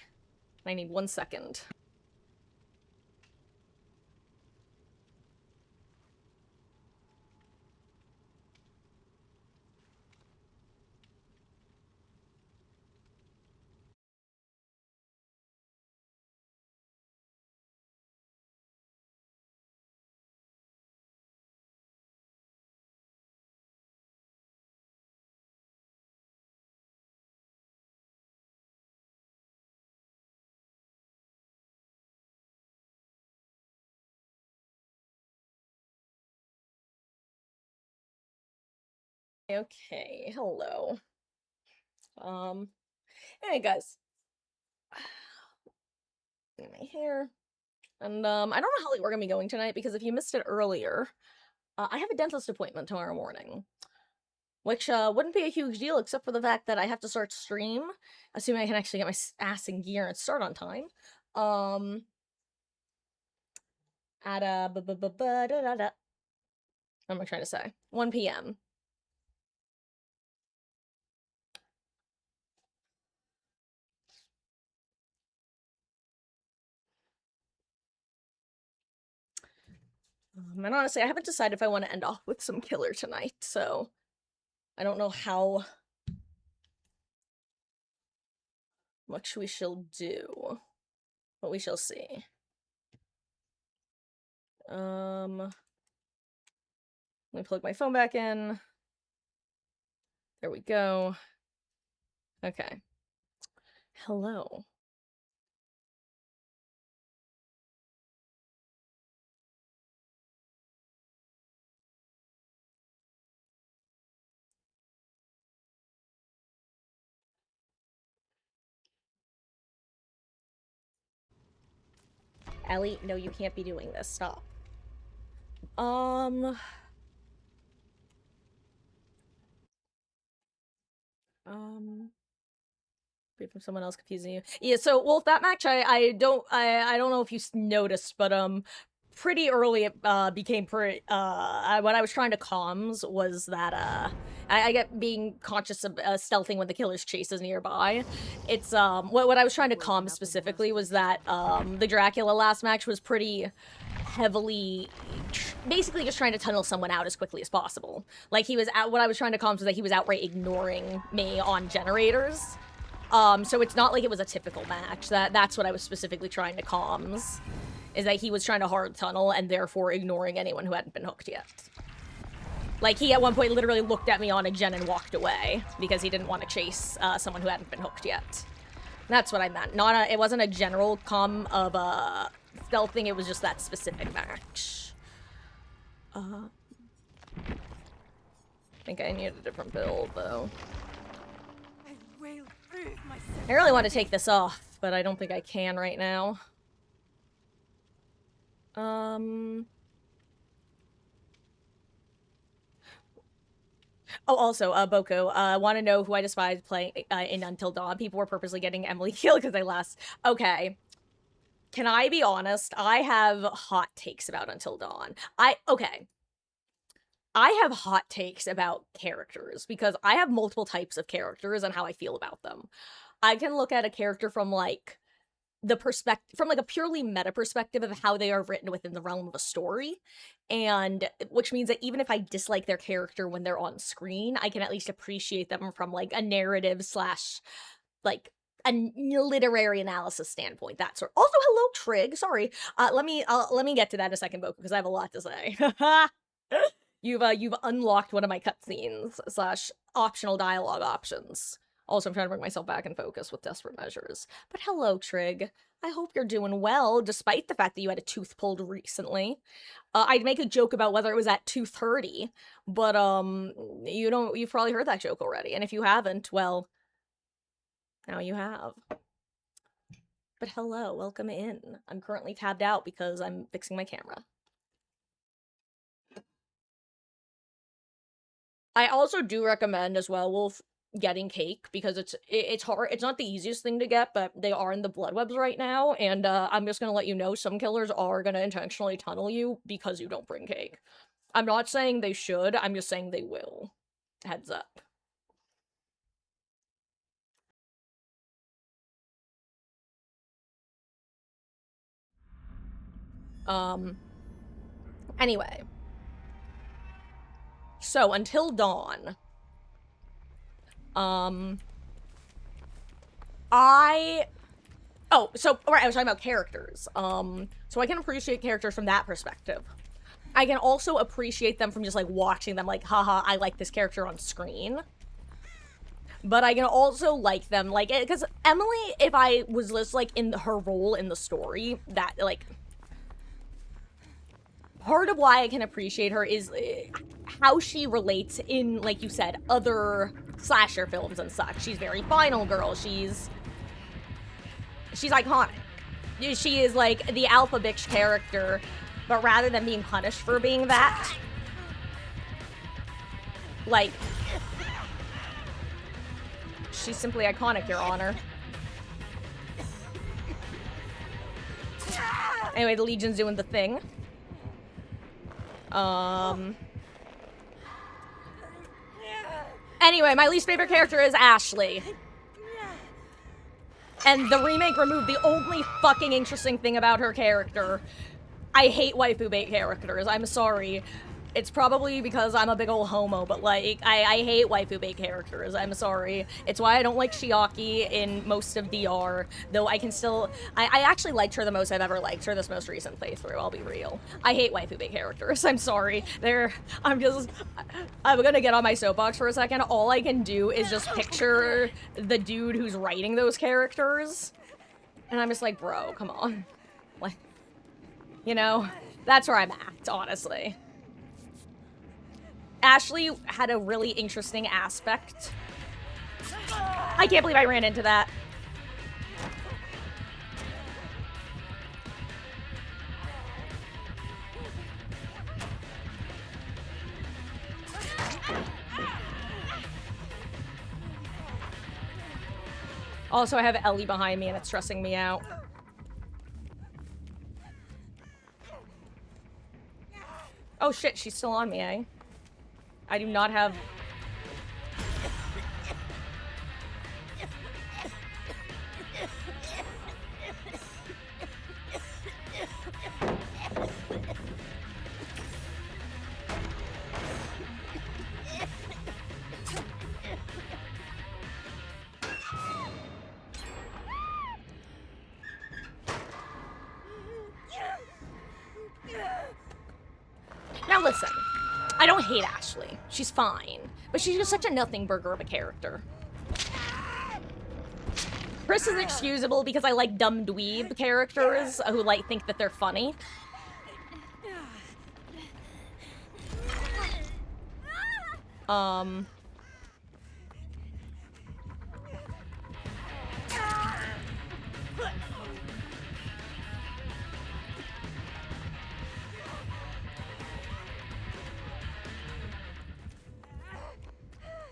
I need 1 second. Okay, hello. Hey guys. My hair. And, I don't know how late we're gonna be going tonight, because if you missed it earlier, I have a dentist appointment tomorrow morning. Which, wouldn't be a huge deal, except for the fact that I have to start stream, assuming I can actually get my ass in gear and start on time. At, da-da-da. What am I trying to say? 1 p.m. And honestly, I haven't decided if I want to end off with some killer tonight, so I don't know how much we shall do, but we shall see. Let me plug my phone back in. There we go. Okay. Hello. Ellie, no, you can't be doing this. Stop. Um, Wait from someone else confusing you. Yeah, so Wolf, that match I don't know if you noticed, but pretty early it became pretty what I was trying to comms was that I get being conscious of stealthing when the killer's chase is nearby. It's what I was trying to comms specifically was that the Dracula last match was pretty heavily basically just trying to tunnel someone out as quickly as possible. Like, he was out, what I was trying to comms was that he was outright ignoring me on generators. So it's not like it was a typical match. That's what I was specifically trying to comms, is that he was trying to hard tunnel and therefore ignoring anyone who hadn't been hooked yet. Like, he at one point literally looked at me on a gen and walked away because he didn't want to chase someone who hadn't been hooked yet. That's what I meant. It wasn't a general comm of stealthing, it was just that specific match. I think I need a different build, though. I really want to take this off, but I don't think I can right now. Oh, also, Boko, want to know who I despise playing in Until Dawn? People were purposely getting Emily killed because they last. Okay. Can I be honest? I have hot takes about Until Dawn. Okay. I have hot takes about characters because I have multiple types of characters and how I feel about them. I can look at a character from like the perspective, from like a purely meta perspective of how they are written within the realm of a story, and which means that even if I dislike their character when they're on screen, I can at least appreciate them from like a narrative slash like a literary analysis standpoint. That sort. Also, hello Trig. Sorry. Let me get to that in a second, Boku, because I have a lot to say. You've unlocked one of my cutscenes slash optional dialogue options. Also, I'm trying to bring myself back in focus with desperate measures. But hello, Trig. I hope you're doing well, despite the fact that you had a tooth pulled recently. I'd make a joke about whether it was at 2:30, but you've probably heard that joke already. And if you haven't, well, now you have. But hello, welcome in. I'm currently tabbed out because I'm fixing my camera. I also do recommend as well, Wolf, getting cake, because it's hard. It's not the easiest thing to get, but they are in the blood webs right now, and I'm just gonna let you know some killers are gonna intentionally tunnel you because you don't bring cake. I'm not saying they should, I'm just saying they will. Heads up. Anyway. So, Until Dawn. Oh, so, right, I was talking about characters. So I can appreciate characters from that perspective. I can also appreciate them from just, like, watching them, like, haha, I like this character on screen. But I can also like them, like, because Emily, if I was just, like, in her role in the story, that, like, part of why I can appreciate her is how she relates in, like you said, other slasher films and such. She's very final girl. She's iconic. She is, like, the alpha bitch character, but rather than being punished for being that, like, she's simply iconic, Your Honor. Anyway, the Legion's doing the thing. Anyway, my least favorite character is Ashley. And the remake removed the only fucking interesting thing about her character. I hate waifu bait characters, I'm sorry. It's probably because I'm a big ol' homo, but, like, I hate waifu bait characters, I'm sorry. It's why I don't like Shiaki in most of DR, though I can still... I actually liked her the most I've ever liked her this most recent playthrough, I'll be real. I hate waifu bait characters, I'm sorry. I'm gonna get on my soapbox for a second. All I can do is just picture the dude who's writing those characters, and I'm just like, bro, come on. Like, you know, that's where I'm at, honestly. Ashley had a really interesting aspect. I can't believe I ran into that. Also, I have Ellie behind me and it's stressing me out. Oh shit, she's still on me, eh? I do not have... Now listen, I don't hate Ashley. She's fine. But she's just such a nothing burger of a character. Chris is excusable because I like dumb dweeb characters who, like, think that they're funny.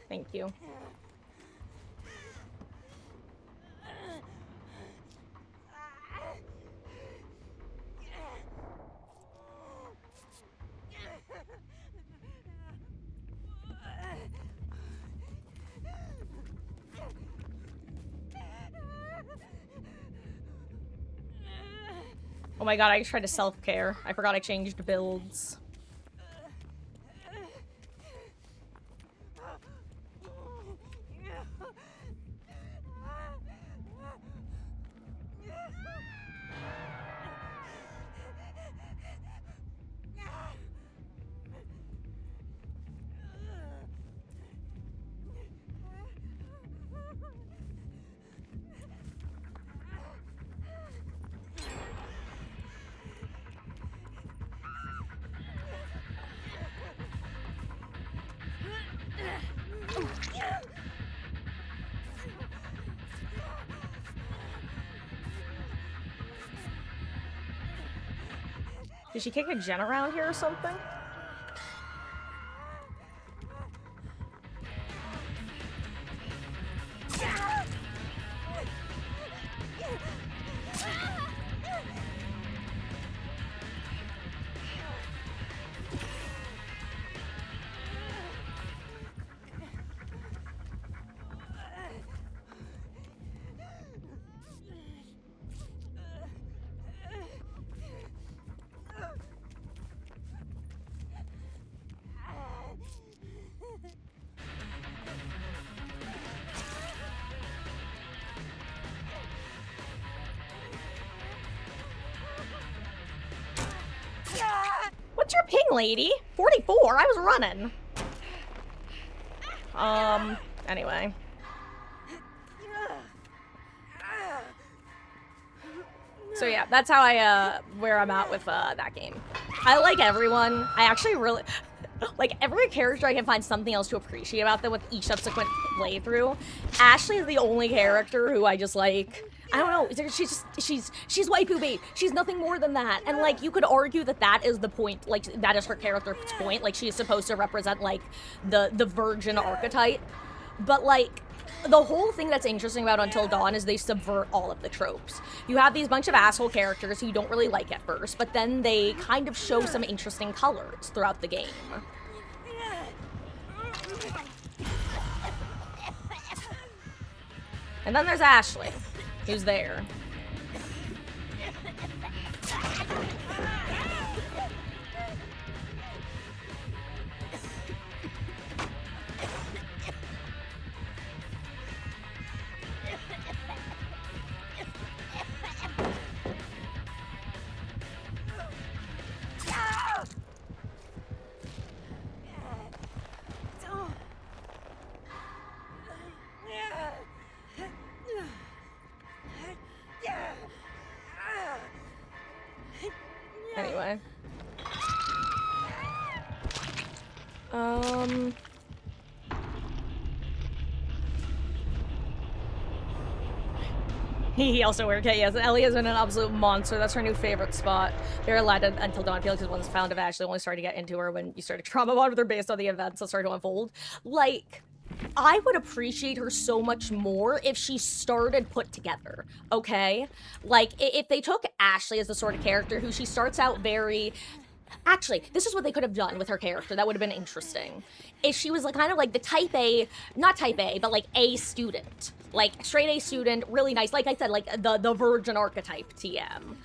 Thank you. Oh my god, I just tried to self-care. I forgot I changed builds. Did she kick a gen around here or something? lady. 44, I was running. Anyway. So yeah, that's how where I'm at with, that game. I like everyone. I actually really, like, every character I can find something else to appreciate about them with each subsequent playthrough. Ashley is the only character who I just, like, I don't know, she's waifu bait. She's nothing more than that. And, like, you could argue that that is the point, like, that is her character's point. Like, she's supposed to represent, like, the virgin archetype. But, like, the whole thing that's interesting about Until Dawn is they subvert all of the tropes. You have these bunch of asshole characters who you don't really like at first, but then they kind of show some interesting colors throughout the game. And then there's Ashley, who's there. Anyway. He also weird. Okay, yes, Ellie has been an absolute monster. That's her new favorite spot. They're allowed to Until Dawn. Felix is one's found of Ashley only started to get into her when you started trauma bond with her based on the events that started to unfold. Like, I would appreciate her so much more if she started put together, okay? Like, if they took Ashley as the sort of character who she starts out very... Actually, this is what they could have done with her character. That would have been interesting. If she was like kind of like the type A, not type A, but like A student. Like, straight A student, really nice. Like I said, like the virgin archetype TM.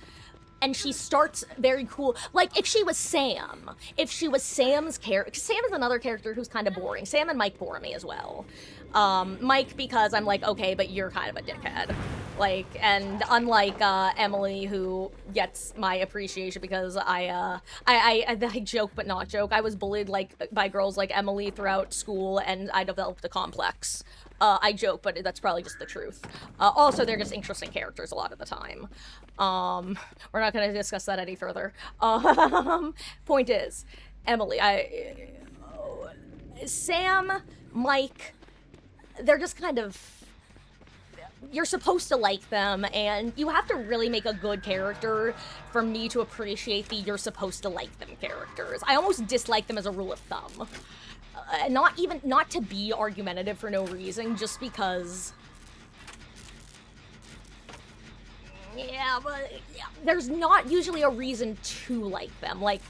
And she starts very cool. Like, if she was Sam. If she was Sam's character. Sam is another character who's kind of boring. Sam and Mike bore me as well. Mike, because I'm like, okay, but you're kind of a dickhead. Like, and unlike, Emily, who gets my appreciation because I joke but not joke. I was bullied, like, by girls like Emily throughout school, and I developed a complex. I joke, but that's probably just the truth. Also, they're just interesting characters a lot of the time. We're not going to discuss that any further. Point is, Emily, Sam, Mike, they're just kind of... You're supposed to like them, and you have to really make a good character for me to appreciate the you're supposed to like them characters. I almost dislike them as a rule of thumb. Not to be argumentative for no reason, just because... Yeah, but there's not usually a reason to like them. Like,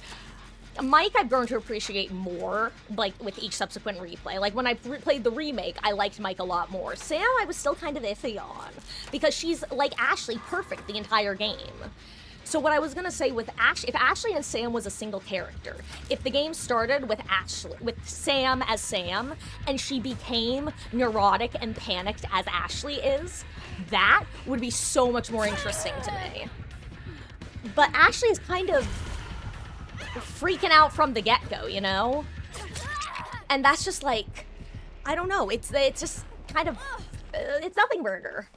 Mike I've grown to appreciate more, like, with each subsequent replay. Like, when I played the remake, I liked Mike a lot more. Sam, I was still kind of iffy on, because she's, like Ashley, perfect the entire game. So what I was gonna say with if Ashley and Sam was a single character, if the game started with Sam as Sam, and she became neurotic and panicked as Ashley is, that would be so much more interesting to me. But Ashley is kind of freaking out from the get-go, you know? And that's just like, I don't know, it's just kind of, it's nothing burger.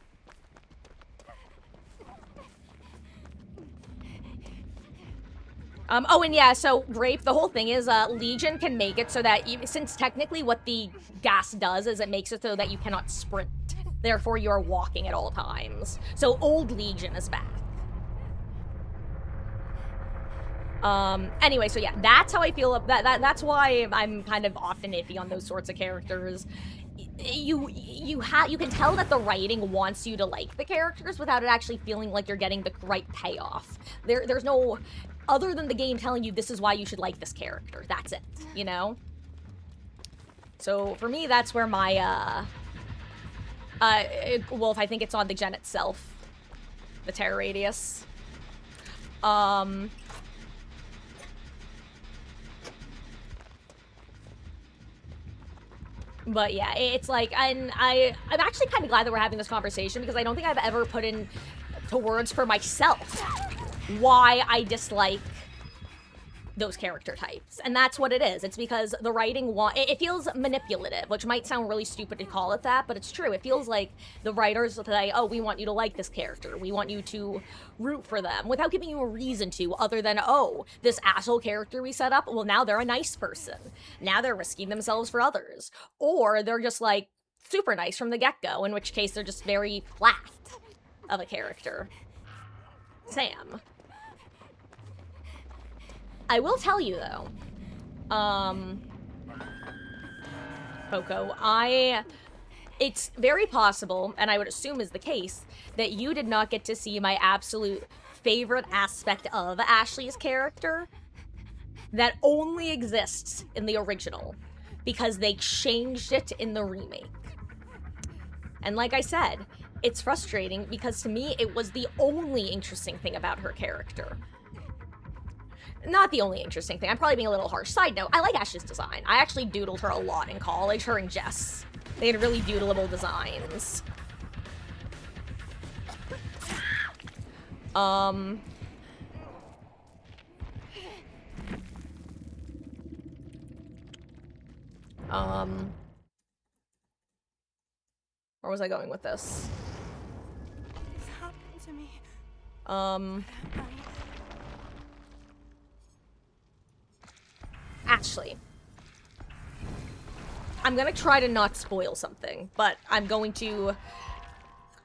Oh, and yeah, so Grape, the whole thing is, Legion can make it so that, since technically what the gas does is it makes it so that you cannot sprint. Therefore, you are walking at all times. So old Legion is back. Anyway, so yeah, that's how I feel. That's why I'm kind of often iffy on those sorts of characters. You can tell that the writing wants you to like the characters without it actually feeling like you're getting the right payoff. There's no, other than the game telling you this is why you should like this character. That's it, you know? So for me, that's where my, Wolf, I think it's on the gen itself. The terror radius. But yeah, it's like, I'm actually kind of glad that we're having this conversation because I don't think I've ever put into words for myself why I dislike those character types. And that's what it is. It's because the writing it feels manipulative, which might sound really stupid to call it that, but it's true. It feels like the writers say, oh, we want you to like this character. We want you to root for them without giving you a reason to, other than, oh, this asshole character we set up, well, now they're a nice person. Now they're risking themselves for others. Or they're just like super nice from the get-go, in which case they're just very flat of a character. Sam. I will tell you, though, Coco, it's very possible, and I would assume is the case, that you did not get to see my absolute favorite aspect of Ashley's character that only exists in the original, because they changed it in the remake. And like I said, it's frustrating because to me, it was the only interesting thing about her character. Not the only interesting thing. I'm probably being a little harsh. Side note, I like Ashley's design. I actually doodled her a lot in college, her and Jess. They had really doodleable designs. Where was I going with this? This happened to me. Actually, I'm gonna try to not spoil something, but I'm going to...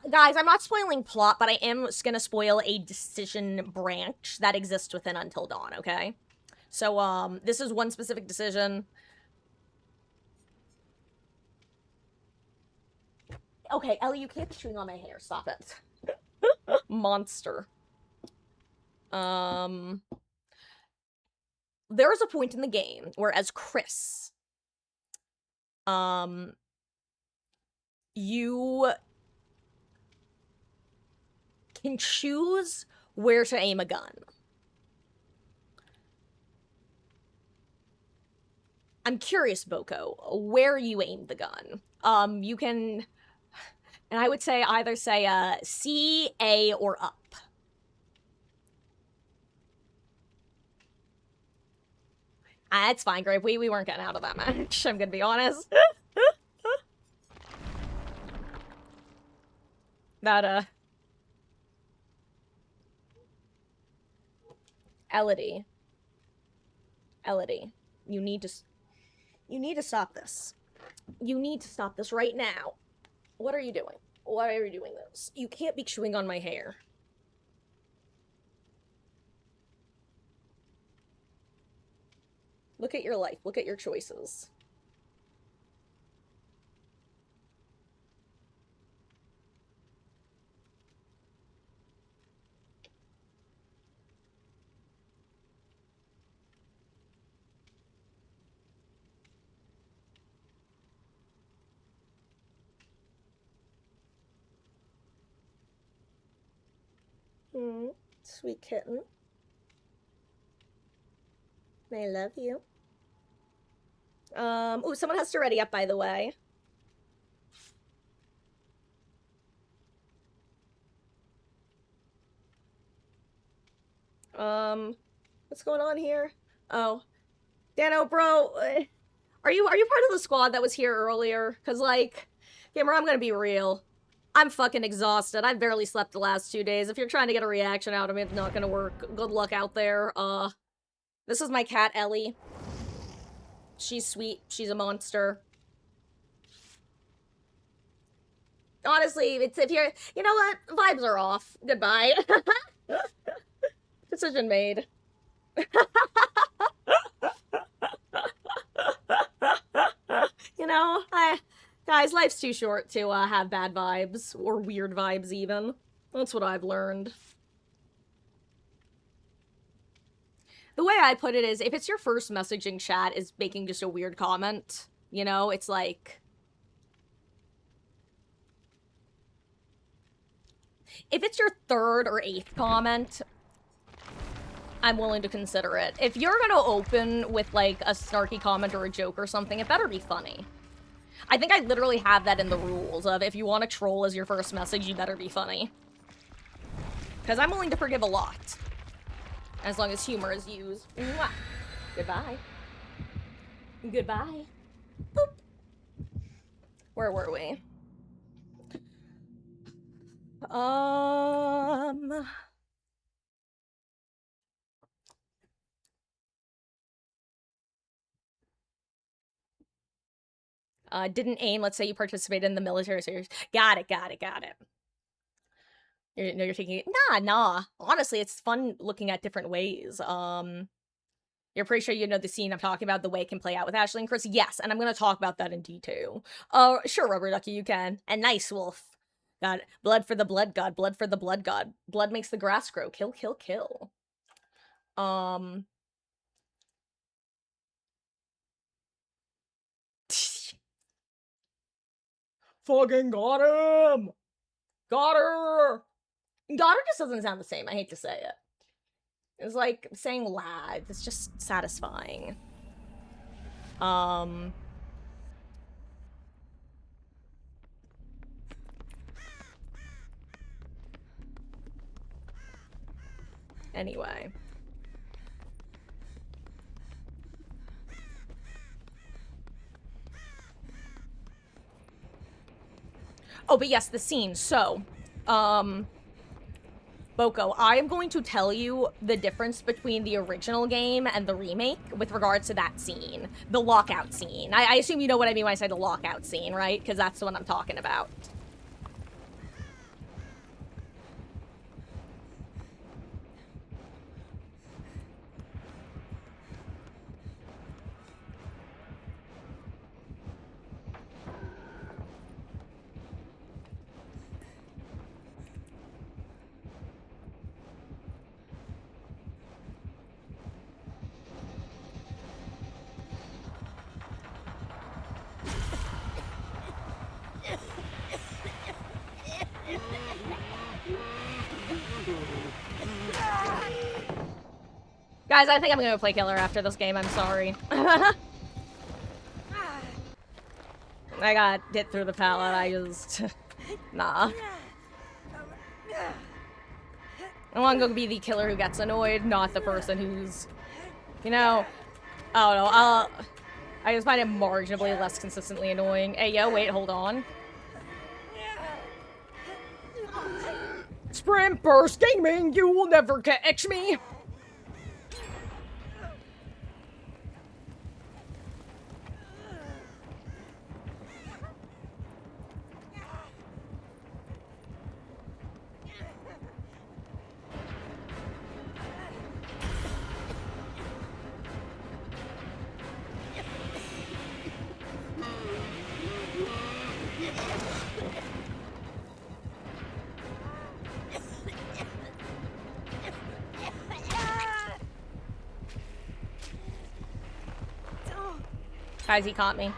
Guys, I'm not spoiling plot, but I am gonna spoil a decision branch that exists within Until Dawn, okay? So, this is one specific decision. Okay, Ellie, you can't be chewing on my hair. Stop it. Monster. There's a point in the game where, as Chris, you can choose where to aim a gun. I'm curious, Boko, where you aim the gun. You can, and I would say either say C, A, or up. It's fine, Grape. We weren't getting out of that match, I'm gonna be honest. That, Elodie. Elodie, you need to stop this. You need to stop this right now. What are you doing? Why are you doing this? You can't be chewing on my hair. Look at your life. Look at your choices. Sweet kitten. I love you. Oh, someone has to ready up, by the way. What's going on here? Oh. Dano, bro, are you part of the squad that was here earlier? Cause, like, Gamer, I'm gonna be real. I'm fucking exhausted. I've barely slept the last 2 days. If you're trying to get a reaction out of me, it's not gonna work. Good luck out there. This is my cat, Ellie. She's sweet. She's a monster. Honestly, if you're... You know what? Vibes are off. Goodbye. Decision made. You know, guys, life's too short to have bad vibes, or weird vibes even. That's what I've learned. The way I put it is, if it's your first message in chat is making just a weird comment, you know, it's like... If it's your third or eighth comment, I'm willing to consider it. If you're gonna open with, like, a snarky comment or a joke or something, it better be funny. I think I literally have that in the rules of if you want to troll as your first message, you better be funny. Because I'm willing to forgive a lot. As long as humor is used. Mwah. Goodbye. Goodbye. Boop. Where were we? Didn't aim. Let's say you participated in the military series. Got it. You're taking it. Nah. Honestly, it's fun looking at different ways. You're pretty sure you know the scene I'm talking about, the way it can play out with Ashley and Chris? Yes, and I'm gonna talk about that in detail. Sure, Rubber Ducky, you can. And nice, Wolf. God, blood for the blood god, blood for the blood god. Blood makes the grass grow. Kill, kill, kill. Fucking got him! Got her! Got her just doesn't sound the same, I hate to say it. It's like saying lad. It's just satisfying. Anyway. Oh, but yes, the scene. So, Boko, I am going to tell you the difference between the original game and the remake with regards to that scene. The lockout scene. I assume you know what I mean when I say the lockout scene, right? Because that's the one I'm talking about. Guys, I think I'm gonna play killer after this game, I'm sorry. I got hit through the pallet, I just... nah. I want to go be the killer who gets annoyed, not the person who's... You know... I don't know, I just find it marginally less consistently annoying. Hey, yo, wait, hold on. Sprint Burst Gaming, you will never catch me! Guys, he caught me.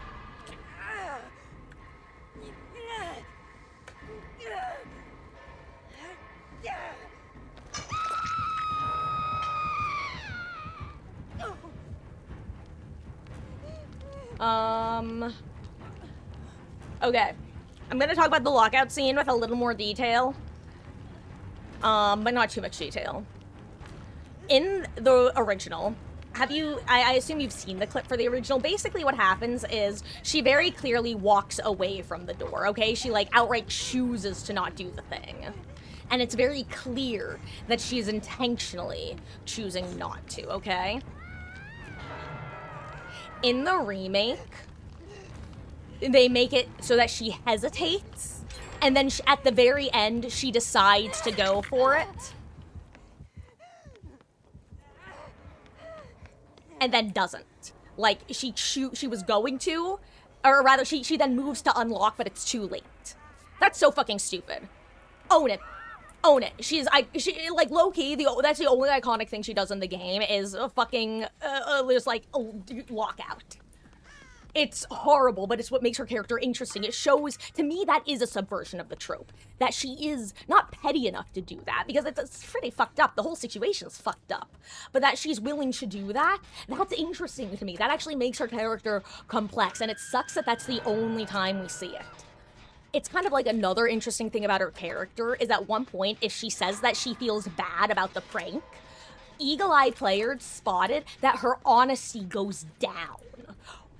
Okay. I'm gonna talk about the lockout scene with a little more detail. But not too much detail. In the original, I assume you've seen the clip for the original. Basically what happens is she very clearly walks away from the door, okay? She, like, outright chooses to not do the thing. And it's very clear that she's intentionally choosing not to, okay? In the remake, they make it so that she hesitates, and then at the very end, she decides to go for it. And then doesn't. Like, she was going to, or rather, she then moves to unlock, but it's too late. That's so fucking stupid. Own it. Own it. She like, low-key, that's the only iconic thing she does in the game is a fucking, just, like, lockout. It's horrible, but it's what makes her character interesting. It shows, to me, that is a subversion of the trope. That she is not petty enough to do that, because it's pretty fucked up. The whole situation's fucked up. But that she's willing to do that, that's interesting to me. That actually makes her character complex, and it sucks that that's the only time we see it. It's kind of like another interesting thing about her character is at one point, if she says that she feels bad about the prank, eagle-eyed players spotted that her honesty goes down,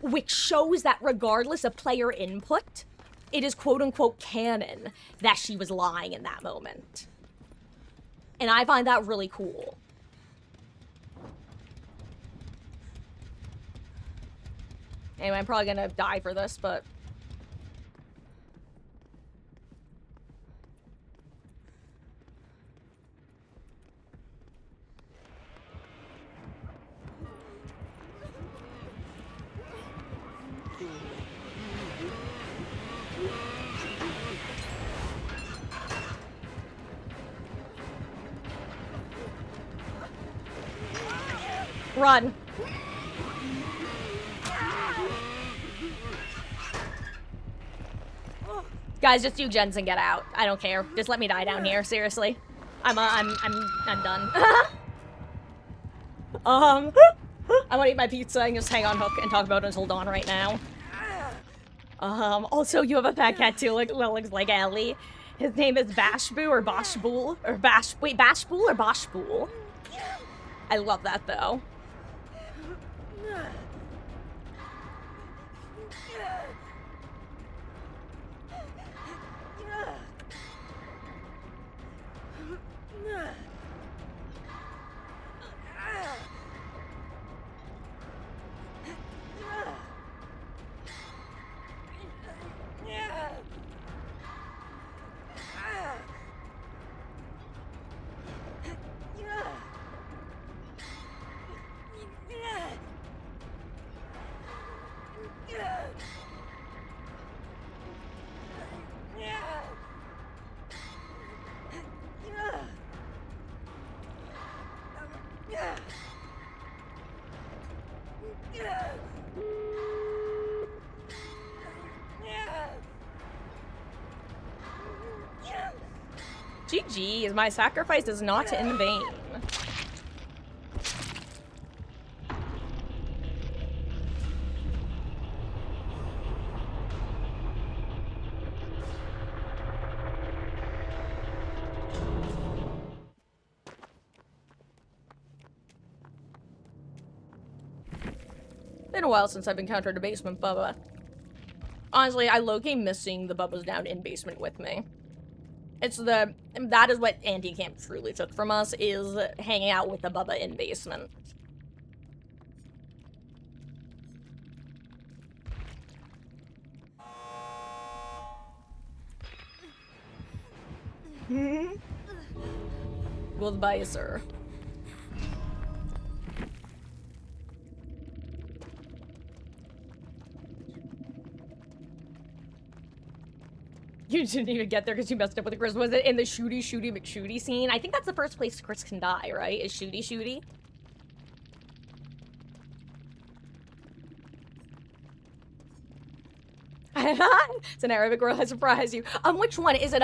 which shows that regardless of player input, it is quote-unquote canon that she was lying in that moment. And I find that really cool. Anyway, I'm probably gonna die for this, but... Run. Guys, just do gens and get out. I don't care. Just let me die down here. Seriously, I'm done. I want to eat my pizza and just hang on hook and talk about it until dawn right now. Also, you have a fat cat too. Looks like Ellie. His name is Bashboo or Boshbool or Bashbool or Boshbool. I love that though. GG, my sacrifice is not in vain. Been a while since I've encountered a basement Bubba. Honestly, I low-key missing the Bubbas down in basement with me. That is what anti-camp truly took from us, is hanging out with the Bubba in basement. Goodbye, sir. You didn't even get there because you messed up with Chris. Was it in the shooty McShooty scene? I think that's the first place Chris can die, right? Is shooty. It's an Arabic word that surprised you. Which one? Is it,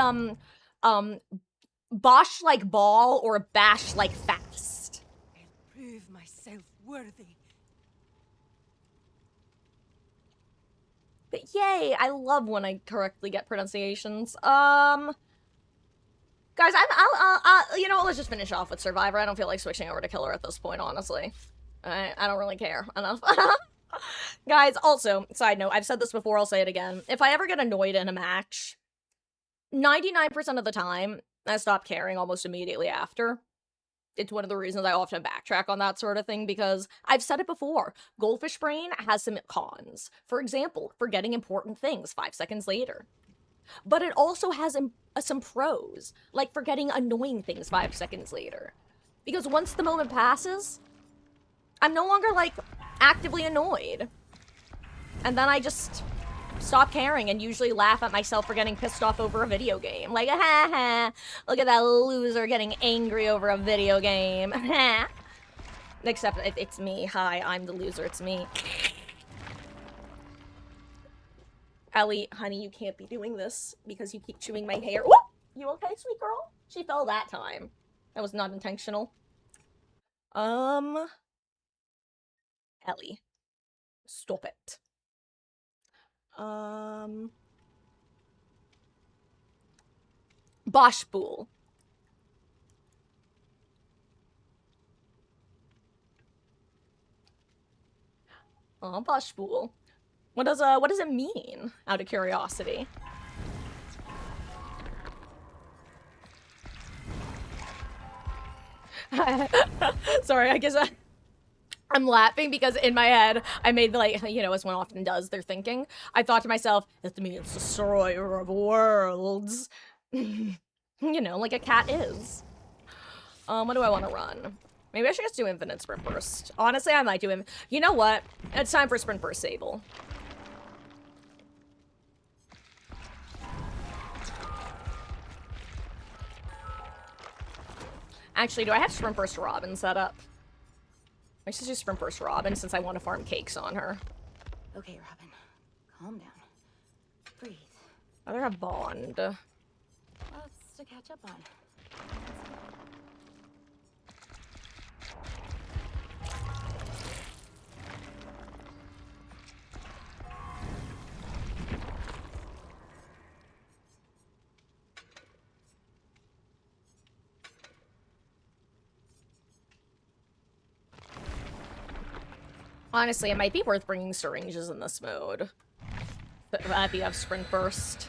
Bosh like ball or bash like fast? I'll prove myself worthy. But yay, I love when I correctly get pronunciations. Guys, you know what, let's just finish off with Survivor. I don't feel like switching over to Killer at this point, honestly. I don't really care enough. Guys, also, side note, I've said this before, I'll say it again. If I ever get annoyed in a match, 99% of the time, I stop caring almost immediately after. It's one of the reasons I often backtrack on that sort of thing, because I've said it before, Goldfish Brain has some cons. For example, forgetting important things 5 seconds later. But it also has some pros, like forgetting annoying things 5 seconds later. Because once the moment passes, I'm no longer, like, actively annoyed. And then I just stop caring and usually laugh at myself for getting pissed off over a video game. Like, ha ha, look at that loser getting angry over a video game. Except it's me. Hi, I'm the loser. It's me. Ellie, honey, you can't be doing this because you keep chewing my hair. Whoop! You okay, sweet girl? She fell that time. That was not intentional. Ellie. Stop it. Boshbool. Oh, Bushpool. What does it mean, out of curiosity? Sorry, I guess I'm laughing because in my head, I made, like, you know, as one often does, they're thinking. I thought to myself, it means destroyer of worlds. You know, like a cat is. What do I want to run? Maybe I should just do infinite sprint burst. Honestly, I might do him. You know what? It's time for sprint burst Sable. Actually, do I have sprint burst Robin set up? I should do sprint burst Robin since I want to farm cakes on her. Okay, Robin. Calm down. Breathe. I rather have Bond. Lots to catch up on. Honestly, it might be worth bringing syringes in this mode. If you have sprint burst.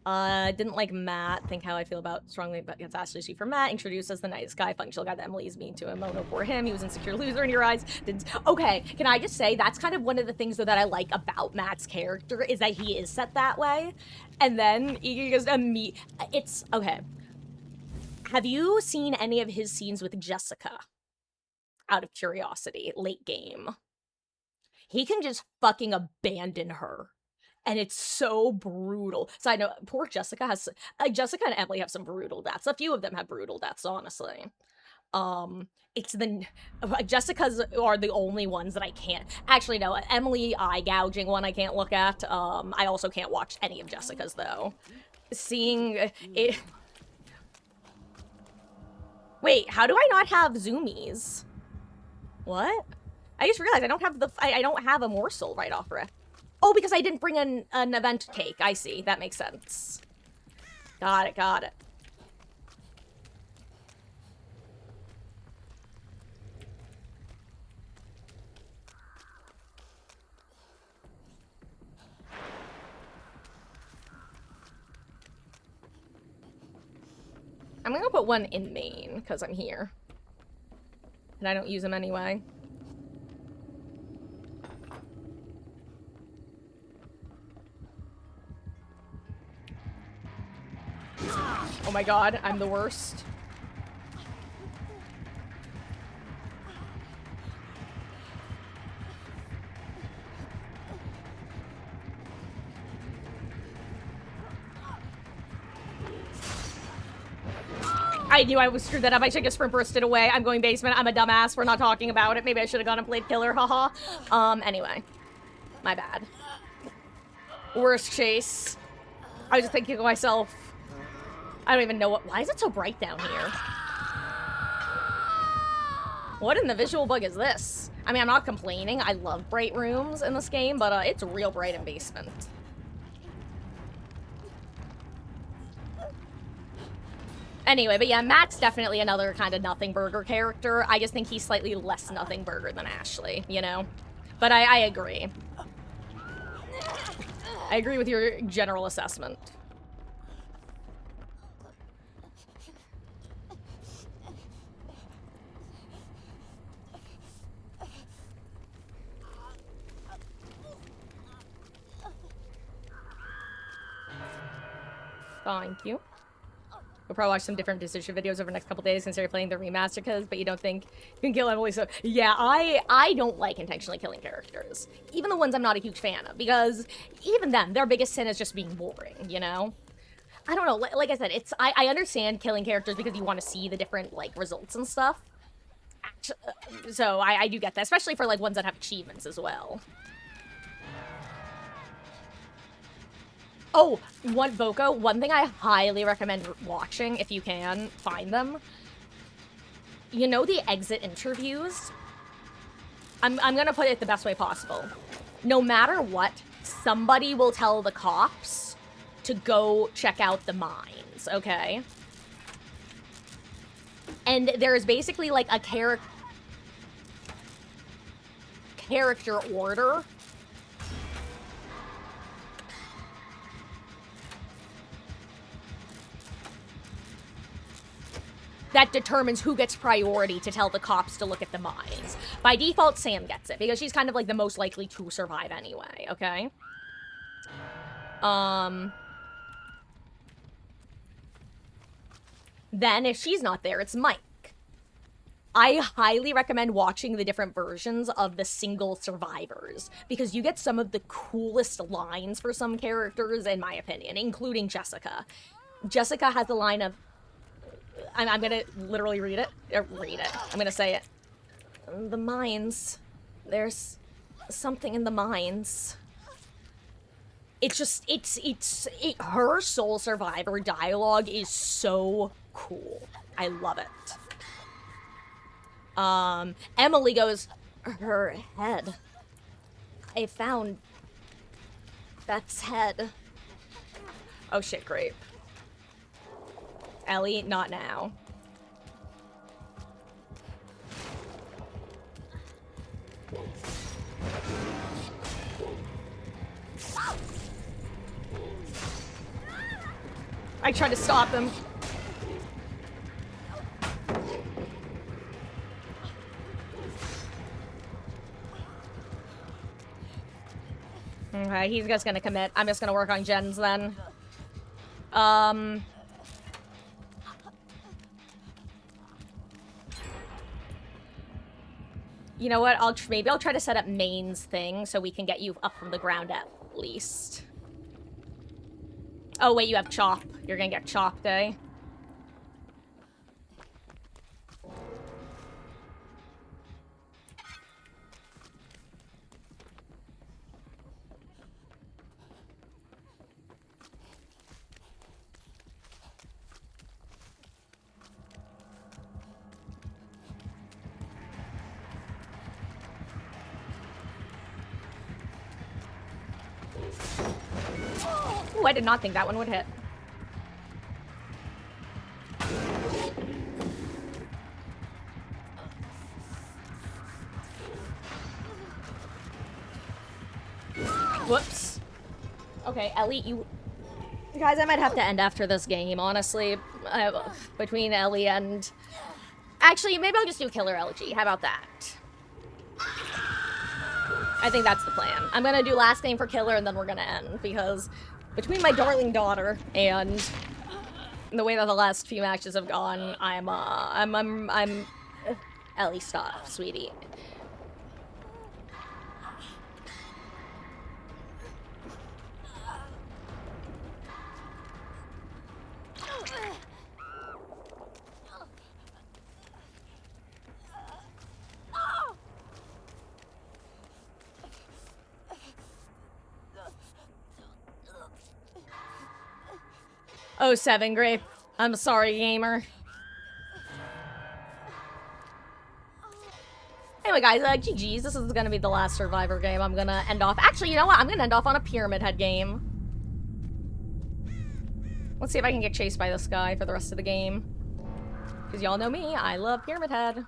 Didn't like Matt. Think how I feel about strongly against Ashley G for Matt. Introduced as the nice guy, functional guy that Emily's mean to him. Oh no, for him. He was insecure loser in your eyes. Didn't. Okay, can I just say that's kind of one of the things though that I like about Matt's character is that he is set that way, and then he goes me. It's okay. Have you seen any of his scenes with Jessica? Out of curiosity, late game. He can just fucking abandon her. And it's so brutal. So I know poor Jessica has Jessica and Emily have some brutal deaths. A few of them have brutal deaths, honestly. It's the Jessica's are the only ones that I can't actually no. Emily eye gouging one I can't look at. I also can't watch any of Jessica's though. Seeing it. Wait, how do I not have zoomies? What? I just realized I don't have I don't have a morsel right off rip. Oh, because I didn't bring an event cake. I see. That makes sense. Got it, got it. I'm gonna put one in main, because I'm here. And I don't use them anyway. Oh my god, I'm the worst. I knew I was screwed that up. I should get sprint bursted away. I'm going basement. I'm a dumbass. We're not talking about it. Maybe I should have gone and played killer. Haha. Anyway. My bad. Worst chase. I was just thinking to myself. I don't even know what. Why is it so bright down here? What in the visual bug is this? I mean, I'm not complaining. I love bright rooms in this game, but it's real bright in basement. Anyway, but yeah, Matt's definitely another kind of nothing burger character. I just think he's slightly less nothing burger than Ashley, you know? But I agree. I agree with your general assessment. Thank you. We'll probably watch some different decision videos over the next couple days, consider playing the remaster, but you don't think you can kill Emily, so yeah, I don't like intentionally killing characters. Even the ones I'm not a huge fan of, because even them, their biggest sin is just being boring, you know? I don't know, like I said, I understand killing characters because you want to see the different, like, results and stuff. So I do get that, especially for, like, ones that have achievements as well. Oh, one thing I highly recommend watching, if you can find them. You know the exit interviews? I'm gonna put it the best way possible. No matter what, somebody will tell the cops to go check out the mines, okay? And there's basically, like, a character... character order that determines who gets priority to tell the cops to look at the mines. By default, Sam gets it, because she's kind of like the most likely to survive anyway, okay? Then, if she's not there, it's Mike. I highly recommend watching the different versions of the single survivors, because you get some of the coolest lines for some characters, in my opinion, including Jessica. Jessica has a line of... I'm gonna literally read it. I'm gonna say it. The mines. There's something in the mines. It's just, her Soul Survivor dialogue is so cool. I love it. Emily goes, her head. I found Beth's head. Oh shit, great. Ellie, not now. I tried to stop him. Okay, he's just gonna commit. I'm just gonna work on gens then. You know what? Maybe I'll try to set up Main's thing so we can get you up from the ground at least. Oh wait, you have Chop. You're gonna get Chopped, eh? Ooh, I did not think that one would hit. Whoops. Okay, Ellie, you... Guys, I might have to end after this game, honestly. Between Ellie and... Actually, maybe I'll just do Killer LG. How about that? I think that's the plan. I'm gonna do last name for Killer, and then we're gonna end, because between my darling daughter and the way that the last few matches have gone, I'm Ellie, stop, sweetie. Oh, 7, great. I'm sorry, gamer. Anyway, guys, GG's. This is gonna be the last Survivor game. I'm gonna end off... Actually, you know what? I'm gonna end off on a Pyramid Head game. Let's see if I can get chased by this guy for the rest of the game. Because y'all know me, I love Pyramid Head.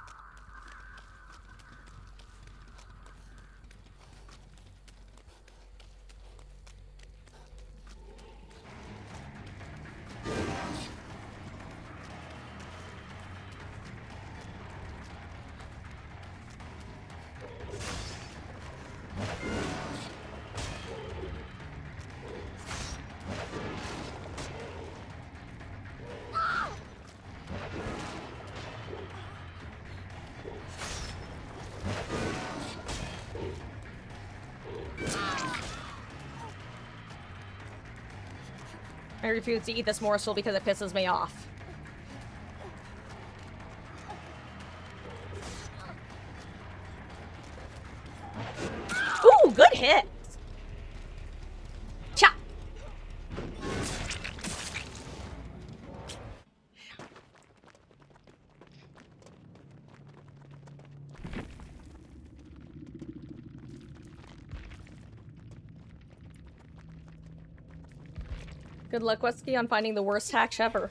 I refuse to eat this morsel because it pisses me off. Ooh, good hit! Chop! Good luck, Wesky, on finding the worst hatch ever.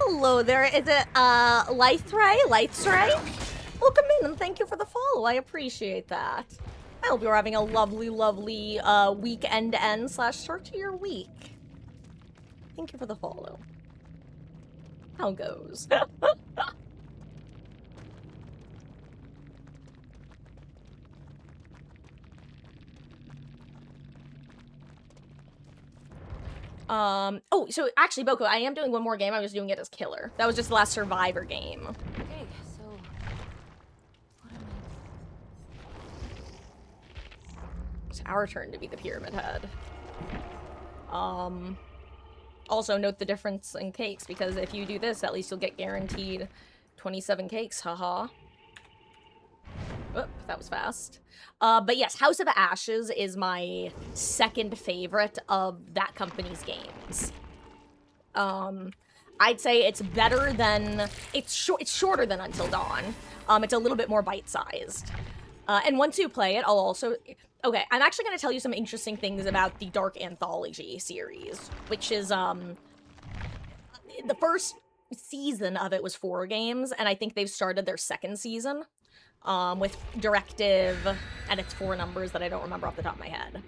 Hello there, is it, Lythray? Welcome in, and thank you for the follow, I appreciate that. I hope you're having a lovely, lovely, weekend end / start to your week. Thank you for the follow. How goes? Oh, so actually, Boko, I am doing one more game. I was doing it as killer. That was just the last Survivor game. Okay, so what am It's our turn to be the Pyramid Head. Also note the difference in cakes, because if you do this, at least you'll get guaranteed 27 cakes, haha. Oop, that was fast. But yes, House of Ashes is my second favorite of that company's games. I'd say it's better than... It's shorter than Until Dawn. It's a little bit more bite-sized. And once you play it, I'll also... Okay, I'm actually going to tell you some interesting things about the Dark Anthology series, which is, the first season of it was 4 games, and I think they've started their second season, with Directive, and it's 4 numbers that I don't remember off the top of my head.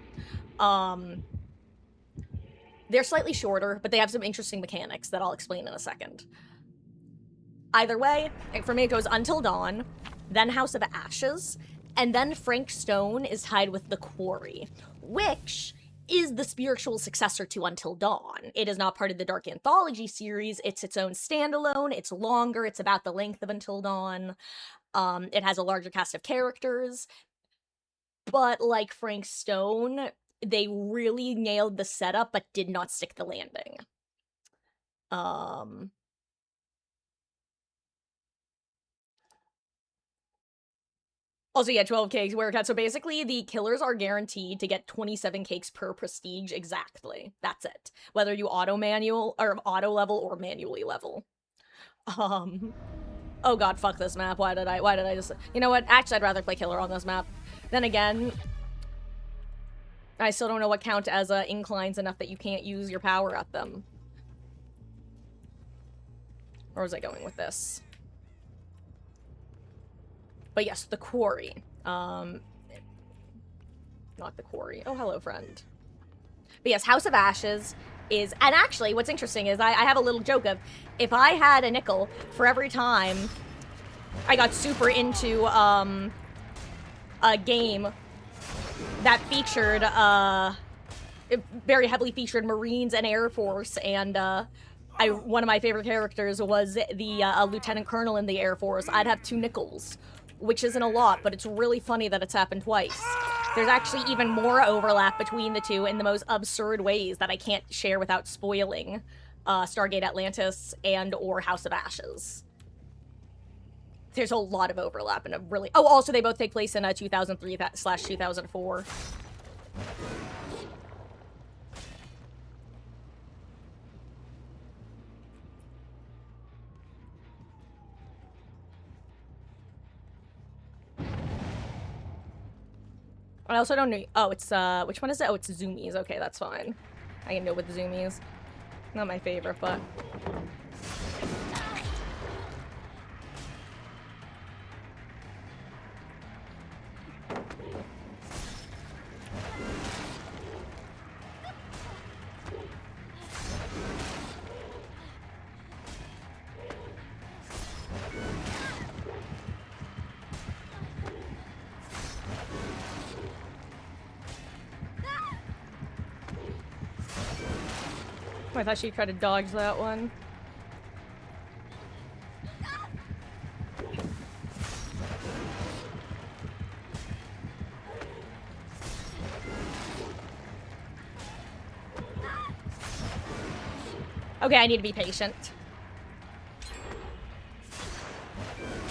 They're slightly shorter, but they have some interesting mechanics that I'll explain in a second. Either way, for me it goes Until Dawn, then House of Ashes, and then Frank Stone is tied with The Quarry, which is the spiritual successor to Until Dawn. It is not part of the Dark Anthology series, it's its own standalone, it's longer, it's about the length of Until Dawn, it has a larger cast of characters, but like Frank Stone, they really nailed the setup but did not stick the landing. Also, yeah, 12 cakes, Werecat. So basically, the killers are guaranteed to get 27 cakes per prestige exactly. That's it. Whether you auto level or manually level. Oh god, fuck this map. Why did I just... You know what? Actually, I'd rather play killer on this map. Then again, I still don't know what count as inclines enough that you can't use your power at them. Where was I going with this? But yes, The Quarry. Not The Quarry. Oh, hello, friend. But yes, House of Ashes is... And actually, what's interesting is I have a little joke of, if I had a nickel for every time I got super into, a game that featured, very heavily featured Marines and Air Force, and, one of my favorite characters was the, Lieutenant Colonel in the Air Force, I'd have 2 nickels. Which isn't a lot, but it's really funny that it's happened twice. There's actually even more overlap between the two in the most absurd ways that I can't share without spoiling Stargate Atlantis and or House of Ashes. There's a lot of overlap and a really... Oh, also they both take place in 2003/2004. I also don't know... Oh, it's, which one is it? Oh, it's Zoomies. Okay, that's fine. I can go with the Zoomies. Not my favorite, but... I thought she tried to dodge that one. Okay, I need to be patient.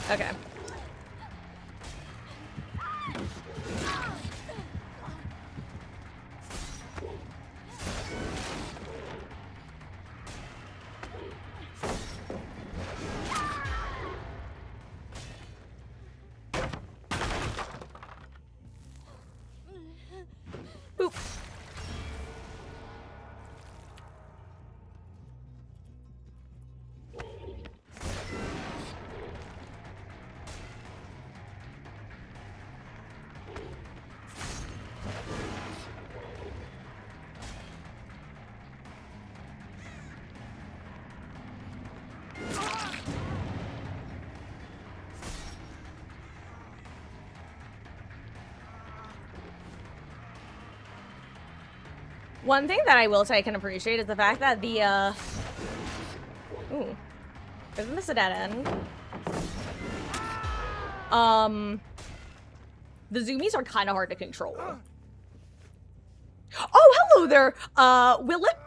Okay. Boop. One thing that I will say I can appreciate is the fact that the, ooh. Isn't this a dead end? The zoomies are kind of hard to control. Oh, hello there, Willip.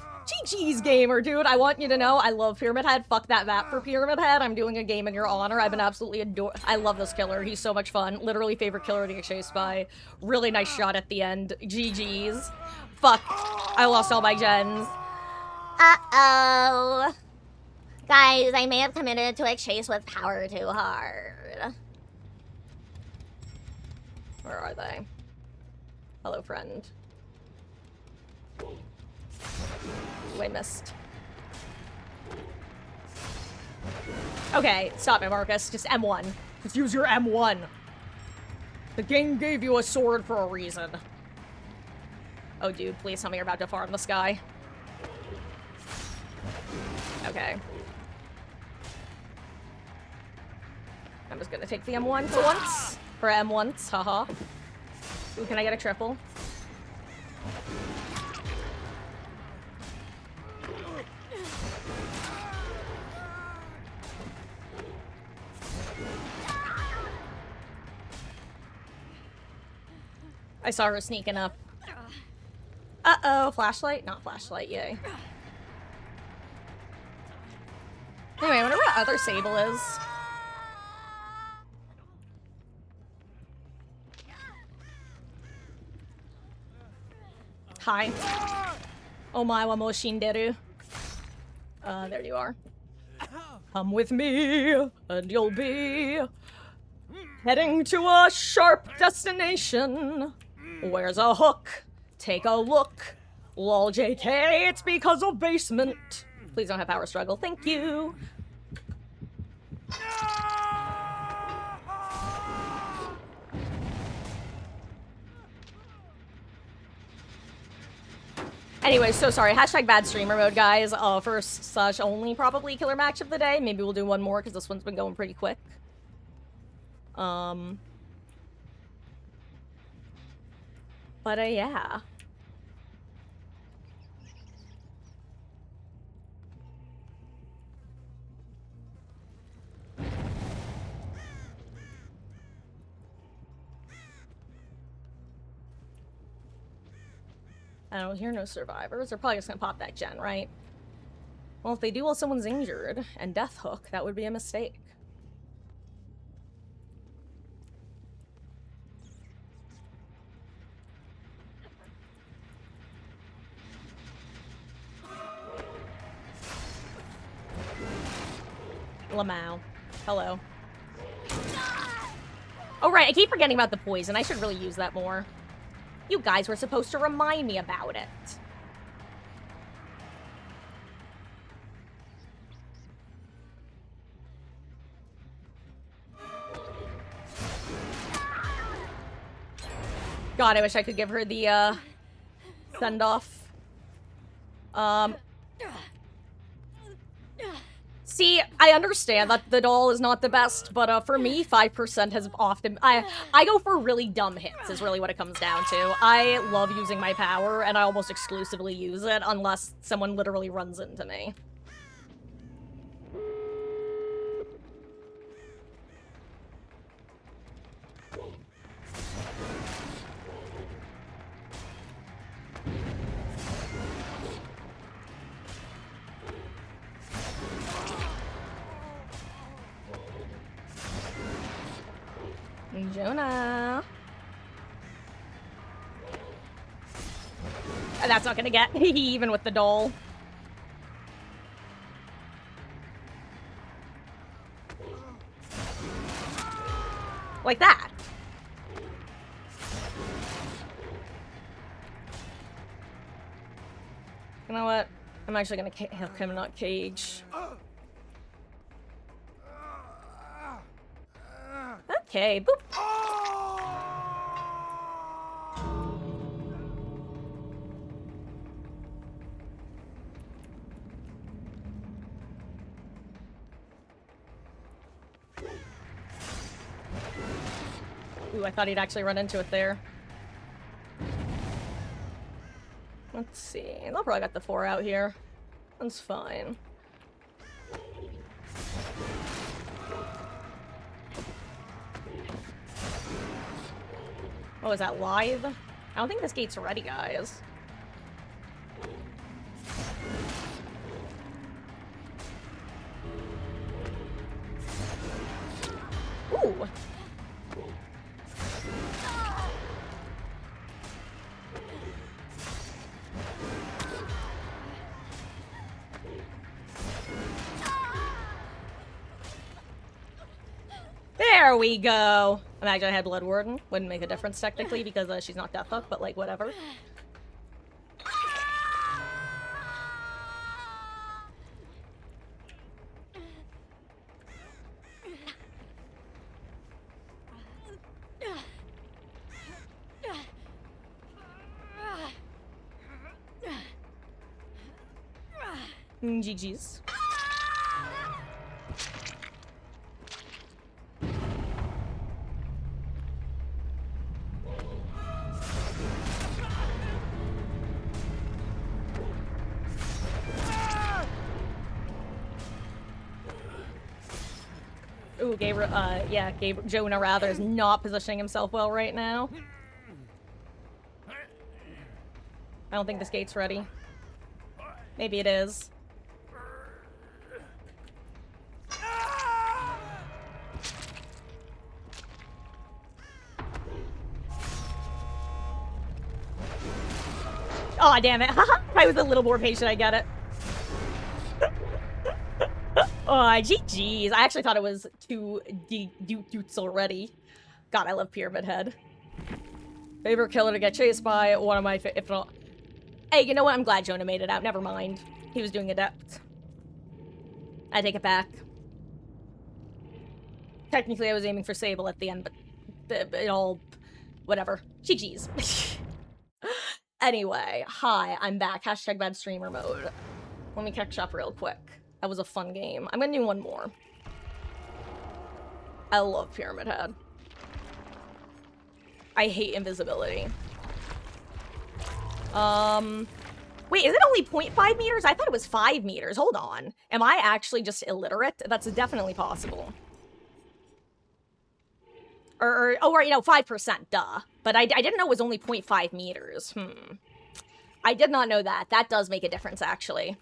GG's gamer, dude. I want you to know I love Pyramid Head. Fuck that map for Pyramid Head. I'm doing a game in your honor. I've been absolutely I love this killer. He's so much fun. Literally favorite killer to get chased by. Really nice shot at the end. GG's. Fuck. I lost all my gens. Uh-oh. Guys, I may have committed to a chase with power too hard. Where are they? Hello, friend. Ooh, I missed. Okay, stop it, Marcus. Just M1. Just use your M1. The game gave you a sword for a reason. Oh, dude, please tell me you're about to farm this guy. Okay. I'm just gonna take the M1 for once. For M1s, haha. Ooh, can I get a triple? I saw her sneaking up. Uh-oh, flashlight? Not flashlight, yay. Anyway, I wonder what other Sable is. Hi. Omae wa mo shinderu. There you are. Come with me, and you'll be heading to a sharp destination. Where's a hook? Take a look. Lol JK, it's because of basement. Please don't have power struggle, thank you. Anyway, so sorry. Hashtag bad streamer mode, guys. First slash only probably killer match of the day. Maybe we'll do one more because this one's been going pretty quick. But yeah. I don't hear no survivors. They're probably just gonna pop that gen, right? Well, if they do while someone's injured and death hook, that would be a mistake. Lamau. Hello. Oh, right. I keep forgetting about the poison. I should really use that more. You guys were supposed to remind me about it. God, I wish I could give her the, send-off. See, I understand that the doll is not the best, but for me, 5% has often... I go for really dumb hits, is really what it comes down to. I love using my power, and I almost exclusively use it, unless someone literally runs into me. Jonah. That's not gonna get even with the doll. Like that. You know what? I'm actually gonna help him not cage. Okay, boop. Ooh, I thought he'd actually run into it there. Let's see. They'll probably got the 4 out here. That's fine. Oh, is that live? I don't think this gate's ready, guys. Ooh. There we go. Imagine I had Blood Warden. Wouldn't make a difference technically because she's not Death Hook, but like whatever. GG's. Ooh, Jonah rather is not positioning himself well right now. I don't think this gate's ready. Maybe it is. Aw, oh, damn it. Haha. If I was a little more patient, I get it. Oh, GG's. I actually thought it was 2 dudes already. God, I love Pyramid Head. Favorite killer to get chased by, one of my if not... Hey, you know what? I'm glad Jonah made it out. Never mind. He was doing Adept. I take it back. Technically, I was aiming for Sable at the end, but it all... whatever. GG's. Anyway, hi, I'm back. Hashtag bad streamer mode. Let me catch up real quick. That was a fun game. I'm gonna do one more. I love Pyramid Head. I hate invisibility. Wait, is it only 0.5 meters? I thought it was 5 meters. Hold on. Am I actually just illiterate? That's definitely possible. Oh, right, no, 5%, duh. But I didn't know it was only 0.5 meters. I did not know that. That does make a difference, actually.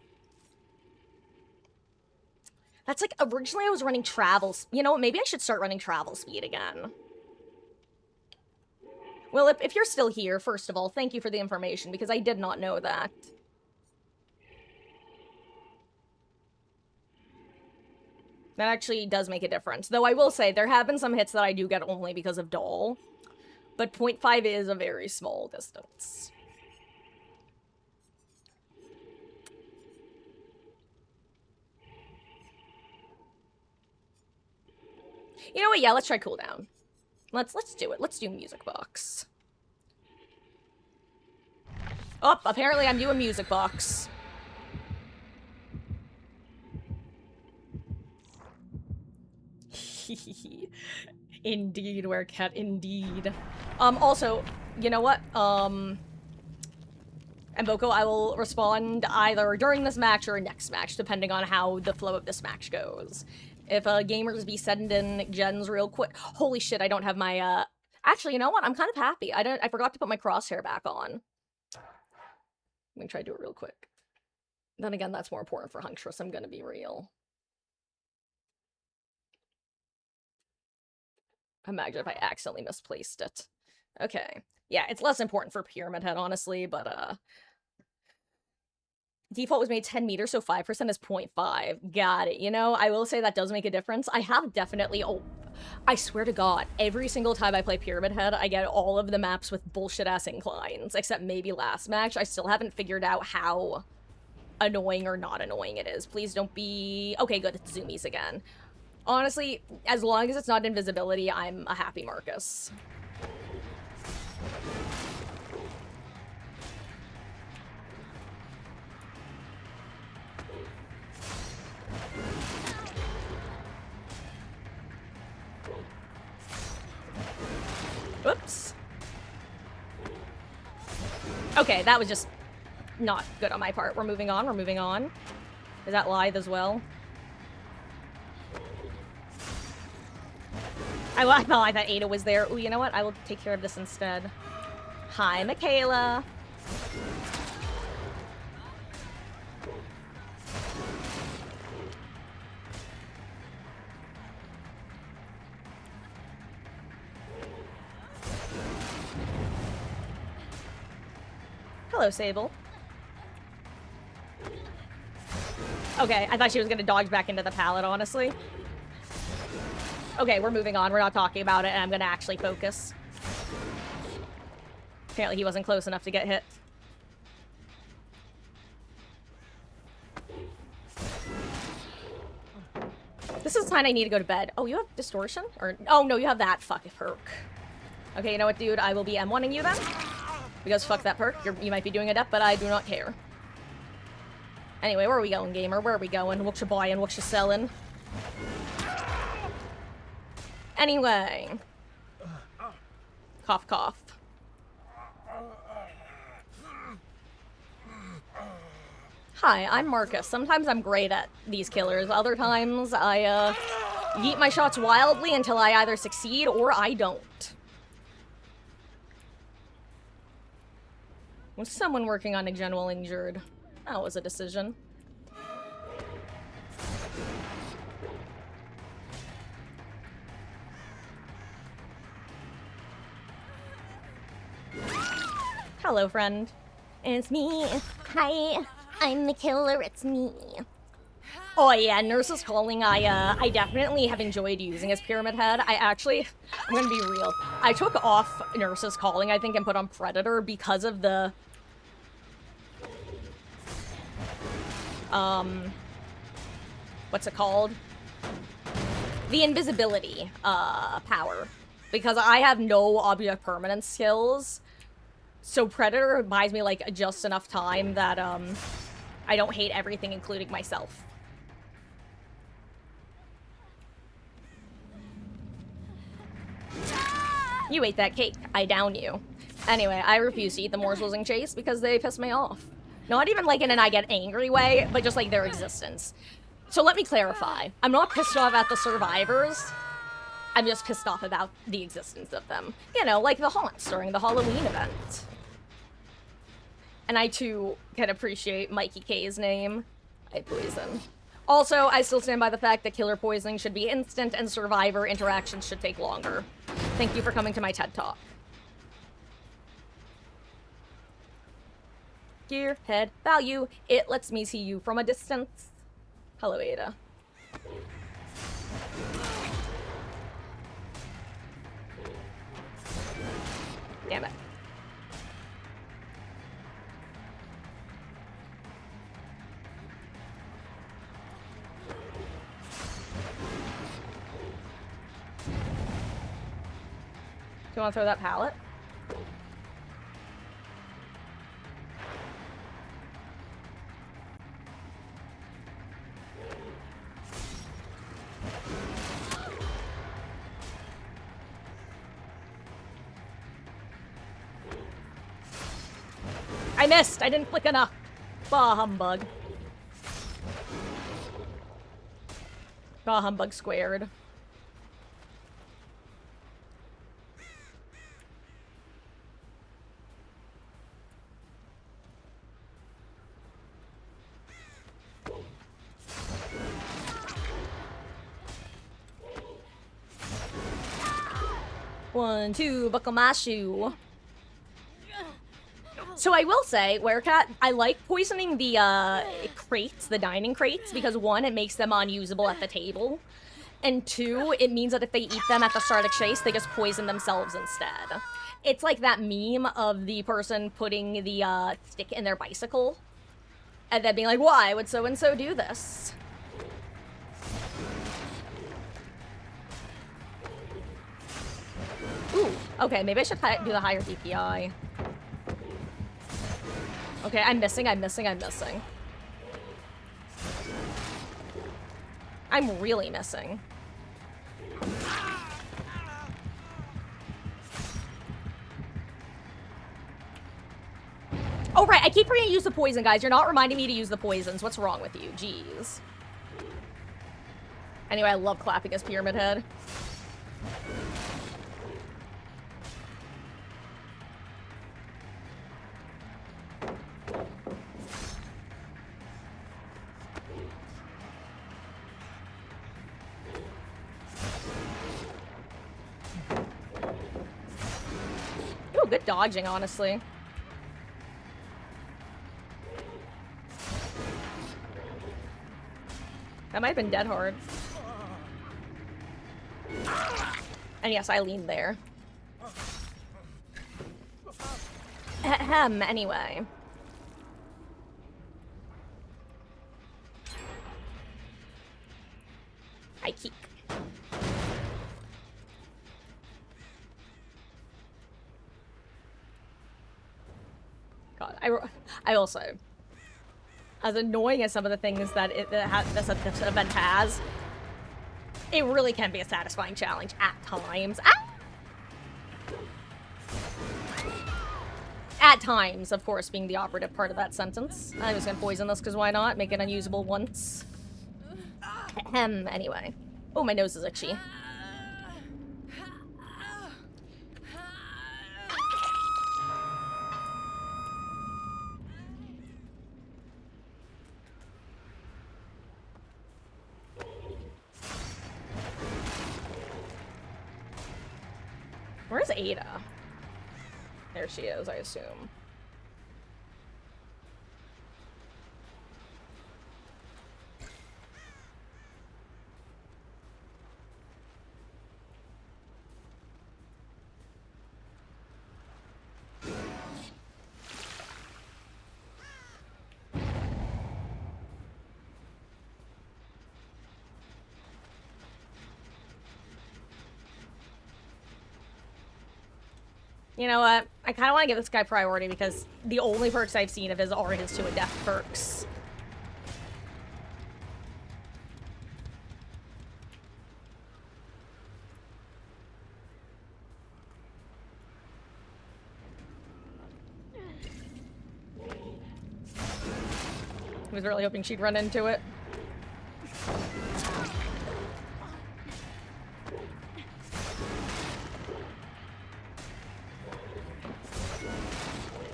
That's like, originally I was running travel... You know what, maybe I should start running travel speed again. Well, if you're still here, first of all, thank you for the information, because I did not know that. That actually does make a difference. Though I will say, there have been some hits that I do get only because of Doll. But 0.5 is a very small distance. You know what? Yeah, let's try cooldown. Let's do it. Let's do music box. Oh, apparently I'm doing music box. Indeed, Werecat, indeed. Also, you know what? And Boko, I will respond either during this match or next match, depending on how the flow of this match goes. If gamers be sending gens real quick. Holy shit, I don't have my actually, you know what? I'm kind of happy. I forgot to put my crosshair back on. I'm gonna try to do it real quick. Then again, that's more important for Huntress, I'm gonna be real. Imagine if I accidentally misplaced it. Okay. Yeah, it's less important for Pyramid Head, honestly, but default was made 10 meters, so 5% is 0.5. Got it. You know, I will say that does make a difference. I have definitely... Oh, I swear to God, every single time I play Pyramid Head, I get all of the maps with bullshit-ass inclines, except maybe last match. I still haven't figured out how annoying or not annoying it is. Please don't be... Okay, good, it's zoomies again. Honestly, as long as it's not invisibility, I'm a happy Marcus. Oops. Okay, that was just... not good on my part. We're moving on, we're moving on. Is that lithe as well? I thought Ada was there. Ooh, you know what? I will take care of this instead. Hi, Michaela. Hello, Sable. Okay, I thought she was gonna dodge back into the pallet, honestly. Okay, we're moving on. We're not talking about it, and I'm gonna actually focus. Apparently he wasn't close enough to get hit. This is the time I need to go to bed. Oh, you have distortion? Or, oh no, you have that fucking perk. Okay, you know what, dude? I will be M1ing you then. Because fuck that perk. You might be doing it up, but I do not care. Anyway, where are we going, gamer? Where are we going? What you buying? What you selling? Anyway. Cough, cough. Hi, I'm Marcus. Sometimes I'm great at these killers. Other times, I, yeet my shots wildly until I either succeed or I don't. Was someone working on a general injured? That was a decision. Hello, friend. It's me. Hi. I'm the killer. It's me. Oh yeah, Nurse's Calling, I definitely have enjoyed using as Pyramid Head. I'm gonna be real. I took off Nurse's Calling, I think, and put on Predator because of the... what's it called? The invisibility, power. Because I have no object permanence skills, so Predator buys me, like, just enough time that, I don't hate everything, including myself. You ate that cake. I down you. Anyway, I refuse to eat the morsels in Chase because they piss me off. Not even like in an I get angry way, but just like their existence. So let me clarify. I'm not pissed off at the survivors. I'm just pissed off about the existence of them. You know, like the haunts during the Halloween event. And I too can appreciate Mikey K's name. I poison. Also, I still stand by the fact that killer poisoning should be instant and survivor interactions should take longer. Thank you for coming to my TED Talk. Gear, head, value. It lets me see you from a distance. Hello, Ada. Damn it. Do you want to throw that pallet? I missed! I didn't flick enough! Bah humbug. Bah humbug squared. One, two, buckle my shoe. So I will say, Werecat, I like poisoning the crates, the dining crates, because one, it makes them unusable at the table, and two, it means that if they eat them at the start of Chase, they just poison themselves instead. It's like that meme of the person putting the stick in their bicycle, and then being like, why would so-and-so do this? Ooh, okay, maybe I should do the higher DPI. Okay, I'm missing. I'm really missing. Oh, right, I keep forgetting to use the poison, guys. You're not reminding me to use the poisons. What's wrong with you? Jeez. Anyway, I love clapping his pyramid head. Ooh, good dodging, honestly. That might have been dead hard. And yes, I leaned there. Ahem, anyway. I keep. God, I also, as annoying as some of the things that this event has, it really can be a satisfying challenge at times. Ah! At times, of course, being the operative part of that sentence. I'm just gonna poison this because why not? Make it unusable once. Ahem, anyway. Oh, my nose is itchy. Where's Ada? There she is, I assume. You know what? I kind of want to give this guy priority because the only perks I've seen of his are his to a death perks. I was really hoping she'd run into it.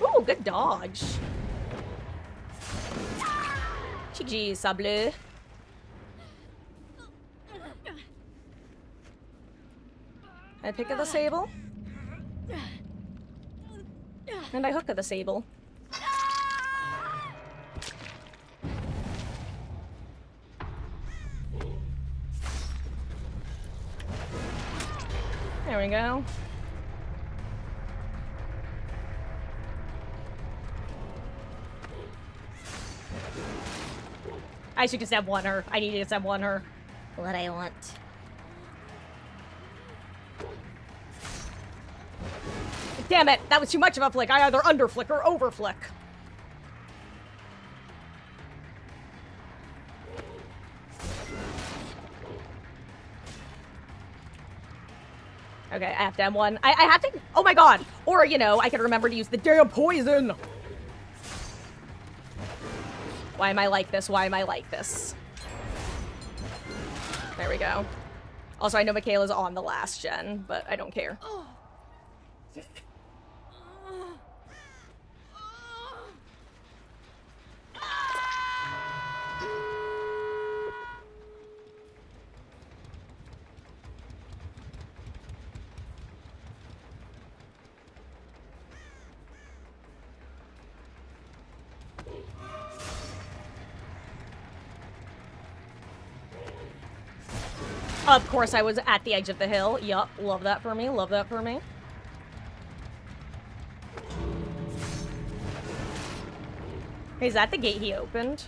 Ooh, good dodge. GG, Sable. I pick at the sable. And I hook at the sable. There we go. I should just have won her. I need to just have won her. What I want. Damn it! That was too much of a flick. I either underflick or overflick. Okay, I have to have one. I have to. Oh my god! Or, you know, I can remember to use the damn poison! Why am I like this? Why am I like this? There we go. Also, I know Michaela's on the last gen, but I don't care. Of course, I was at the edge of the hill. Yup, love that for me, love that for me. Is that the gate he opened?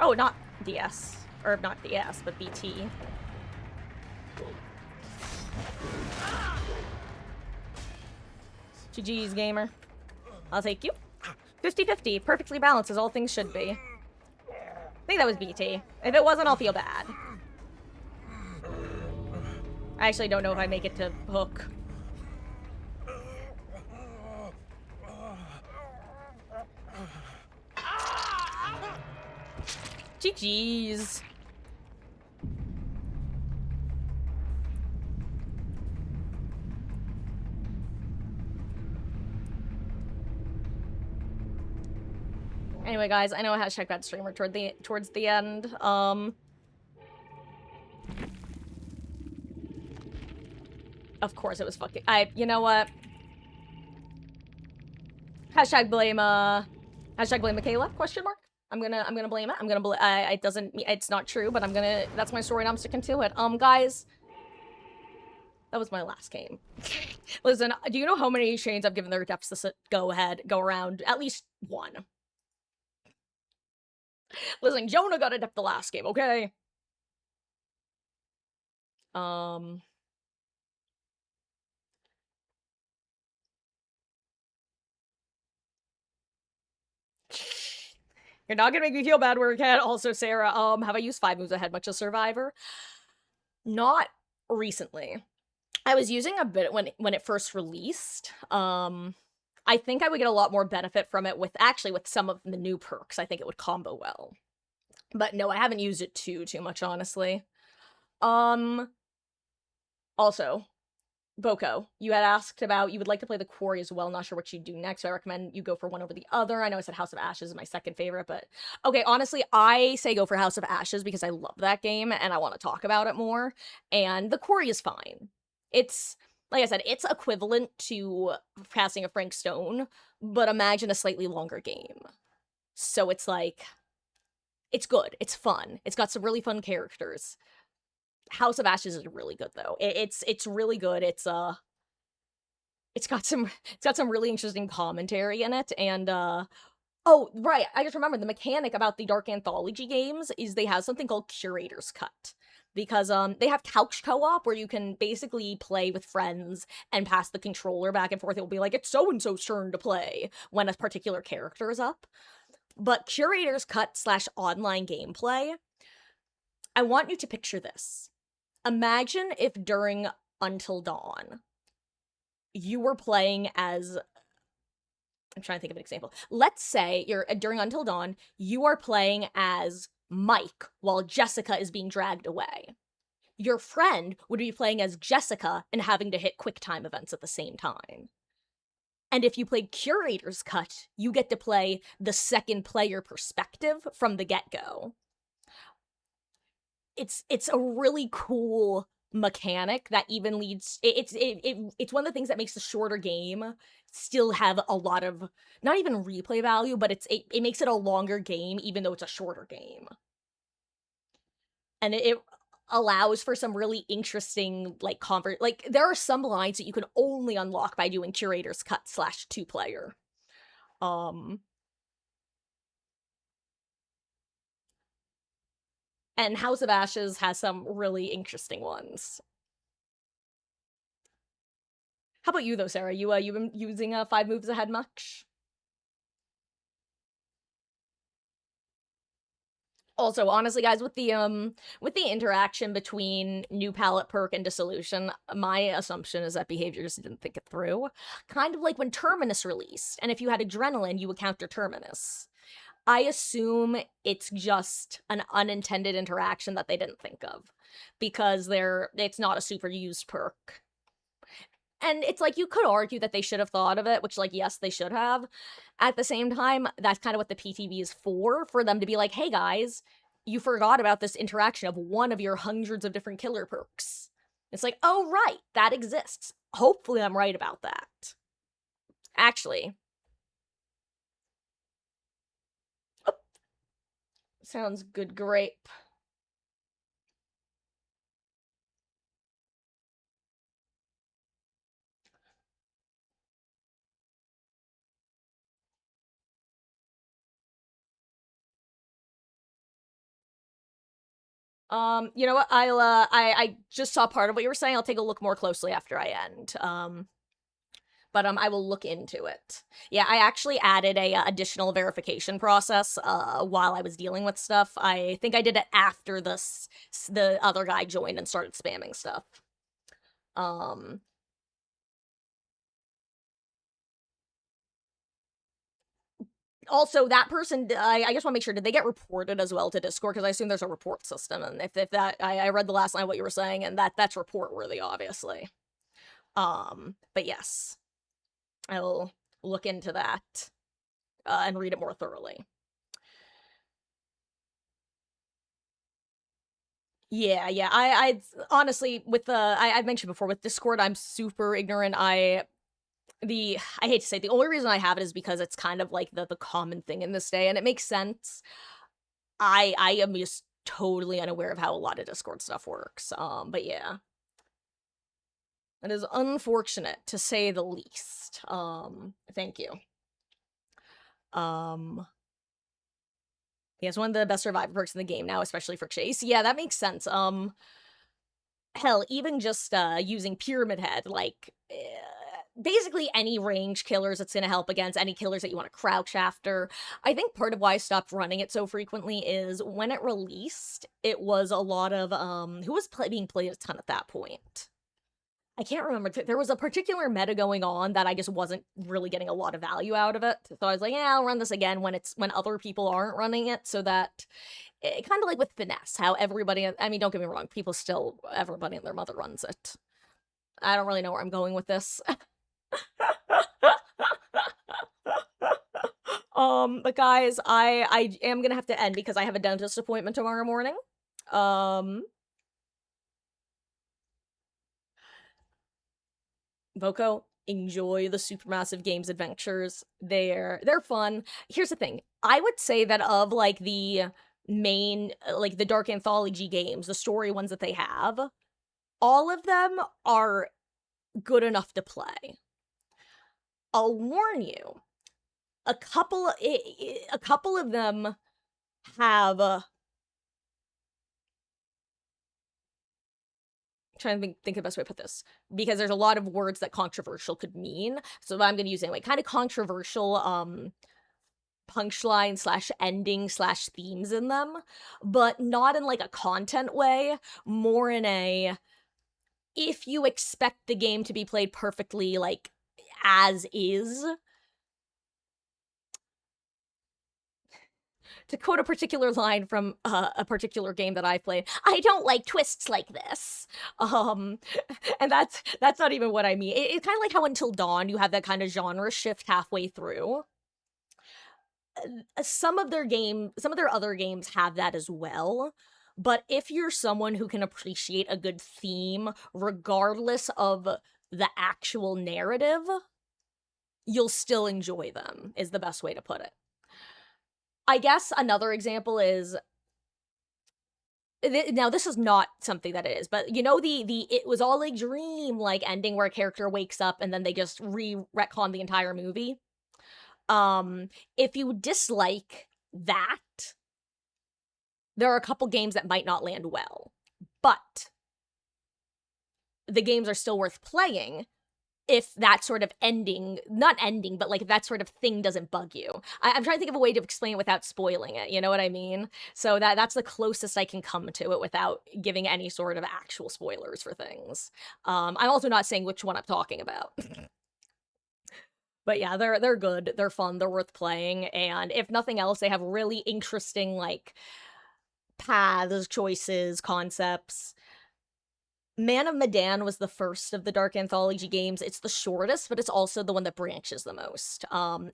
Oh, not DS. Or not DS, but BT. GG's, gamer. I'll take you. 50-50, perfectly balanced as all things should be. I think that was BT. If it wasn't, I'll feel bad. I actually don't know if I make it to Hook. GG's. Anyway, guys, I know I hashtag bad streamer towards the end. Of course it was fucking. You know what? Hashtag blame Michaela? Question mark. I'm gonna blame it. I'm gonna blame. It doesn't. It's not true, but I'm gonna. That's my story, and I'm sticking to it. Guys, that was my last game. Listen, do you know how many chains I've given their depths this go around? At least one. Listen, Jonah got a depth the last game, okay? You're not gonna make me feel bad, where cat. Also, Sarah, have I used 5 moves ahead much as Survivor? Not recently. I was using a bit when it first released. I think I would get a lot more benefit from it with some of the new perks. I think it would combo well. But no, I haven't used it too much, honestly. Also, Boko, you had asked about you would like to play the Quarry as well. Not sure what you'd do next, so I recommend you go for one over the other. I know I said House of Ashes is my second favorite, but okay, honestly, I say go for House of Ashes because I love that game and I want to talk about it more. And the Quarry is fine. It's, like I said, it's equivalent to Passing of Frank Stone, but imagine a slightly longer game. So it's like, it's good, it's fun, it's got some really fun characters. House of Ashes is really good though. It's really good. It's got some really interesting commentary in it, and oh right, I just remembered the mechanic about the Dark Anthology games is they have something called Curator's Cut. Because they have couch co-op where you can basically play with friends and pass the controller back and forth. It'll be like, it's so-and-so's turn to play when a particular character is up. But Curator's Cut / online gameplay, I want you to picture this. Imagine if during Until Dawn, you were playing as... I'm trying to think of an example. Let's say you're during Until Dawn, you are playing as Mike while Jessica is being dragged away. Your friend would be playing as Jessica and having to hit quick time events at the same time. And if you played Curator's Cut, you get to play the second player perspective from the get-go. It's a really cool mechanic that even leads it's one of the things that makes the shorter game still have a lot of not even replay value, but it makes it a longer game even though it's a shorter game. And it allows for some really interesting like there are some lines that you can only unlock by doing Curator's Cut / 2-player. And House of Ashes has some really interesting ones. How about you though, Sarah? You been using 5 moves ahead much? Also, honestly, guys, with the interaction between new palette perk and dissolution, my assumption is that behaviors didn't think it through. Kind of like when Terminus released, and if you had adrenaline, you would counter Terminus. I assume it's just an unintended interaction that they didn't think of, because it's not a super used perk. And it's like, you could argue that they should have thought of it, which, like, yes, they should have. At the same time, that's kind of what the PTB is for them to be like, hey guys, you forgot about this interaction of one of your hundreds of different killer perks. It's like, oh right, that exists. Hopefully I'm right about that. Actually. Oh. Sounds good, grape. You know what? I just saw part of what you were saying. I'll take a look more closely after I end. But I will look into it. Yeah, I actually added a additional verification process while I was dealing with stuff. I think I did it after the other guy joined and started spamming stuff. Um Also, that person, I just want to make sure, did they get reported as well to Discord? Because I assume there's a report system, and if that, I read the last line of what you were saying, and that's report worthy, obviously. But yes, I will look into that and read it more thoroughly. Yeah. I honestly, with I've mentioned before, with Discord, I'm super ignorant. I hate to say it, the only reason I have it is because it's kind of like the common thing in this day, and it makes sense. I am just totally unaware of how a lot of Discord stuff works. But yeah. It is unfortunate to say the least. Thank you. He has one of the best survivor perks in the game now, especially for Chase. Yeah, that makes sense. Hell, even just using Pyramid Head, like basically any range killers it's gonna help against, any killers that you want to crouch after. I think part of why I stopped running it so frequently is when it released, it was a lot of who was being played a ton at that point. I can't remember. There was a particular meta going on that I just wasn't really getting a lot of value out of it. So I was like, yeah, I'll run this again when other people aren't running it, so that kind of like with finesse, how everybody, I mean, don't get me wrong, everybody and their mother runs it. I don't really know where I'm going with this. But guys, I am gonna have to end because I have a dentist appointment tomorrow morning. Voco, enjoy the Supermassive Games adventures. They're fun. Here's the thing. I would say that of like the main like the Dark Anthology games, the story ones that they have, all of them are good enough to play. I'll warn you. A couple of them have trying to think of the best way to put this, because there's a lot of words that controversial could mean. So I'm gonna use anyway. Kind of controversial punchline slash ending slash themes in them, but not in like a content way, more in a if you expect the game to be played perfectly like as is. To quote a particular line from a particular game that I played, I don't like twists like this. And that's not even what I mean. It's kind of like how Until Dawn, you have that kind of genre shift halfway through. Some of their other games have that as well. But if you're someone who can appreciate a good theme, regardless of the actual narrative, you'll still enjoy them, is the best way to put it. I guess another example is now this is not something that it is, but you know the it was all a dream like ending where a character wakes up and then they just retcon the entire movie. If you dislike that, there are a couple games that might not land well, but the games are still worth playing if that sort of not ending, but like if that sort of thing doesn't bug you. I'm trying to think of a way to explain it without spoiling it, you know what I mean? So that's the closest I can come to it without giving any sort of actual spoilers for things. I'm also not saying which one I'm talking about. But yeah, they're good, they're fun, they're worth playing, and if nothing else, they have really interesting, like, paths, choices, concepts. Man of Medan was the first of the Dark Anthology games. It's the shortest, but it's also the one that branches the most.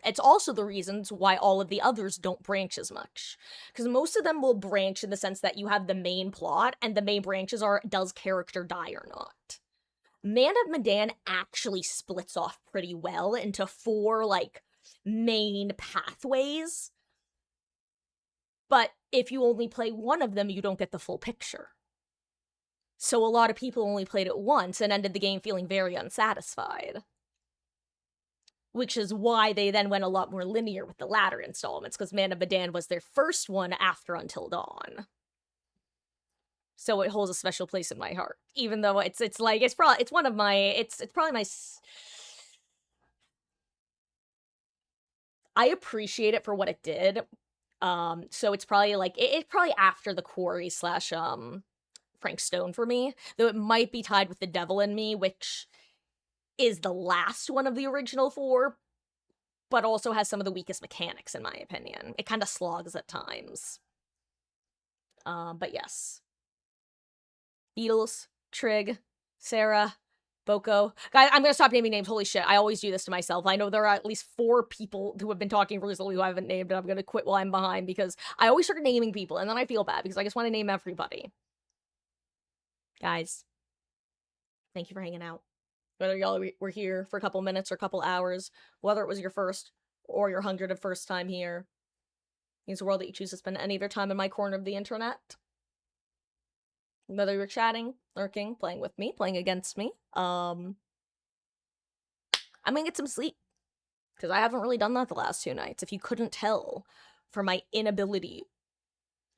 It's also the reasons why all of the others don't branch as much. Because most of them will branch in the sense that you have the main plot, and the main branches are, does character die or not? Man of Medan actually splits off pretty well into 4, like, main pathways. But if you only play one of them, you don't get the full picture. So a lot of people only played it once and ended the game feeling very unsatisfied. Which is why they then went a lot more linear with the latter installments, because Man of Medan was their first one after Until Dawn. So it holds a special place in my heart, even though it's probably one of my it's probably my I appreciate it for what it did. So it's probably like it's probably after the Quarry slash Frank Stone for me, though it might be tied with The Devil in Me, which is the last one of the original four, but also has some of the weakest mechanics in my opinion. It kind of slogs at times. But yes. Beatles, Trig, Sarah, Boko. Guys, I'm gonna stop naming names. Holy shit, I always do this to myself. I know there are at least 4 people who have been talking recently who I haven't named, and I'm gonna quit while I'm behind because I always start naming people, and then I feel bad because I just want to name everybody. Guys, thank you for hanging out. Whether y'all were here for a couple minutes or a couple hours, whether it was your first or your 101st time here, means the world that you choose to spend any of your time in my corner of the internet. Whether you're chatting, lurking, playing with me, playing against me, I'm gonna get some sleep. Because I haven't really done that the last 2 nights, if you couldn't tell from my inability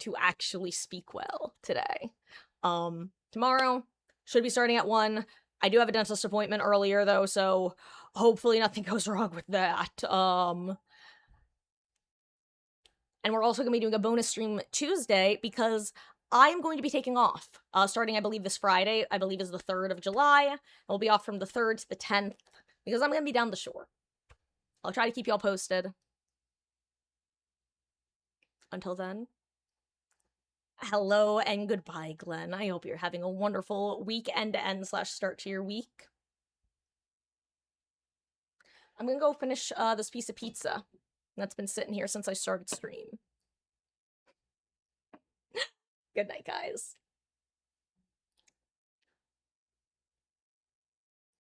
to actually speak well today. Tomorrow, should be starting at 1. I do have a dentist appointment earlier, though, so hopefully nothing goes wrong with that. And we're also going to be doing a bonus stream Tuesday because I am going to be taking off, starting, I believe, this Friday, I believe is the 3rd of July. I'll be off from the 3rd to the 10th, because I'm going to be down the shore. I'll try to keep y'all posted. Until then, hello and goodbye, Glenn. I hope you're having a wonderful week end-to-end / start to your week. I'm gonna go finish this piece of pizza that's been sitting here since I started stream. Good night, guys.